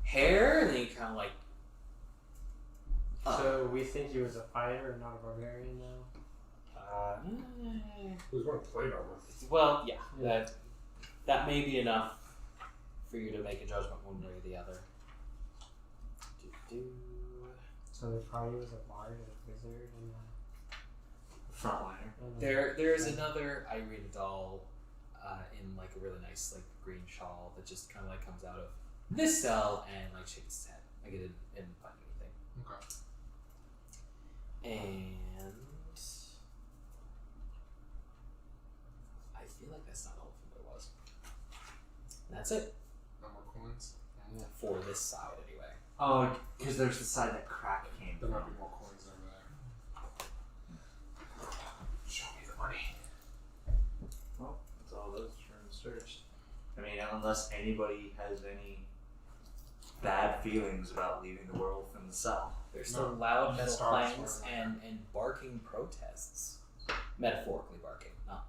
hair, and then you kind of like. So we think he was a fighter and not a barbarian now? He was wearing plate armor. Well, yeah, Yeah. that may be enough for you to make a judgment one way or the other. So they probably was a bard, a wizard, and Frontliner. There's another Irene doll in like a really nice like green shawl that just kind of like comes out of this cell and like shakes its head. Like it didn't find anything. Okay. And I feel like that's not all of them there was. And that's it No more coins. for this side anyway. Oh, because there's the side that crack came There from. might be more coins over there. Show me the money. Well, that's all those rooms searched. I mean, unless anybody has any bad feelings about leaving the world from the cell. There's No, still loud metal stars clangs are and barking protests. Metaphorically barking, not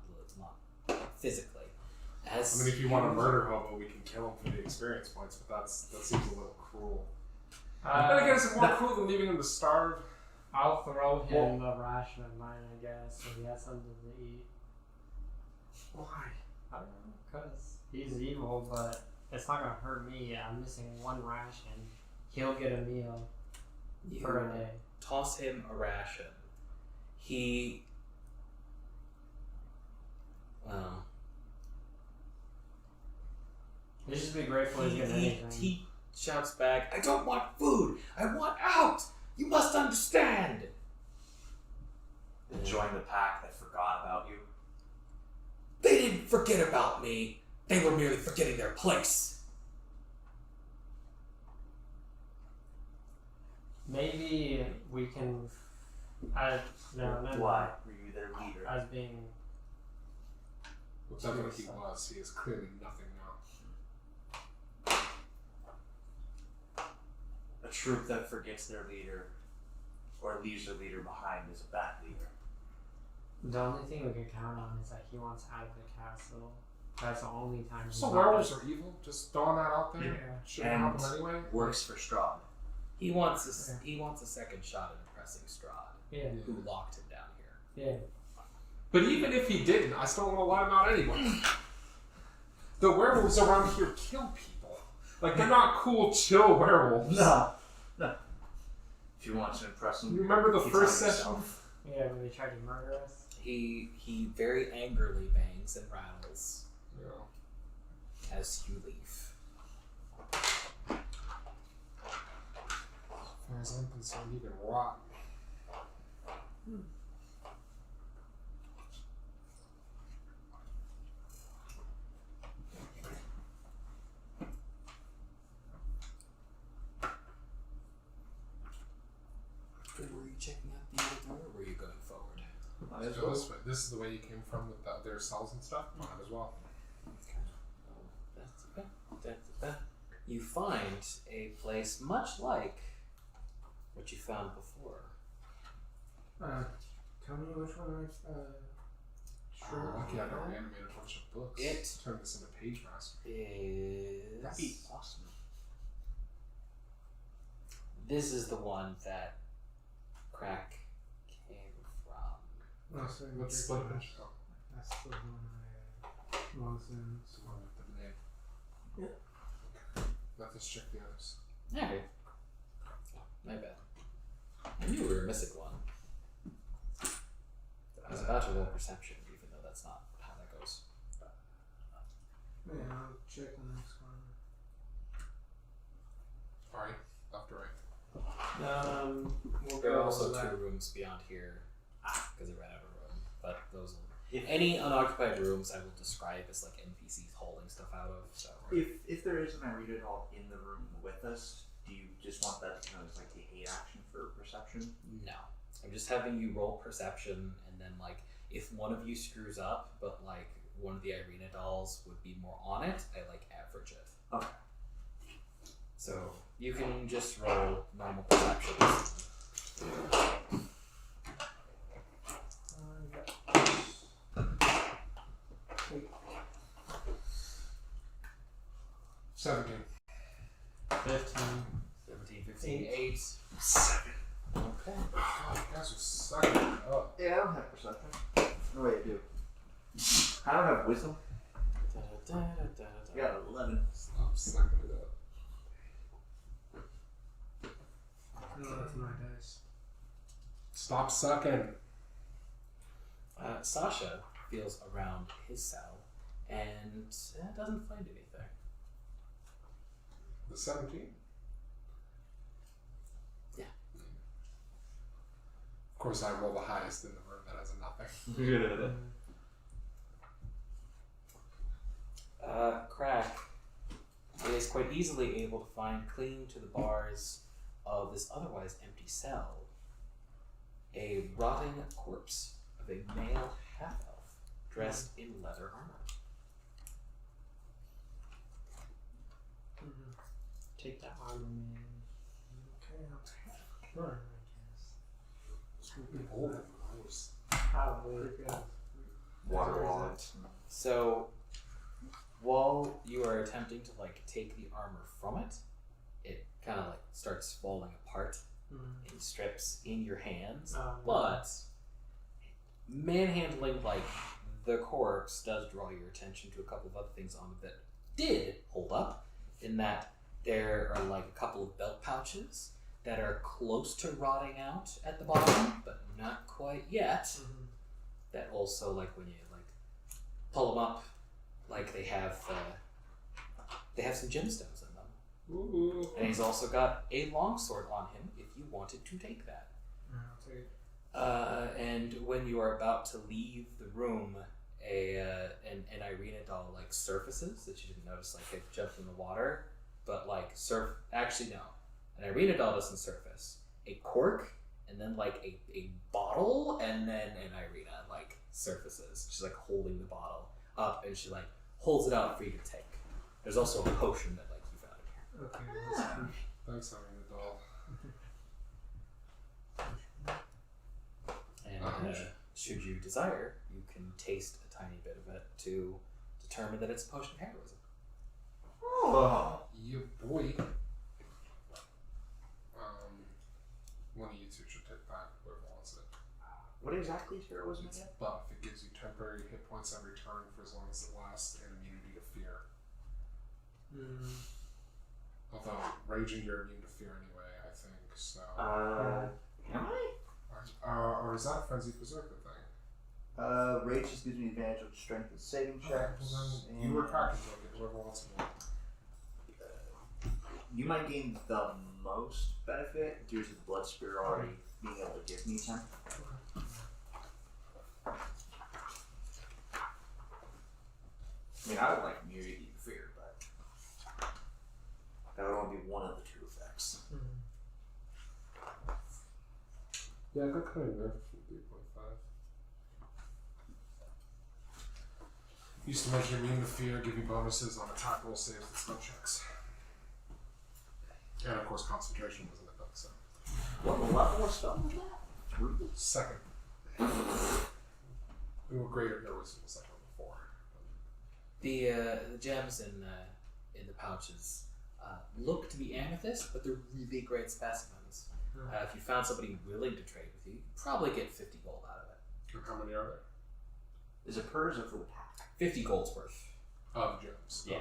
physically. As I mean, if you want to murder hobo, we can kill him for the experience points, but that seems a little cruel. Then again, is it more cruel than leaving him to starve? I'll throw him a ration of mine, I guess, so he has something to eat. Why? I don't know, because he's evil, but it's not gonna hurt me. I'm missing one ration. He'll get a meal you for a day. toss him a ration. He You should be grateful he's getting anything. he shouts back, I don't want food! I want out! You must understand! Join the pack that forgot about you. They didn't forget about me. They were merely forgetting their place. Maybe we can. No. Why? Were you their leader? As being. Whatever he was, he is clearly nothing now. A troop that forgets their leader or leaves their leader behind is a bad leader. The only thing we can count on is that he wants out of the castle. That's the only time. he's So not werewolves are evil? Just throwing that out there? Yeah. Shouldn't happen anyway? Works for Strahd. He wants a second shot at impressing Strahd, Yeah. who locked him down here. Yeah. But even if he didn't, I still don't want to let him out anyway. The werewolves around here kill people. Like, they're not cool, chill werewolves. No. If you want to impress him, You remember the keep first telling session? yourself. Yeah, when they tried to murder us. He very angrily bangs and rattles Yeah. as you leave. As far as I'm concerned, you can rot. Were you checking out the other door, or were you going forward? Might as So well. this is the way you came from with their cells and stuff? Might as well. That's okay. you find a place much like what you found before. Tell me which one Sure. Lucky I don't animate a bunch of books. Turn this into Page Master. That'd be awesome. This is the one that Crack came from. Oh, so Let's split it. that's the one I was in. It's the one with the name. Yeah. Let us check the others. Alright. Oh, my bad. I knew we were missing one. I was about to roll perception, even though that's not how that goes. Yeah, I'll check the next one. Alright, left or right? We'll There are go also left. 2 rooms beyond here, because I ran out of room. But those will... Any unoccupied rooms I will describe as like NPCs holding stuff out of. So If there is an Irina doll in the room with us, do you just want that to kind of like a hate action for perception? no. I'm just having you roll perception, and then like if one of you screws up, but like one of the Irina dolls would be more on it, I like average it. Okay. So you can just roll normal perception. Wait. 17. 15. 17, 15, 8. 7. Okay. Oh, you guys are sucking it up. Yeah, I don't have perception. No way I do. I don't have wisdom. I got 11. Stop sucking it up. No, that's my dice. Stop sucking. Sasha feels around his cell and doesn't find anything. The 17? Yeah. Of course, I roll the highest in the room. That has a nothing. Crack is quite easily able to find, clinging to the bars of this otherwise empty cell, a rotting corpse of a male half-elf dressed in leather armor. Take that armor, man. Okay, I'll take it. Sure, Oh, gross. Probably. I guess. Water wallet. So, while you are attempting to like take the armor from it, it kind of like starts falling apart in strips in your hands. But manhandling like the corpse does draw your attention to a couple of other things on it that did hold up. In that there are like a couple of belt pouches that are close to rotting out at the bottom, but not quite yet. That also, like when you like pull them up, like they have some gemstones in them. Ooh. And he's also got a longsword on him if you wanted to take that. I'll take it. And when you are about to leave the room, an Irina doll like surfaces that you didn't notice, like it jumped in the water, but like actually no, an Irina doll doesn't surface. A cork, and then like a bottle, and then an Irina like surfaces. She's like holding the bottle up, and she like holds it out for you to take. There's also a potion that like you found in here. Okay, let's see. Thanks, having the doll. And should you desire, you can taste a tiny bit of it to determine that it's a potion of heroism. Oh. Yeah, boy. One of you two should take that, whoever wants it. What exactly is heroism It's again? a buff. It gives you temporary hit points every turn for as long as it lasts, and immunity to fear. Although, raging, you're immune to fear anyway, I think, so... Am I? Or is that a Frenzied Berserker thing? Rage just gives me advantage of strength and saving checks. Well, then you or Crack can take it, whoever wants it more. You might gain the most benefit due to the blood spirit already being able to give me 10. I mean, I would like immunity to fear, but that would only be one of the two effects. Yeah, I got kind of nerfed from 3.5. Used to make you immune to fear, give you bonuses on attack roll saves and spell checks. And of course, concentration wasn't enough. So What level of spell was that? 3? second. We were greater here was like level 4. The gems in the pouches look to be amethyst, but they're really great specimens. If you found somebody willing to trade with you, you'd probably get 50 gold out of it. And how many are there? Is it pers or for the pack? 50 gold's worth. Of gems. Yeah.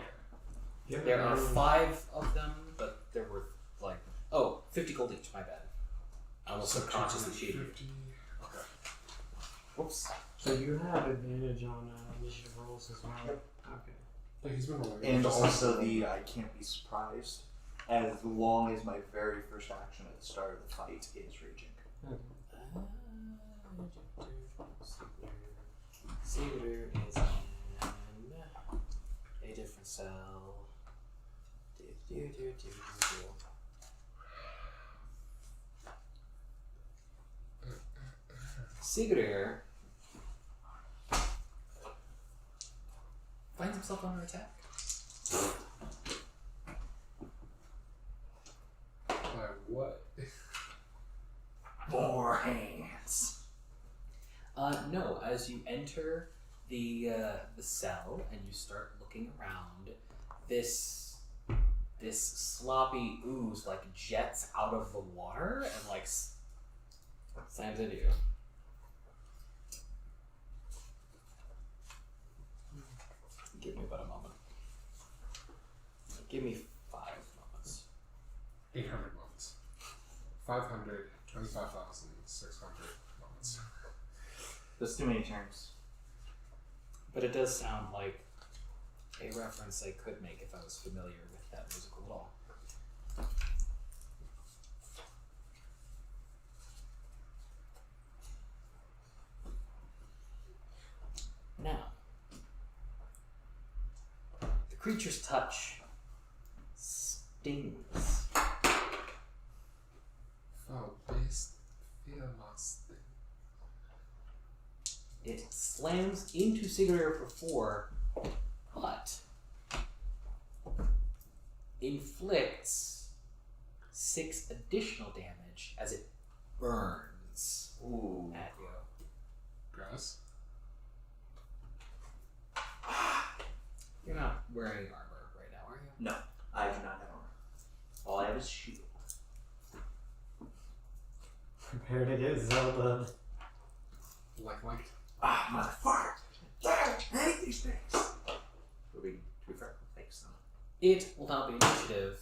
Yeah, There are 5 of them, but they're worth like 50 gold each. My bad. I almost subconsciously cheated. 50. Okay. Whoops. So you have advantage on initiative rolls as well. Okay. Yeah, he's been rolling. And Just also like- the I can't be surprised as long as my very first action at the start of the fight is raging. Okay. Siguror is in a different cell. Siguror finds himself under attack. By what? More hands. No, as you enter the cell and you start looking around, this sloppy ooze like jets out of the water and like slams into you. Give me about a moment. Give me 5 moments. 800 moments. 525,600 moments. That's too many turns. But it does sound like a reference I could make if I was familiar with that musical at all. Now, the creature's touch stings. Oh, best fear must. It slams into Siguror for 4, but inflicts 6 additional damage as it burns Ooh. at you. Grass. You're not wearing armor right now, are you? No, I do not have armor. All I have is shield. Prepared to get Zelda. Like. Ah, motherfucker! Damn, I hate these things! To be fair, thanks though. It will now be initiative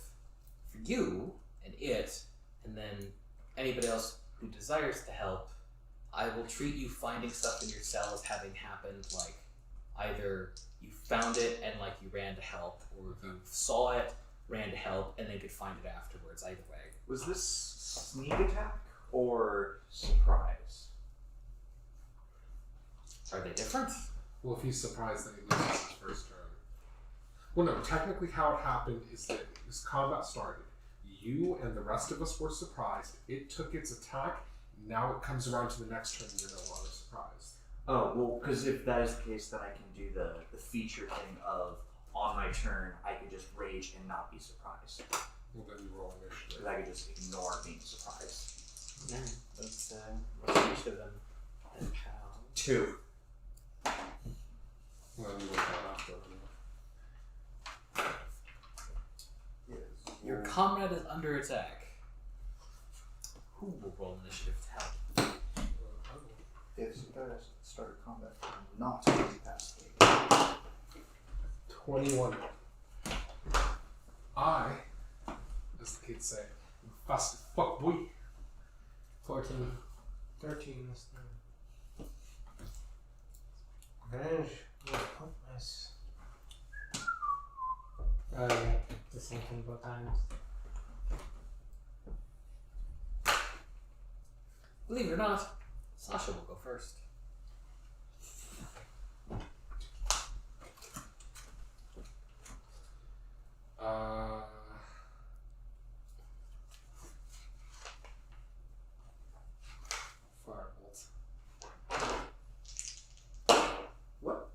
for you and it, and then anybody else who desires to help. I will treat you finding stuff in your cell as having happened, like either you found it and like you ran to help, or you saw it, ran to help, and then could find it afterwards. Either way. Was this sneak attack or surprise? Are they different? Well, if he's surprised, then he loses his first turn. Well, no. Technically, how it happened is that this combat started. You and the rest of us were surprised. It took its attack. Now it comes around to the next turn, and you're no longer surprised. Oh, well, because if that is the case, then I can do the feature thing of, on my turn, I could just rage and not be surprised. Well, then you roll initiative. Because I could just ignore being surprised. Yeah, let's initiative them. And how? 2. Well, then you roll that after. Your comrade is under attack. Who will roll initiative to help? If you guys started combat, not incapacitated. 21. I, as the kids say, am fast as fuck, boy. 14. 13 this time. Advantage. Oh, nice. Oh yeah, the same thing both times. Believe it or not, Sasha will go first. Firebolt. What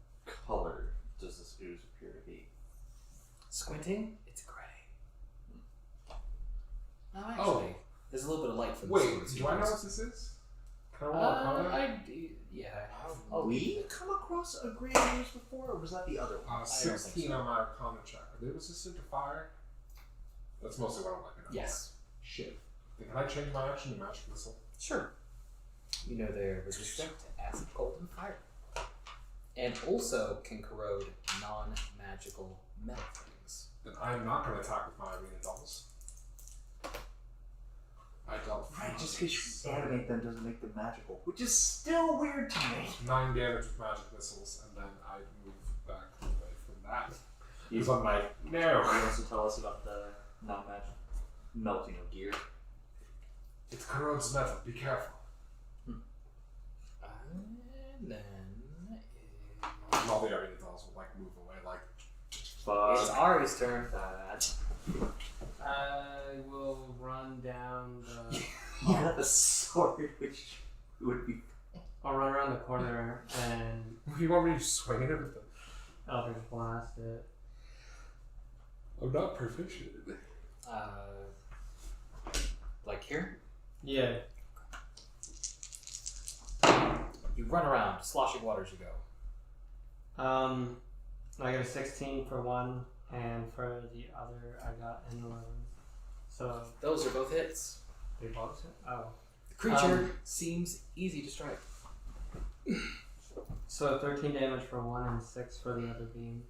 color does this ooze appear to be? Squinting, it's gray. a little bit of light from the Wait, swords. do I know what this is? Can I roll Arcana? Yeah. Have we come across a Great News before, or was that the other one? 16 on my Arcana check. Are they resistant to fire? That's mostly what I'm looking at. Yes. Shit. Then can I change my action to magic missile? Sure. You know they're resistant to acid, cold, and fire. And also can corrode non-magical metal things. Then I am not going to attack with my arena dolls. I dealt Right, just because you animate them doesn't make them magical, which is still weird to me. 9 damage with magic missiles, and then I move back away from that. Because I'm like, no. You also tell us about the non-magic melting of gear. It corrodes metal, be careful. And then And all the arena dolls will like move away, like, it's Fuck Ahri's turn. that. I will run down the. You got the sword, which would be. I'll run around the corner and what do you want me to swing it with? Eldritch Blast it. I'm not proficient. Like here? Yeah. You run around, sloshing waters you go. I got a 16 for one, and for the other, I got an 11. So Those are both hits. they both hit? Oh. The creature seems easy to strike. So 13 damage for one and 6 for the other beam.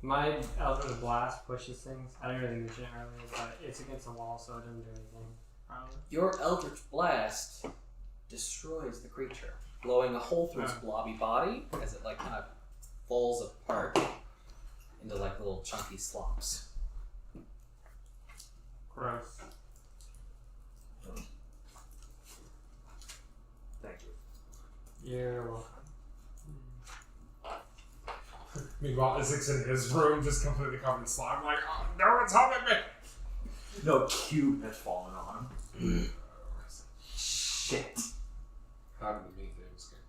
My Eldritch Blast pushes things. I didn't really mention it earlier, but it's against the wall, so it doesn't do anything. Probably. Your Eldritch Blast destroys the creature, blowing a hole through its blobby body as it like kind of falls apart into like little chunky slumps. Gross. Thank you. You're welcome. Meanwhile, Isaac's in his room, just completely covered in slime, like, oh, no one's helping me! No cube has fallen on him. Shit. Happened to me, Davis game.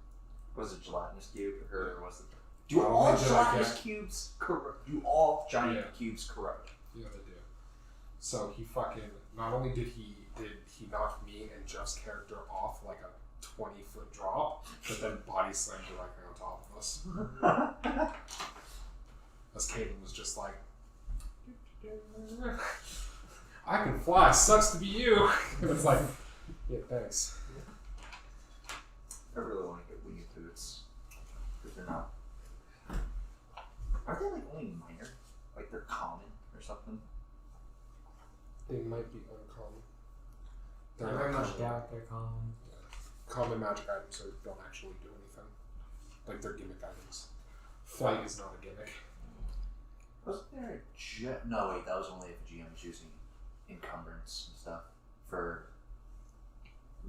Was it gelatinous cube, or was it? Do all gelatinous cubes corrode? Do all giant cubes corrode? Yeah, they do. So he fucking, not only did he knock me and Jeff's character off like a 20-foot drop, but then body slammed directly on top of us. As Caitlin was just like, I can fly, sucks to be you. It was like, yeah, thanks. I really want to get winged boots, because they're not. Are they like only minor? Like they're common or something? They might be uncommon. I They're very not much common. doubt they're common. Common magic items don't actually do anything. Like they're gimmick items. Flight is not a gimmick. Wasn't there a gem? No, wait, that was only if the GM was using encumbrance and stuff for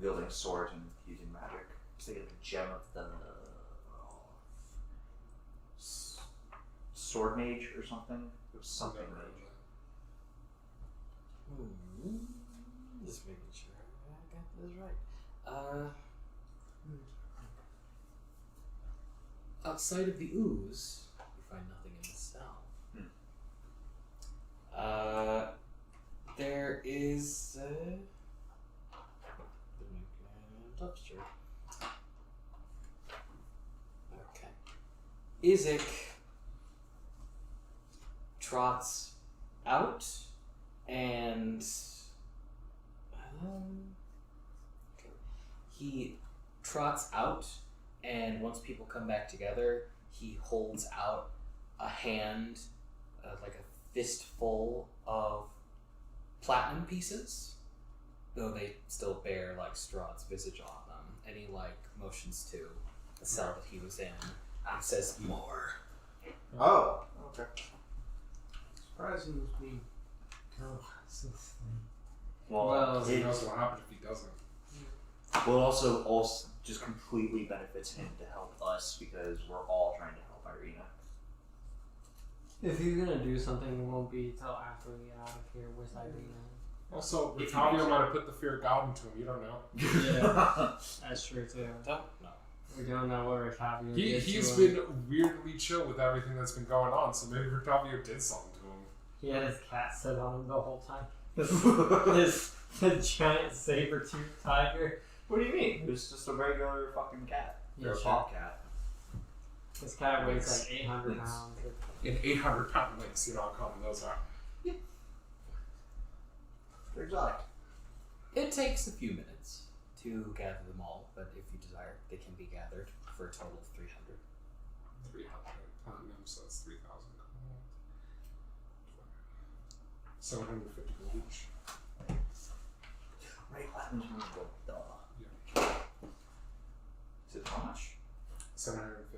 wielding swords and using magic. Because they had the gem of the sword mage or something. It was something Never heard of mage. Just making sure I got this right. Outside of the ooze, you find nothing in the cell. There is dumpster. Okay. Isaac trots out and he trots out, and once people come back together, he holds out a hand, like a fistful of platinum pieces, though they still bear like Strahd's visage on them, and he like motions to the cell that he was in and says, "More." Oh, okay. Surprising with me. This thing. Well, Who it, knows what happens if he doesn't? well, it also just completely benefits him to help us because we're all trying to help Irina. If he's gonna do something, it won't be till after we get out of here with Irina. Also, If he Ricavio makes it. might have put the fear of God into him, you don't know. Yeah, that's true too. Don't know. We don't know what Ricavio did He's to him. been weirdly chill with everything that's been going on, so maybe Ricavio did something to him. He had his cat sit on him the whole time. The giant saber-toothed tiger. What do you mean? It was just a regular fucking cat. Yeah, Or a sure. bobcat. This cat weighs like 800 Lynx. pounds. In 800-pound lynx, you know how common those are. They're exotic. It takes a few minutes to gather them all, but if you desire, they can be gathered for a total of 300. 300 platinum, so that's 3,000 gold. 750 gold each. Right, platinum's really good. Duh. Yeah. Is it how much? 750.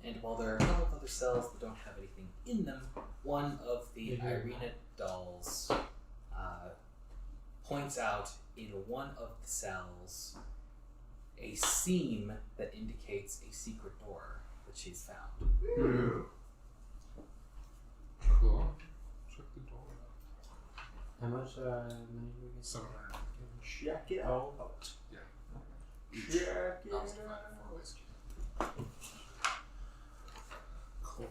And while there are a couple of other cells that don't have anything in them, one of the They do. Irina dolls points out in one of the cells a seam that indicates a secret door that she's found. Cool. Check the door out. How much money do we get? 750. Check it Oh. out. Yeah. Check it I'll out. divide it 4 ways. Cool.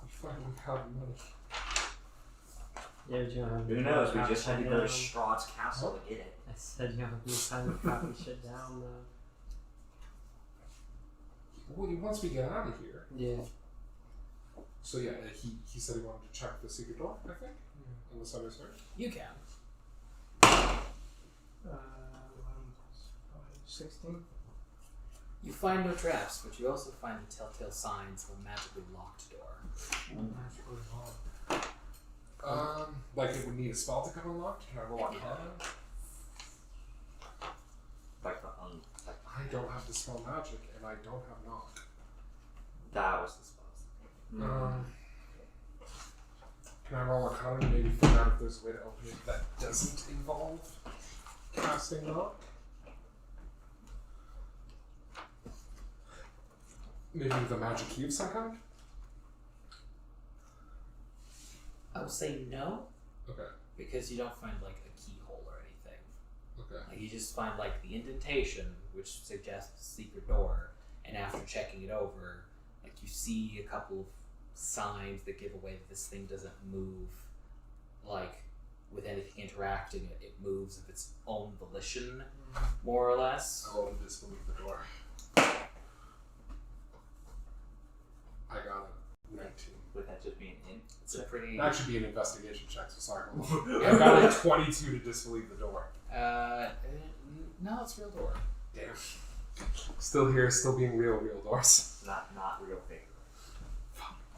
We finally have money. Yeah, but you don't have Who to knows? We copy just had to shit go to down. Strahd's castle to get it. I said you don't have to time to copy shit down though. Well, once we get out of here. Yeah. So yeah, he said he wanted to check the secret door, I think. Unless I misheard. You can. 11 plus 5, 16. You find no traps, but you also find the telltale signs of a magically locked door. That's really hard. Like it would need a spell to come unlocked. Can I roll Arcana? Like the I don't have dispel magic, and I don't have knock. that was the spell. Can I roll Arcana to maybe figure out if there's a way to open it that doesn't involve casting knock? Maybe with a magic key of some kind? I would say no, Okay, because you don't find like a keyhole or anything. okay. Like you just find like the indentation, which suggests a secret door, and after checking it over, like you see a couple of signs that give away that this thing doesn't move, like with anything interacting it. It moves of its own volition, more or less. I roll to disbelieve the door. I got a 19. Would that just be an int? It's a pretty. That should be an investigation check, so sorry. I got a 22 to disbelieve the door. No, it's a real door. Damn. Still here, still being real doors. Not real fake.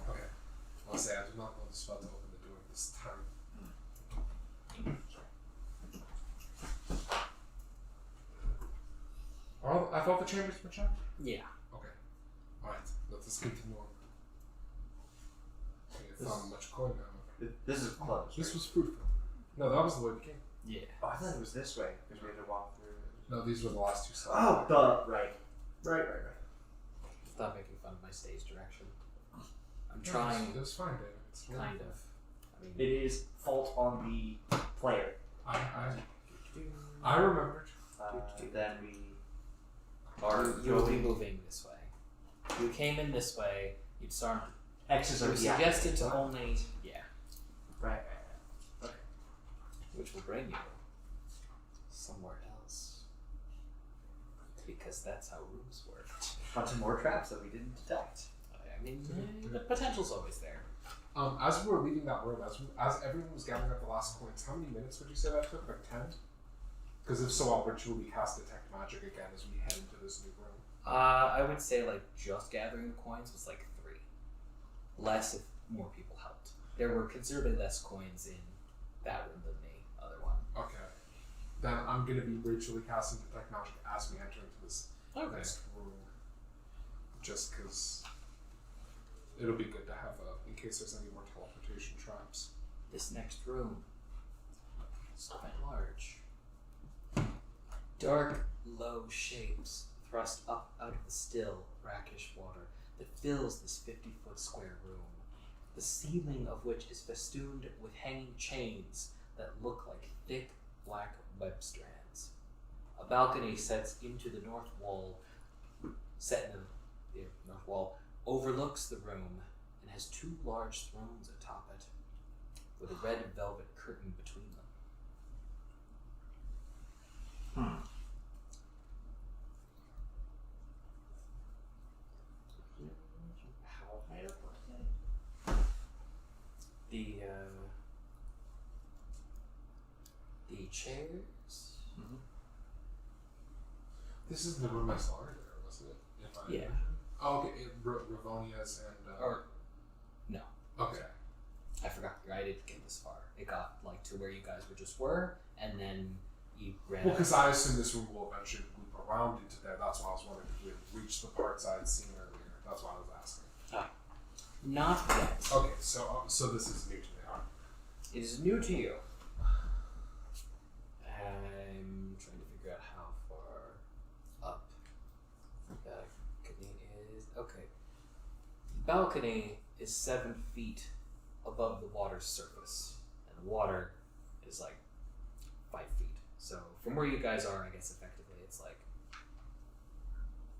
Okay. I'll say I do not know the spell to open the door this time. I thought the chambers were checked? Yeah. Okay. Alright, let us continue on. I found much coin now. This is close. This right? was fruitful. No, that was the way we came. Yeah. Oh, I thought it was this way because we had to walk through. No, these were the last two slides. Oh, duh. Right. Stop making fun of my stage direction. I'm trying, It was fine, David. It's fine. kind of. I mean, It is fault on the player. I remembered. Then we are you'll be going. moving this way. You came in this way. You'd start. X's You are were suggested to only. Yeah. Right. Which will bring you somewhere else. Because that's how rooms work. Bunch of more traps that we didn't detect. I mean, the potential's always there. As we were leaving that room, as everyone was gathering up the last coins, how many minutes would you say that took? Like 10? Because if so, I'll ritually cast Detect Magic again as we head into this new room. I would say like just gathering the coins was like 3. Less if more people helped. There were considerably less coins in that room than the other one. Okay. Then I'm going to be ritually casting Detect Magic as we enter into this next room. Just because it'll be good to have in case there's any more teleportation traps. This next room is quite large. Dark, low shapes thrust up out of the still, brackish water that fills this 50-foot square room, the ceiling of which is festooned with hanging chains that look like thick, black web strands. A balcony sets into the north wall, set in the north wall, overlooks the room and has 2 large thrones atop it, with a red velvet curtain between them. How high up was it? The chairs. This is the room I saw earlier, wasn't it? If I Yeah. Oh, okay. Ravonia's and. Or no. Okay. I forgot. I didn't get this far. It got like to where you guys were, and then you ran. Well, out. because I assume this room will eventually loop around into there. That's why I was wondering if we had reached the parts I had seen earlier. That's why I was asking. Not yet. Okay, so this is new to me, huh? It is new to you. I'm trying to figure out how far up the balcony is. Okay. The balcony is 7 feet above the water's surface, and the water is like 5 feet. So from where you guys are, I guess effectively it's like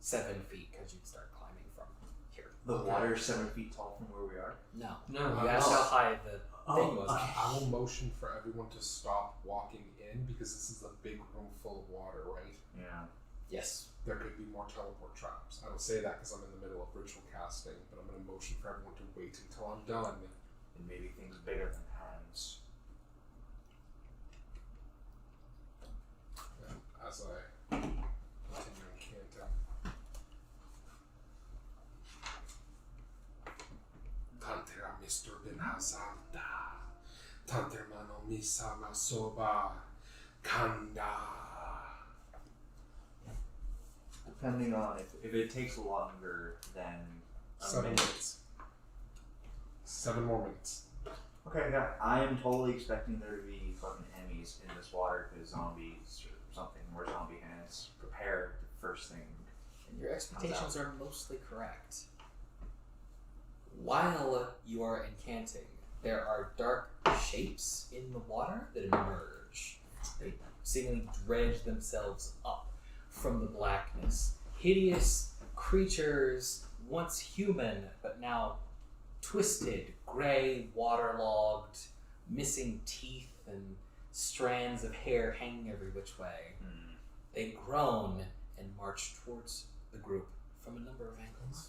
7 feet because you'd start climbing from here. The water is 7 feet tall from where we are. No. No, You asked how high the thing was. I will motion for everyone to stop walking in because this is a big room full of water, right? Yeah. Yes. There could be more teleport traps. I don't say that because I'm in the middle of ritual casting, but I'm going to motion for everyone to wait until I'm done. And maybe things bigger than hands. And as I continue incanting. Tantera Mr. Ben Hazalta. Tantermano Misama Soba. Kanda. Depending on if it takes longer than a 7 minute. minutes. 7 more minutes. Okay, yeah. I am totally expecting there to be fucking enemies in this water because zombies or something, more zombie hands. Prepare the first thing. And your expectations are mostly correct. While you are incanting, there are dark shapes in the water that emerge. They seemingly dredge themselves up from the blackness. Hideous creatures, once human, but now twisted, gray, waterlogged, missing teeth and strands of hair hanging every which way. They groan and march towards the group from a number of angles.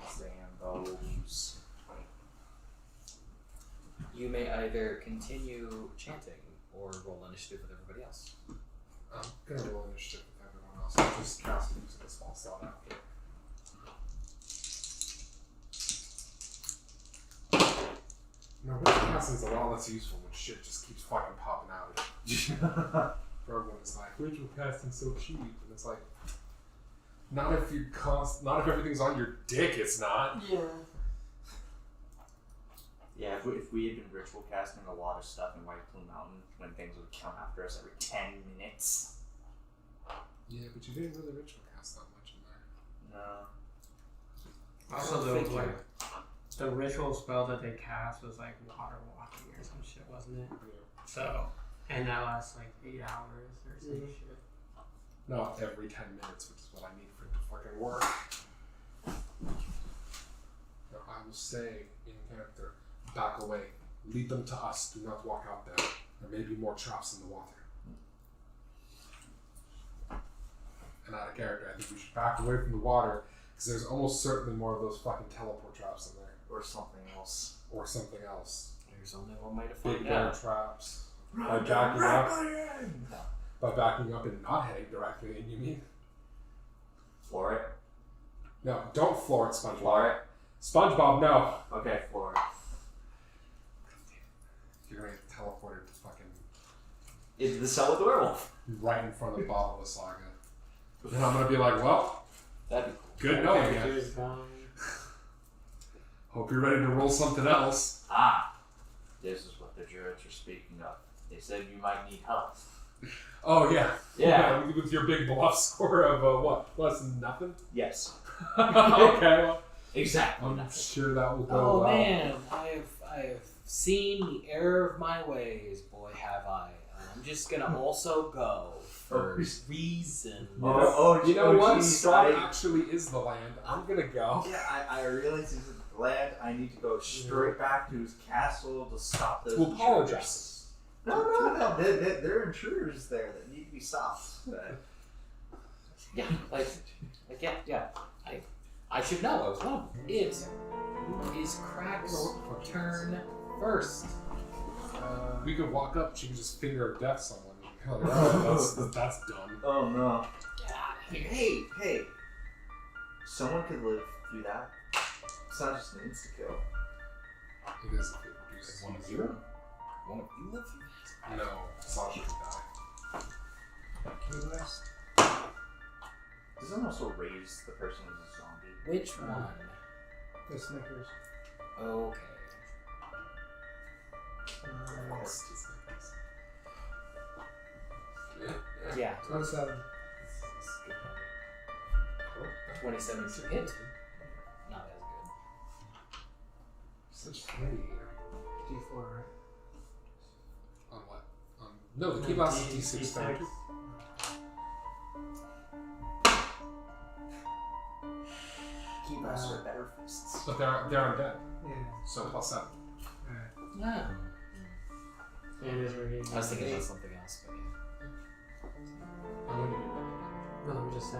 Zambos. You may either continue chanting or roll initiative with everybody else. I'm gonna roll initiative with everyone else. I'll just cast it using a small slot after. No, ritual casting's a lot less useful when shit just keeps fucking popping out. For everyone, it's like ritual casting's so cheap, and it's like, not if everything's on your dick. It's not. Yeah. Yeah, if we had been ritual casting a lot of stuff in White Plume Mountain, when things would come after us every 10 minutes. Yeah, but you didn't really ritual cast that much in there. No. Also, I the don't think the ritual spell that they cast was like water walking or some shit, wasn't it? Yeah. So, and that lasts like 8 hours or some shit. Not every 10 minutes, which is what I need for it to fucking work. Now, I will say in character, back away. Lead them to us. Do not walk out there. There may be more traps in the water. And out of character, I think we should back away from the water because there's almost certainly more of those fucking teleport traps in there. Or something else. Or something else. There's only one way to Big find bear out. traps. By backing up and not heading directly in, you mean? Floor it. No, don't floor it, SpongeBob. Floor it. SpongeBob, no. Okay, floor it. You're gonna get teleported to fucking Into the cell with the werewolf. right in front of the bottle of Saga. And I'm gonna be like, well, That'd be cool. good knowing you. Characters gone. Hope you're ready to roll something else. Ah! This is what the druids are speaking of. They said you might need help. Oh, yeah. Yeah. With your big bluff score of, what, less than nothing? Yes. Okay, well, Exactly. I'm sure that will go Oh well. man, I've seen the error of my ways, boy have I. I'm just gonna also go for reason. You know what? geez, Strahd actually is the land. I'm gonna go. Yeah, I realize this is the land. I need to go straight back to his castle to stop those To intruders. apologize. No. There are intruders there that need to be stopped. Yeah, yeah. I should know. I was one. It is Crack's turn first. We could walk up. She can just finger of death someone. Like, oh, that's dumb. Oh no. Yeah. Hey. Someone could live through that. It's not just an insta-kill. It is. It reduces One of easy. you? One of you live through that? No, Sasha would die. Key West. Does that also raise the person as a zombie? Which one? The Snickers. Okay. Yeah. 27. 27 to hit. Not as Such funny here. D4, right? On what? No, the key blast is D6 damage. Keep us with better fists. But they're undead, Yeah. so +7. Alright. good. Yeah. And it is ready. I was thinking about something else, but I wouldn't No, let me just say.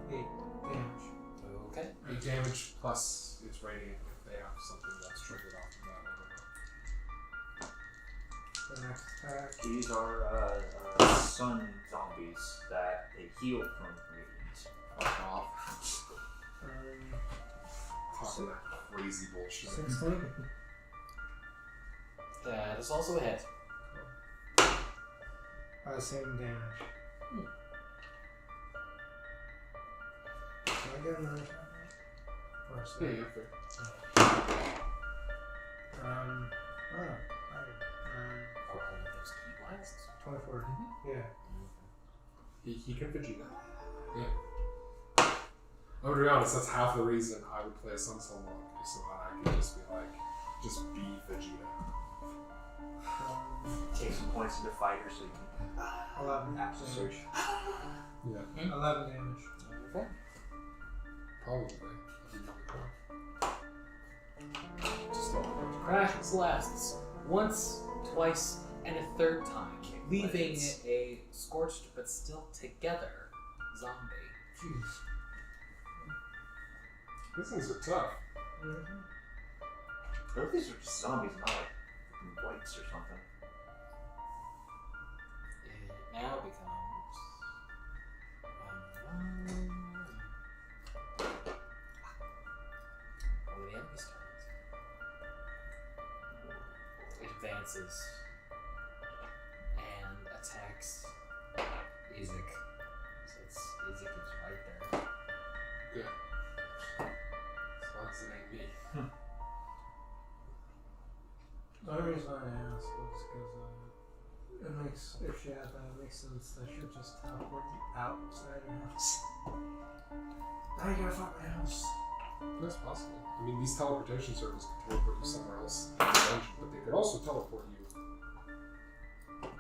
8 damage. yeah. Okay. 8 damage plus it's radiant if they have something that's triggered off of that. The next attack. These are sun zombies that they heal from radiant. Fuck off. Talking that crazy bullshit. 16. That is also a hit. Same damage. Do I get another shot? Or Yeah, so? yeah, fair. For all of those key blasts. 24. Yeah. He can Vegeta. Yeah. I'm gonna be honest, that's half the reason I would play a Sun Soul Monk, so that I could just be like, just be Vegeta. Take some points into fighter so you can 11 actually damage. search. Yeah, 11 damage. Okay. probably. Just Crash lasts once, twice, and a third time, leaving a scorched but still together zombie. Jeez. These things are tough. What if these are just zombies, not like whites or something? It now becomes one of the enemy's turns. It advances and attacks Izek. So Izek is right there. Good. As long as it ain't me. The only reason I asked was because it makes, if she had that, it makes sense that she'll just teleport you outside your house. Now you gotta fuck my house. That's possible. I mean, these teleportation circles can teleport you somewhere else in the dungeon, but they could also teleport you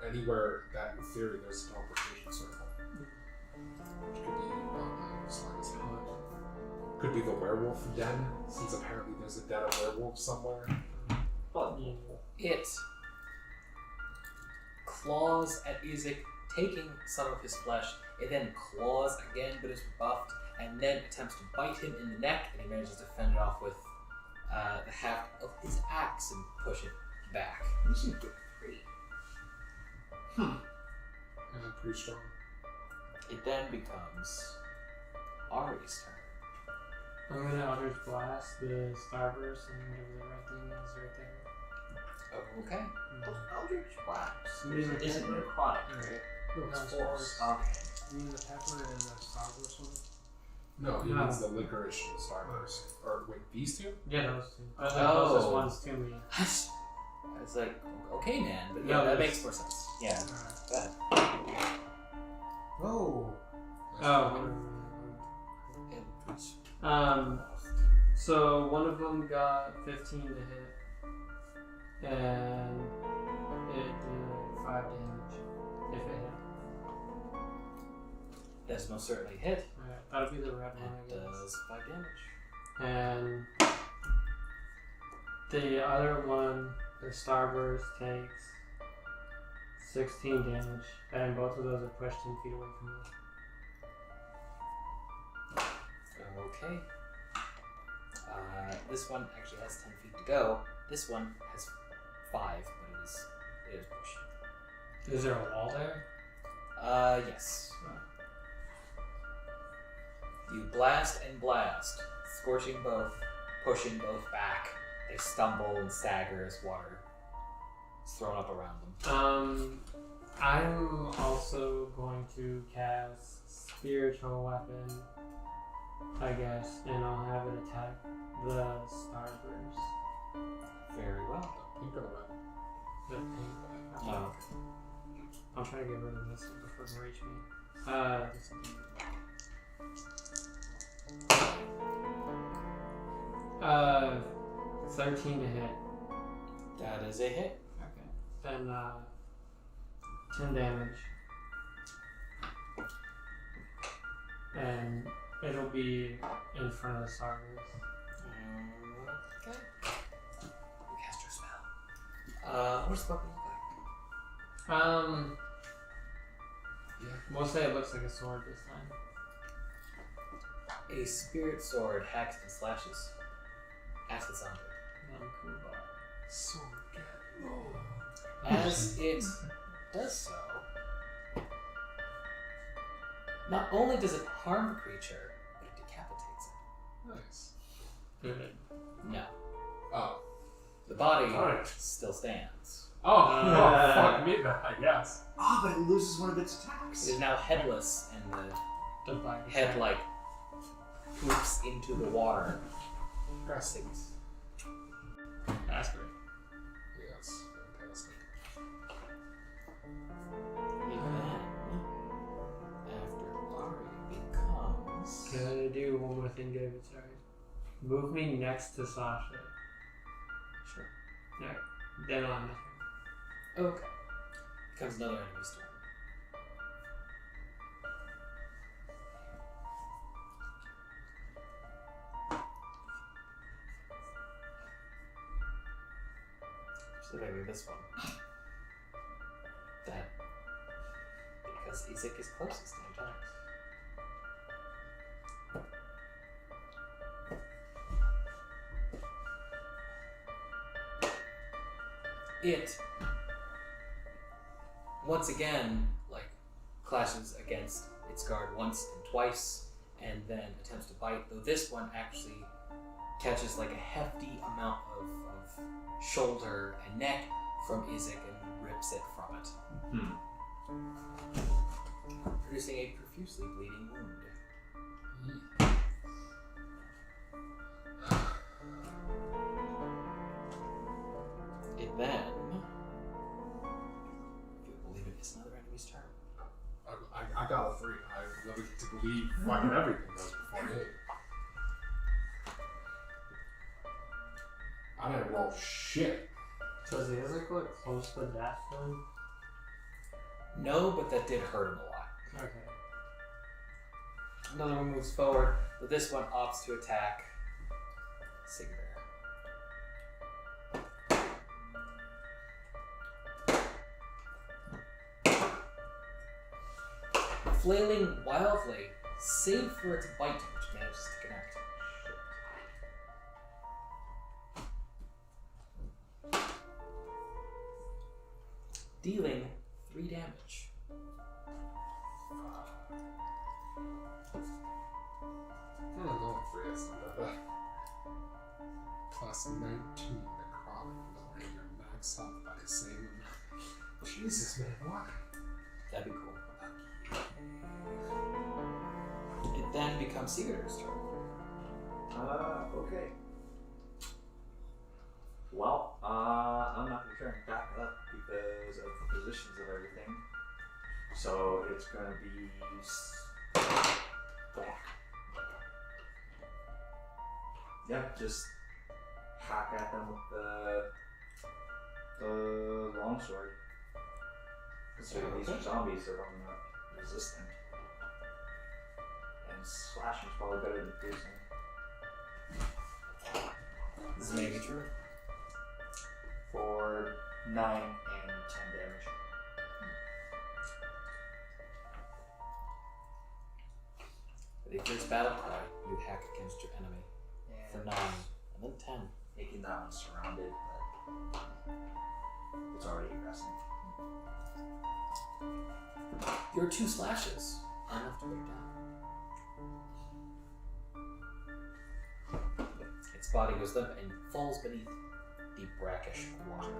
anywhere that, in theory, there's a teleportation circle. Which could be Slag's hut. Could be the werewolf den, since apparently there's a den of werewolves somewhere. But It claws at Izek, taking some of his flesh. It then claws again, but is rebuffed, and then attempts to bite him in the neck, and he manages to fend it off with the haft of his axe and push it back. you seem to get free. Yeah, pretty strong. It then becomes Ahri's turn. I'm gonna Eldritch Blast the Starburst and whatever the red thing is right there. Okay. Eldritch Blast. Isn't Isn't necrotic, right? No, it's force. Okay. You mean the pepper and the Starburst one? No, he No. means the licorice and the Starburst. Or wait, these two? Yeah, those two. Those are the Oh. closest ones to me. I was like, okay, man, but yeah, No, that there's- makes more sense. Yeah. Alright. That. Whoa! Oh. So one of them got 15 to hit, and it did 5 damage if it hit. That's most certainly hit. Alright, that'll be the red one, I It guess. does 5 damage. And the other one, the Starburst, takes 16 damage, and both of those are pushed 10 feet away from me. Okay. This one actually has 10 feet to go. This one has 5, but it is pushed. Is there a wall there? Yes. You blast and blast, scorching both, pushing both back. They stumble and stagger as water is thrown up around them. I'm also going to cast Spiritual Weapon, I guess, and I'll have it attack the Starburst. Very well. Pink or the red? The pink. Oh. I'm trying to get rid of this before it reach me. This will be 13 to hit. That is a hit. Okay. Then 10 damage. And it'll be in front of the Starburst. Okay. You cast your spell. What does the weapon look like? We'll say it looks like a sword this time. A spirit sword hacks and slashes. Ask its sound. Sword get low. As it does so, not only does it harm the creature, but it decapitates Nice. it. No. Oh. The body Alright. still stands. Oh, fuck me then, I guess. Ah, but it loses one of its attacks. It is now headless, and the head, like, poops into the water. Sinks. That's great. Yes, fantastic. And then, after Ahri becomes... Can I do one more thing, David? Sorry. Move me next to Sasha. Sure. Alright. Then I'll have my turn. Okay. Becomes another enemy's turn. Specifically this one. That. Because Isaac is closest to attacks. It once again, like, clashes against its guard once and twice, and then attempts to bite, though this one actually catches like a hefty amount of shoulder and neck from Isaac and rips it from it. Producing a profusely bleeding wound. It then, if you believe it, it's another enemy's turn. I got a 3. I really get to believe fucking everything goes before me. I didn't roll shit. So is the other look close to death then? No, but that did hurt him a lot. Okay. Another one moves forward, but this one opts to attack Siguror. Flailing wildly, save for its bite, which manages to connect. Dealing 3 damage. I'm going 3. It's not that bad. Plus 19 necrotic, lowering your max health by the same amount. Jesus, man, what? That'd be cool. It then becomes Sigurd's turn. Okay. Well, I'm not going to try and back up because of the positions of everything. So it's going to be... Yeah, just hack at them with the longsword. Considering these are zombies, they're probably not resistant. And slashing's probably better than piercing. This may be true. For 9 and 10 damage. For the first battle cry, you hack against your enemy for 9 and then 10. Making that one surrounded, but it's already aggressive. Your 2 slashes are enough to put it down. Its body goes limp and falls beneath the brackish water.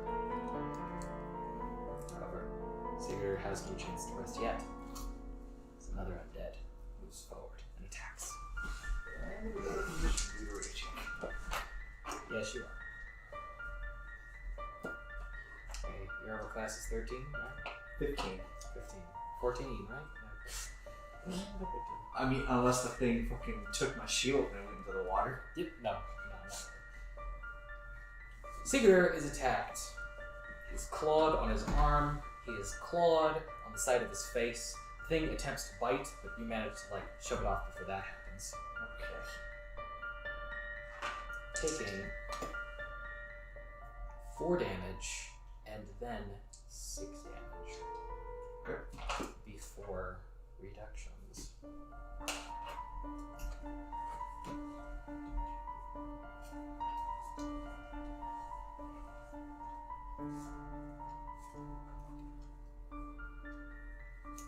However, Siguror has no chance to rest yet. As another undead moves forward and attacks. Yes, you are. Okay, your armor class is 13, right? 15. 15. 14, right? Okay. I mean, unless the thing fucking took my shield and went into the water. Yep, no. Siguror is attacked. He's clawed on his arm. He is clawed on the side of his face. The thing attempts to bite, but you manage to shove it off before that happens. Okay. Taking 4 damage and then 6 damage. Good. Before reductions.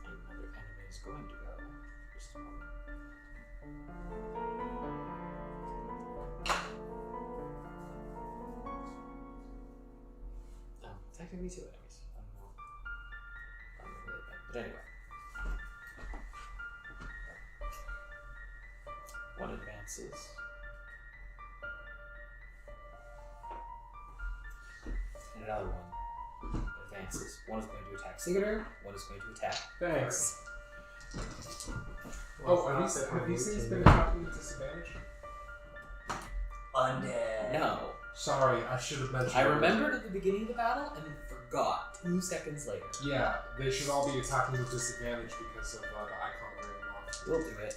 Another enemy is going to go. Just a moment. Oh, technically 2 enemies. I don't know. But anyway. One advances. And another one advances. One is going to attack Siguror, one is going to attack. Thanks. Well, Have it's not these things that been hard attacking with disadvantage? Undead. No. Sorry, I should have mentioned. I remembered at the beginning of the battle and then forgot 2 seconds later. Yeah, they should all be attacking with disadvantage because of the icon Ravenloft. We'll do it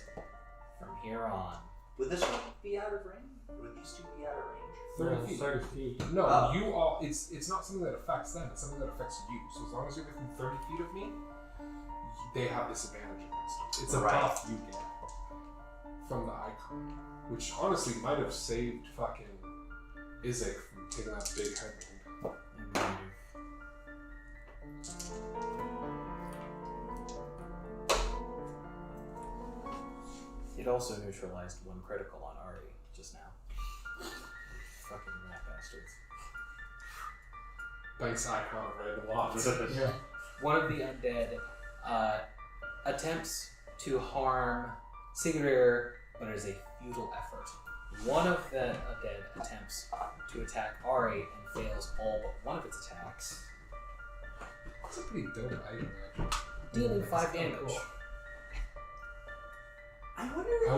from here on. Would this one be out of range? Would these 2 be out of range? 30 feet. 30 feet. No, Oh. you all. It's not something that affects them. It's something that affects you. So as long as you're within 30 feet of me, they have disadvantage against you. It's a Right. buff you get from the icon, which honestly might have saved fucking Izek from taking that big headwind. It also neutralized 1 critical on Ahri just now. Fucking rat bastards. Thanks, icon of Ravenloft. Yeah. One of the undead attempts to harm Siguror, but it is a futile effort. One of the undead attempts to attack Ahri and fails all but one of its attacks, That's a pretty dope item, actually. dealing 5 damage. I wonder I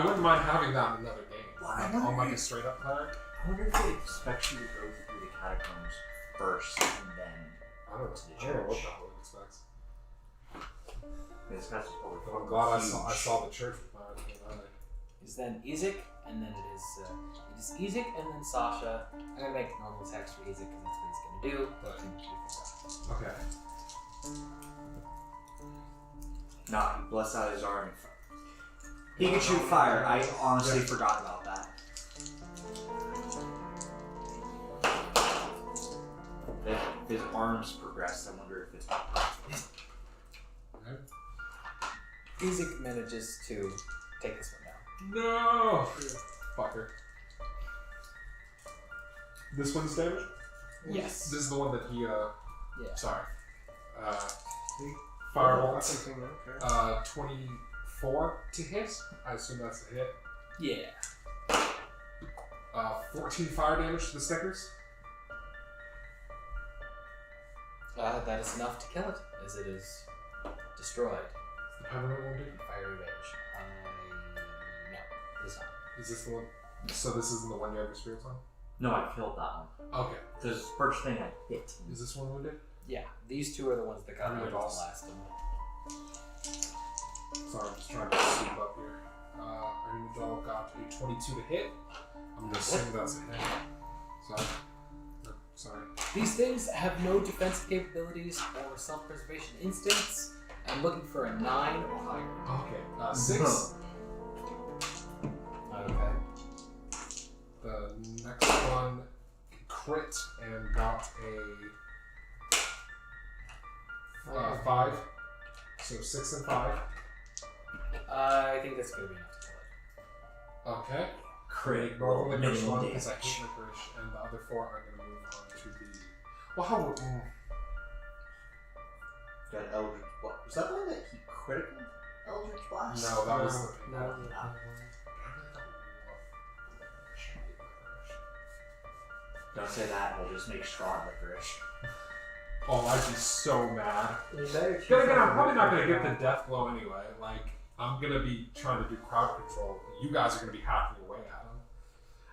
wouldn't mind having that in another game. Well, I Like, wonder on like a if- straight up cleric. I wonder if they expect you to go through the catacombs first and then I don't know. to the I don't know what church. the hell it expects. This guy's probably But I'm glad I huge. saw the church with my arcane eye. Is then Ezek, and then it is Ezek and then Sasha. I'm gonna make normal attacks for Ezek because that's what he's gonna do. But you can Okay. Nah, he blessed out his arm. He can shoot fire. I honestly forgot about that. If his arms progressed, I wonder if it's. Okay. Ezek manages to take this one down. No! Fucker. This one's damage? Yes. This is the one that he, Yeah. sorry. See? Firebolt. Something like that. 24 to hit. I assume that's a hit. Yeah. 14 fire damage to the stickers. That is enough to kill it, as it is destroyed. The permanent one, dude. Fiery rage. No, it is not. Is this the one? So this isn't the one you have your spirits on? No, I killed that one. Okay. This is the first thing I hit. Is this one wounded? Yeah, these two are the ones that got Really rid of the boss. last one. Sorry, I'm just trying to soup up here. Our doll got a 22 to hit. I'm gonna assume that's a hit. Sorry. These things have no defensive capabilities or self-preservation instincts. I'm looking for a 9 or higher. Okay, 6. Okay. The next one crit and got a 5. So 6 and 5. I think that's going to be enough to kill it. Okay. Crit Ignore roll, the licorice minimum one because I damage. hate licorice, and the other 4 are going to move on to the. Well, how would. Got Eldritch. What was that the one that he critical? Eldritch Blast? No, that was the. That was the Ah. Don't say that, we'll just make Strahd licorice. Oh, I'd be so mad. You better choose Then again, I'm something probably not going to different. get the death blow anyway. Like, I'm going to be trying to do crowd control. You guys are going to be hacking away at him.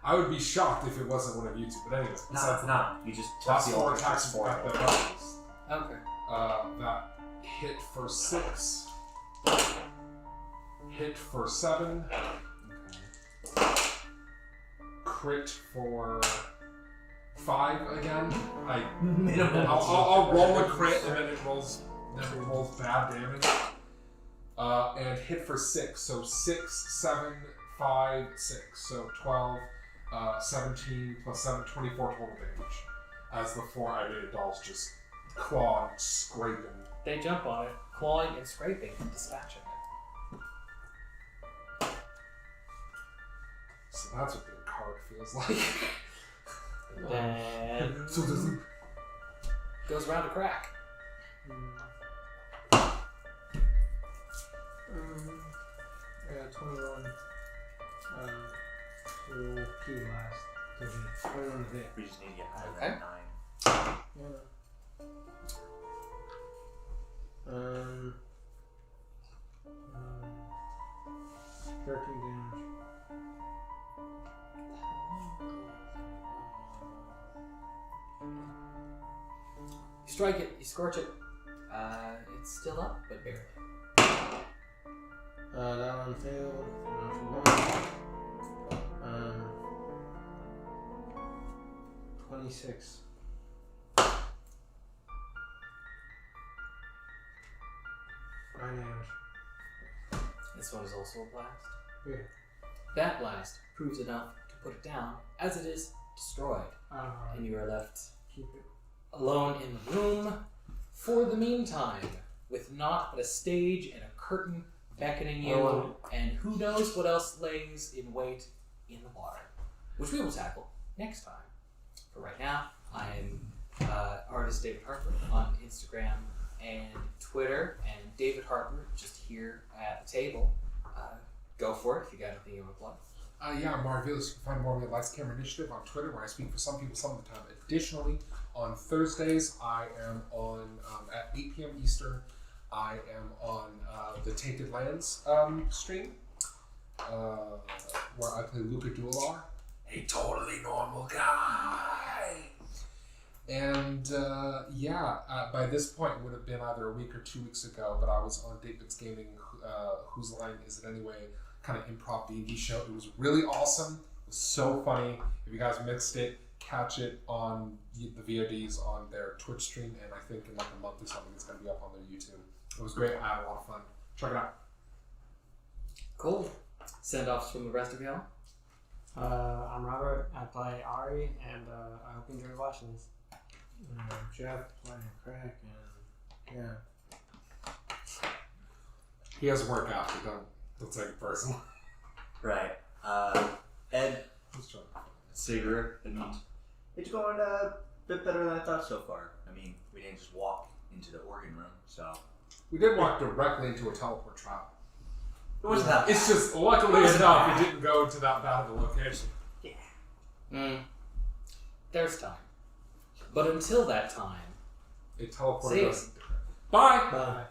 I would be shocked if it wasn't one of you two. But anyways, besides Nah, you just that's toss the 4 Eldritch attacks Blast at for the it. buttons. Okay. That hit for 6. Hit for 7. Crit for 5 again. Minimum. I'll roll a crit and then it rolls bad damage. And hit for 6. So 6, 7, 5, 6. So 12, 17 plus 7, 24 total damage. As the 4 animated dolls just claw and scrape and They jump on it, clawing and scraping and dispatching it. so that's what the card feels like. Then So does it goes around to crack. I got 21. To key last. To hit. 21 to hit. We just need to get higher Okay. than 9. Yeah. 13 damage. You strike it, you scorch it. It's still up, but barely. That one failed. Not for 26. Nine damage. This one is also a blast. Yeah. That blast proves enough to put it down, as it is destroyed, and you are left Keep it. alone in the room for the meantime, with naught but a stage and a curtain beckoning you, and who knows what else lays in wait in the water, which we will tackle next time. For right now, I am artist David Harper on Instagram and Twitter, and David Harper just here at the table. Go for it if you got anything you want to plug. Yeah, Marvelous. You can find more of my Lights Camera Initiative on Twitter, where I speak for some people some of the time. Additionally, on Thursdays, I am on at 8 p.m. Eastern. I am on the Tainted Lands stream, where I play Luca Duelar, a totally normal guy. And by this point, it would have been either a week or 2 weeks ago, but I was on David's Gaming, Whose Line Is It Anyway, kind of improv D&D show. It was really awesome. It was so funny. If you guys missed it, catch it on the VODs on their Twitch stream, and I think in like a month or something, it's going to be up on their YouTube. It was great. I had a lot of fun. Check it out. Cool. Send-offs from the rest of y'all. I'm Robert. I play Ahri, and I hope you enjoyed watching this. Jeff playing crack, and yeah. He has a workout, so don't take it personal. Right. Ed, Let's try. Siguror, I mean, it's going a bit better than I thought so far. I mean, we didn't just walk into the organ room, so. We did walk directly into a teleport trap. It wasn't that It's bad. just, luckily enough, it didn't go to that bad of a location. There's time. But until that time, It teleported Save. us. Bye! Bye.